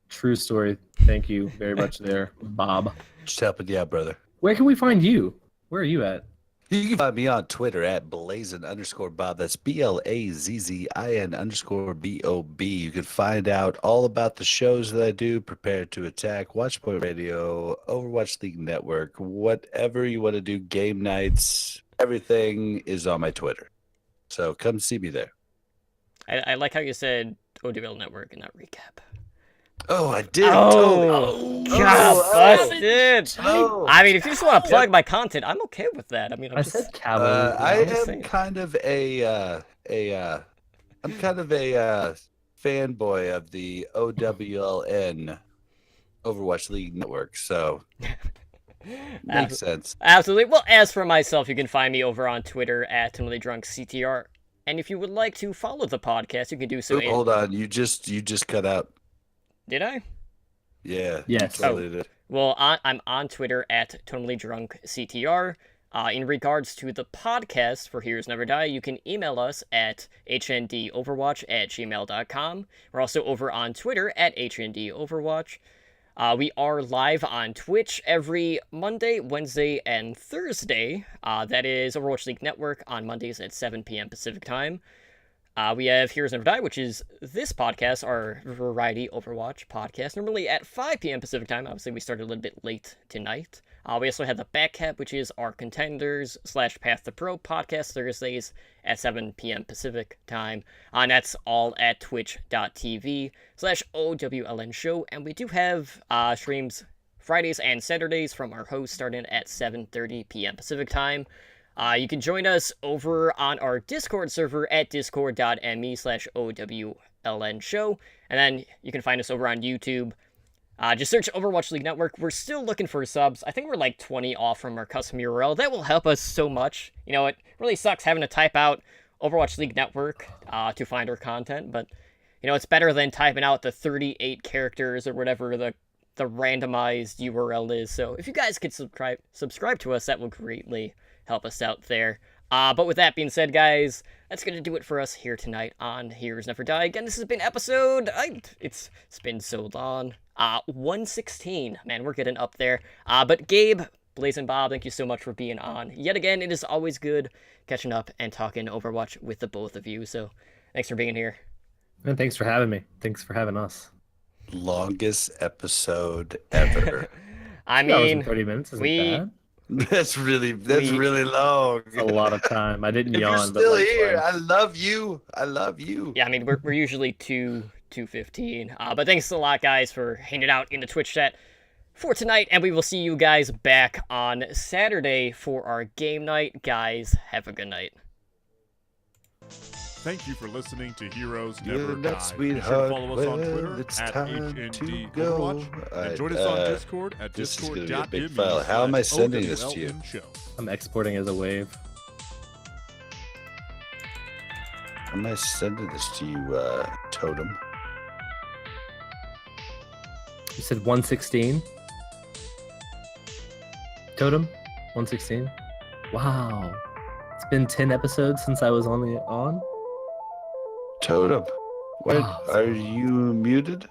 True story. Thank you very much there, Bob. Just helping you out, brother. Where can we find you? Where are you at? You can find me on Twitter at blazin_Bob. That's BLAZZIN_BOB. You can find out all about the shows that I do. Prepare to Attack, Watchpoint Radio, Overwatch League Network, whatever you want to do, game nights, everything is on my Twitter. So come see me there. I like how you said OWL Network and not recap. Oh, I did. Oh, God, busted. Oh. I mean, if you just want to plug my content, I'm okay with that. I mean, I said Cavalry. I I'm just am saying. kind of a fanboy of the OWLN Overwatch League Network, so makes sense. Absolutely. Well, as for myself, you can find me over on Twitter at TimidlyDrunkCTR. And if you would like to follow the podcast, you can do so. Ooh, hold on, you just cut out. Did I? Yeah. Yes. you totally did. Well, I'm on Twitter at TotallyDrunkCTR. In regards to the podcast for Heroes Never Die, you can email us at hndoverwatch@gmail.com. We're also over on Twitter at hndoverwatch. We are live on Twitch every Monday, Wednesday, and Thursday. That is Overwatch League Network on Mondays at 7 p.m. Pacific Time. We have Heroes Never Die, which is this podcast, our variety Overwatch podcast, normally at 5 p.m. Pacific Time. Obviously, we started a little bit late tonight. We also have the Backcap, which is our Contenders / Path to Pro podcast, Thursdays at 7 p.m. Pacific Time. And that's all at twitch.tv/OWLN show. And we do have streams Fridays and Saturdays from our host starting at 7:30 p.m. Pacific Time. You can join us over on our Discord server at discord.me/OWLN show. And then you can find us over on YouTube. Just search Overwatch League Network. We're still looking for subs. I think we're like 20 off from our custom URL. That will help us so much. You know, it really sucks having to type out Overwatch League Network to find our content, but you know, it's better than typing out the 38 characters or whatever the randomized URL is. So if you guys could subscribe to us, that will greatly help us out there. But with that being said, guys, that's going to do it for us here tonight on Heroes Never Die. Again, this has been episode... It's been so long. 116. Man, we're getting up there. But Gabe, Blaze, and Bob, thank you so much for being on. Yet again, it is always good catching up and talking Overwatch with the both of you. So thanks for being here. And thanks for having me. Thanks for having us. Longest episode ever. I 2 hours mean, and 30 minutes isn't we- bad. That's really long. It's a lot of time. I didn't If yawn. you're still but like, here, fine. I love you. I love you. yeah, I mean, we're usually 2:15. But thanks a lot, guys, for hanging out in the Twitch chat for tonight. And we will see you guys back on Saturday for our game night. Guys, have a good night. Thank you for listening to Heroes You're Never not Die. Be sure to sweetheart. follow us on Well, Twitter it's at time HND to go. Overwatch and join us on Discord at this is gonna be a big discord.me/OWLN file. How am I sending this to you? show. I'm exporting as a wave. How am I sending this to you, Totem? You said 116? Totem? 116? Wow. It's been 10 episodes since I was on. Totem. Wait, Wow. are you muted?